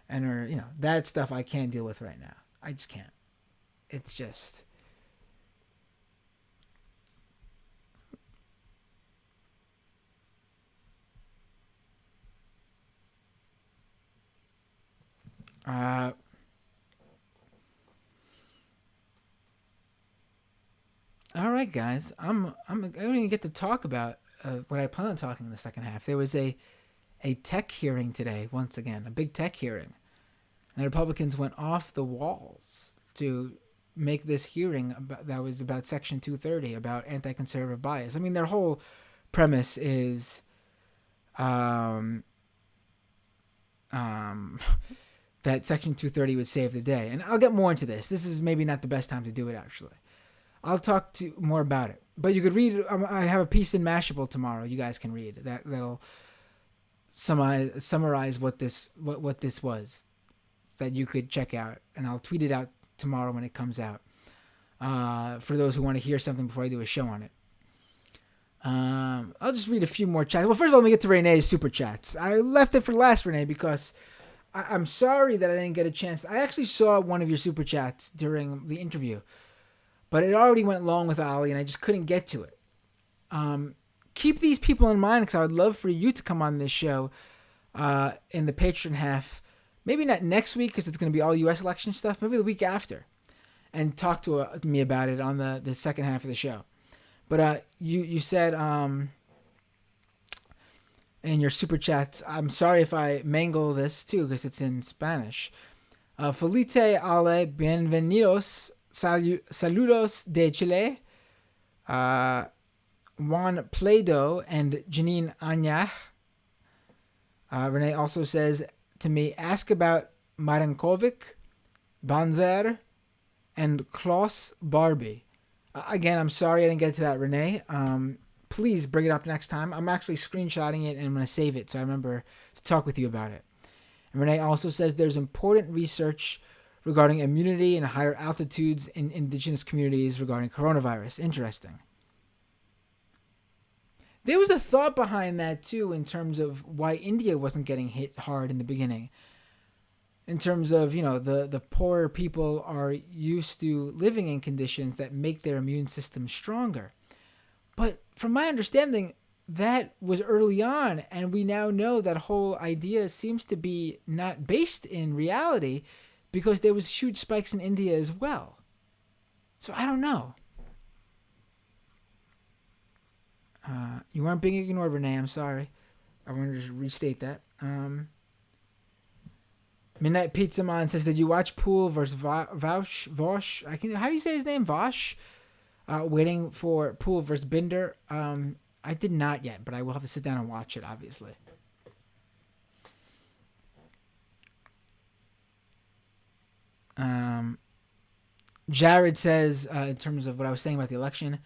are, that stuff I can't deal with right now. I just can't. It's just... all right, guys. I'm going to get to talk about what I plan on talking in the second half. There was a tech hearing today, once again, a big tech hearing. And the Republicans went off the walls to make this hearing that was about Section 230, about anti-conservative bias. I mean, their whole premise is that Section 230 would save the day. And I'll get more into this. This is maybe not the best time to do it, actually. I'll talk more about it. But you could read, I have a piece in Mashable tomorrow you guys can read that'll summarize what this was, that you could check out. And I'll tweet it out tomorrow when it comes out, for those who want to hear something before I do a show on it. I'll just read a few more chats. Well, first of all, let me get to Renee's super chats. I left it for last, Renee, because I'm sorry that I didn't get a chance. I actually saw one of your super chats during the interview, but it already went long with Ollie, and I just couldn't get to it. Keep these people in mind, because I would love for you to come on this show in the Patreon half. Maybe not next week, because it's going to be all U.S. election stuff. Maybe the week after, and talk to me about it on the second half of the show. But you said in your super chats, I'm sorry if I mangle this too, because it's in Spanish. Felice Ale, bienvenidos. Saludos de Chile. Juan Play-Doh and Janine Anya. Renee also says to me, ask about Marankovic, Banzer, and Klaus Barbie. Again, I'm sorry I didn't get to that, Renee. Please bring it up next time. I'm actually screenshotting it and I'm going to save it so I remember to talk with you about it. And Renee also says there's important research regarding immunity and higher altitudes in indigenous communities regarding coronavirus. Interesting. There was a thought behind that too, in terms of why India wasn't getting hit hard in the beginning. In terms of, the poorer people are used to living in conditions that make their immune system stronger. But from my understanding, that was early on, and we now know that whole idea seems to be not based in reality, because there was huge spikes in India as well. So I don't know. You weren't being ignored, Renee. I'm sorry. I wanted to just restate that. Midnight Pizza Man says, did you watch Poole versus Vosh? How do you say his name? Vosh? Waiting for Poole versus Binder. I did not yet, but I will have to sit down and watch it, obviously. Jared says, in terms of what I was saying about the election,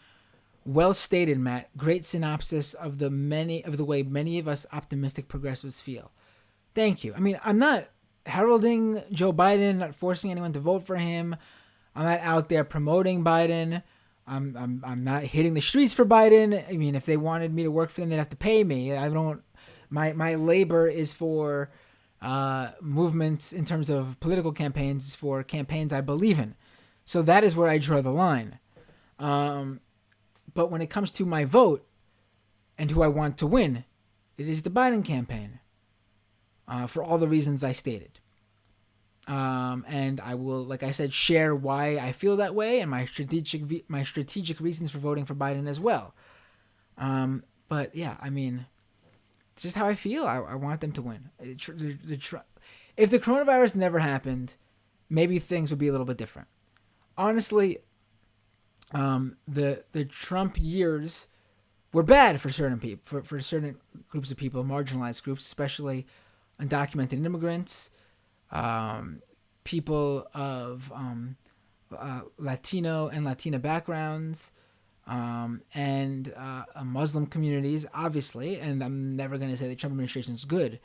well stated, Matt. Great synopsis of the way many of us optimistic progressives feel. Thank you. I mean, I'm not heralding Joe Biden, not forcing anyone to vote for him. I'm not out there promoting Biden. I'm not hitting the streets for Biden. I mean, if they wanted me to work for them, they'd have to pay me. I don't. My labor is for movements in terms of political campaigns, is for campaigns I believe in. So that is where I draw the line. But when it comes to my vote and who I want to win, it is the Biden campaign. For all the reasons I stated. And I will, like I said, share why I feel that way and my strategic reasons for voting for Biden as well. But yeah, I mean, it's just how I feel. I want them to win. If the coronavirus never happened, maybe things would be a little bit different. Honestly, the Trump years were bad for certain people, for certain groups of people, marginalized groups, especially undocumented immigrants, people of Latino and Latina backgrounds, and Muslim communities, obviously. And I'm never going to say the Trump administration is good.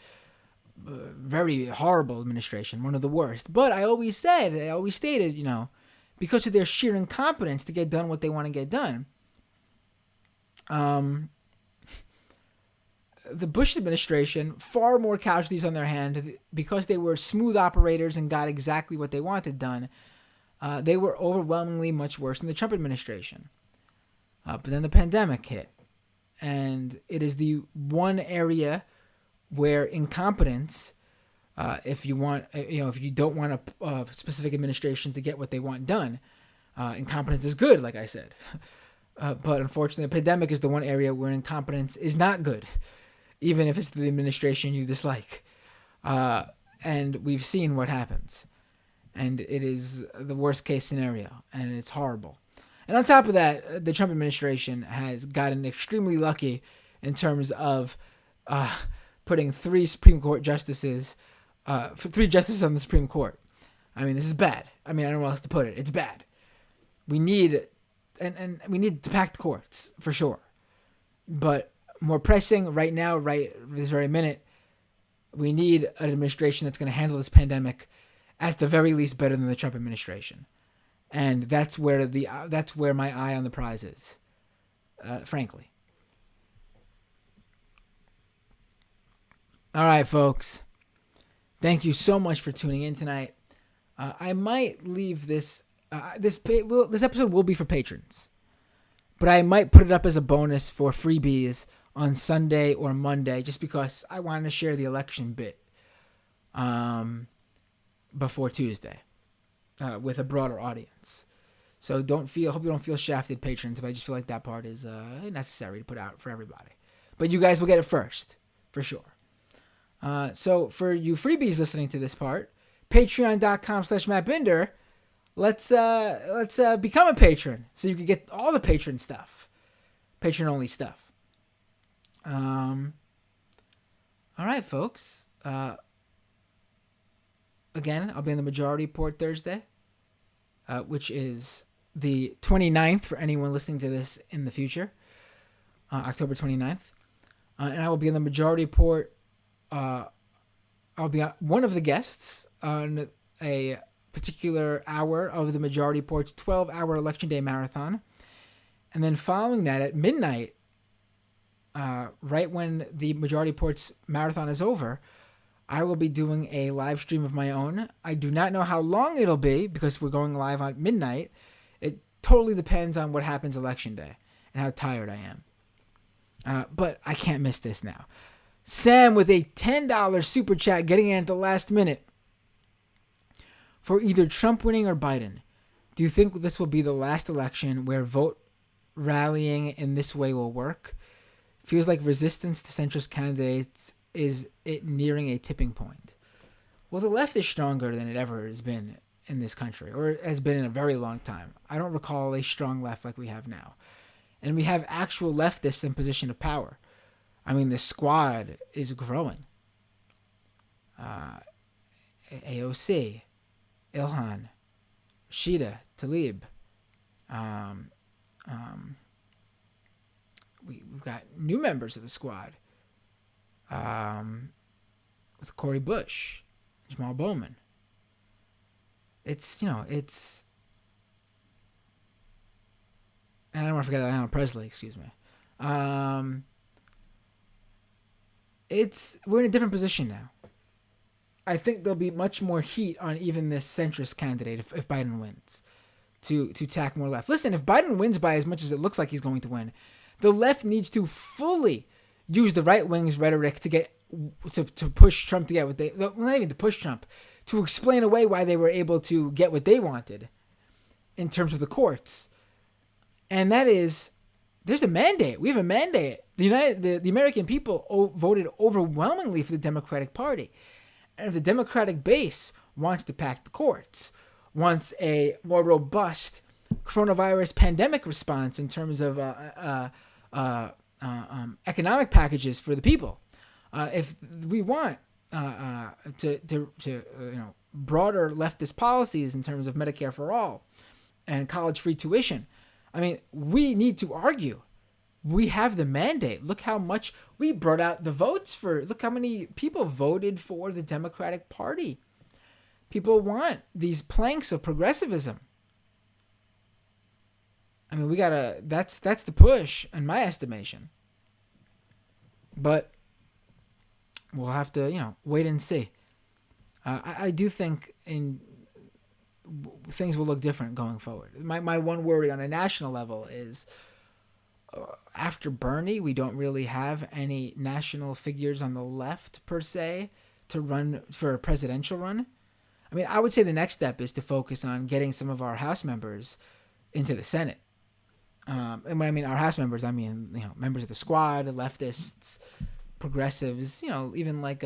Very horrible administration, one of the worst. But I always stated, because of their sheer incompetence to get done what they want to get done, the Bush administration, far more casualties on their hand because they were smooth operators and got exactly what they wanted done. They were overwhelmingly much worse than the Trump administration. But then the pandemic hit, and it is the one area where incompetence, if you don't want a specific administration to get what they want done, incompetence is good, like I said. But unfortunately, the pandemic is the one area where incompetence is not good, even if it's the administration you dislike. And we've seen what happens. And it is the worst case scenario, and it's horrible. And on top of that, the Trump administration has gotten extremely lucky in terms of putting three Supreme Court justices, three justices on the Supreme Court. I mean, this is bad. I mean, I don't know how else to put it. It's bad. We need, and we need to pack the courts, for sure. But more pressing right now, right this very minute, we need an administration that's going to handle this pandemic at the very least better than the Trump administration. And that's where my eye on the prize is, frankly. All right, folks. Thank you so much for tuning in tonight. I might leave this. This episode will be for patrons, but I might put it up as a bonus for freebies on Sunday or Monday, just because I wanted to share the election bit before Tuesday with a broader audience. So hope you don't feel shafted, patrons, but I just feel like that part is necessary to put out for everybody. But you guys will get it first, for sure. So for you freebies listening to this part, patreon.com/MattBinder, let's become a patron so you can get all the patron stuff, patron only stuff. All right, folks. Again, I'll be in the majority report Thursday, which is the 29th for anyone listening to this in the future, October 29th. And I will be in the majority report. I'll be one of the guests on a particular hour of the majority report's 12-hour Election Day marathon. And then following that at midnight, right when the majority report's marathon is over, I will be doing a live stream of my own. I do not know how long it'll be because we're going live at midnight. It totally depends on what happens Election Day and how tired I am. But I can't miss this now. Sam with a $10 super chat getting in at the last minute. for either Trump winning or Biden. Do you think this will be the last election where vote rallying in this way will work? Feels like resistance to centrist candidates is it nearing a tipping point. Well, the left is stronger than it ever has been in this country, or has been in a very long time. I don't recall a strong left like we have now. And we have actual leftists in position of power. I mean, the squad is growing. AOC, Ilhan, Rashida, Tlaib. We've got new members of the squad. With Cori Bush, Jamal Bowman. It's. And I don't want to forget Alan Presley, excuse me. We're in a different position now. I think there'll be much more heat on even this centrist candidate if Biden wins to tack more left. Listen, if Biden wins by as much as it looks like he's going to win, the left needs to fully use the right wing's rhetoric to push Trump to get what they, well, not even to push Trump, to explain away why they were able to get what they wanted in terms of the courts. And that is, there's a mandate. We have a mandate. The American people voted overwhelmingly for the Democratic Party. And if the Democratic base wants to pack the courts, wants a more robust coronavirus pandemic response in terms of economic packages for the people, if we want broader leftist policies in terms of Medicare for all and college-free tuition, I mean, we need to argue. We have the mandate. Look how much we brought out the votes for. Look how many people voted for the Democratic Party. People want these planks of progressivism. I mean, that's the push in my estimation. But we'll have to, wait and see. I do think things will look different going forward. My one worry on a national level is after Bernie, we don't really have any national figures on the left per se to run for a presidential run. I mean, I would say the next step is to focus on getting some of our House members into the Senate. And when I mean our House members, I mean, members of the squad, leftists, progressives, even like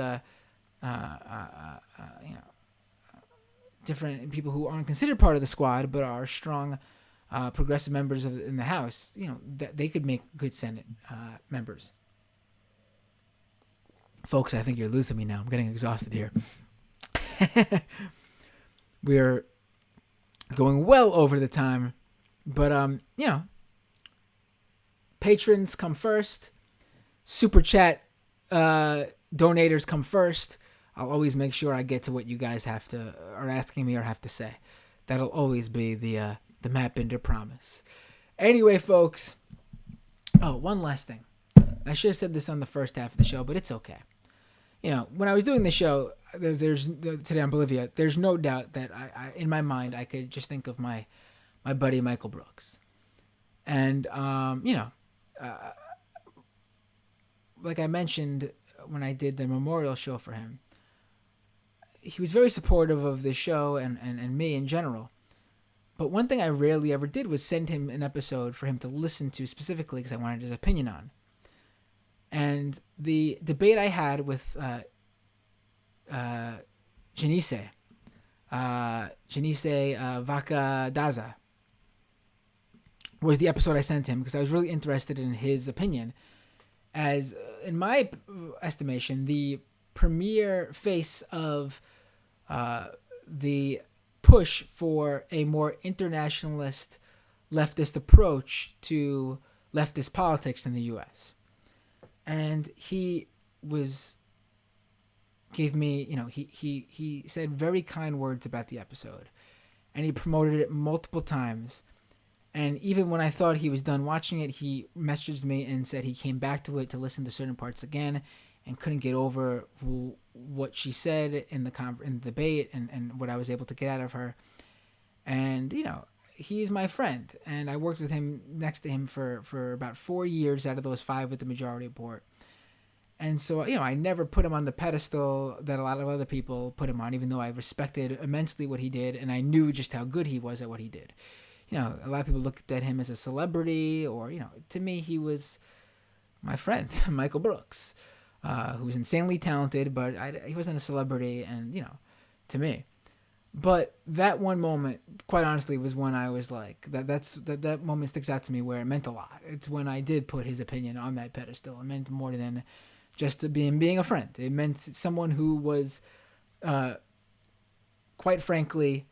different people who aren't considered part of the squad but are strong progressive members in the House. That they could make good Senate members. Folks, I think you're losing me now. I'm getting exhausted here. We're going well over the time, but patrons come first. Super chat donators come first. I'll always make sure I get to what you guys are asking me or have to say. That'll always be the Matt Binder promise. Anyway, folks. Oh, one last thing. I should have said this on the first half of the show, but it's okay. When I was doing the show, today on Bolivia, there's no doubt that I in my mind, I could just think of my buddy Michael Brooks. And, like I mentioned when I did the memorial show for him, he was very supportive of the show and me in general. But one thing I rarely ever did was send him an episode for him to listen to specifically because I wanted his opinion on. And the debate I had with Janice Vaca Daza was the episode I sent him because I was really interested in his opinion. As, in my estimation, the premier face of the push for a more internationalist leftist approach to leftist politics in the U.S. And he gave me, he said very kind words about the episode. And he promoted it multiple times. And even when I thought he was done watching it, he messaged me and said he came back to it to listen to certain parts again and couldn't get over what she said in the debate and what I was able to get out of her. And, he's my friend. And I worked with him next to him for about 4 years out of those 5 with the majority report. And so, I never put him on the pedestal that a lot of other people put him on, even though I respected immensely what he did and I knew just how good he was at what he did. A lot of people looked at him as a celebrity, or, to me, he was my friend, Michael Brooks, who was insanely talented, but he wasn't a celebrity, and, to me. But that one moment, quite honestly, was when I was like, that moment sticks out to me where it meant a lot. It's when I did put his opinion on that pedestal. It meant more than just being a friend. It meant someone who was, quite frankly,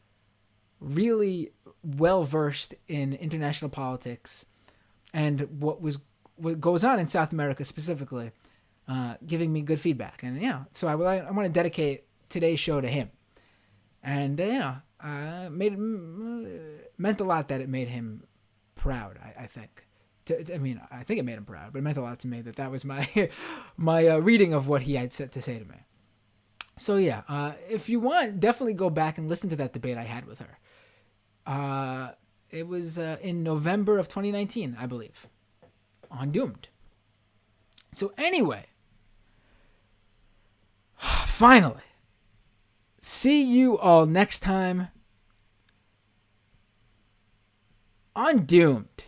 really well versed in international politics and what goes on in South America specifically, giving me good feedback. And so I want to dedicate today's show to him. And meant a lot that it made him proud. I think. I think it made him proud, but it meant a lot to me that was my my reading of what he had to say to me. So if you want, definitely go back and listen to that debate I had with her. It was in November of 2019, I believe, on Doomed. So anyway, finally, see you all next time on Doomed.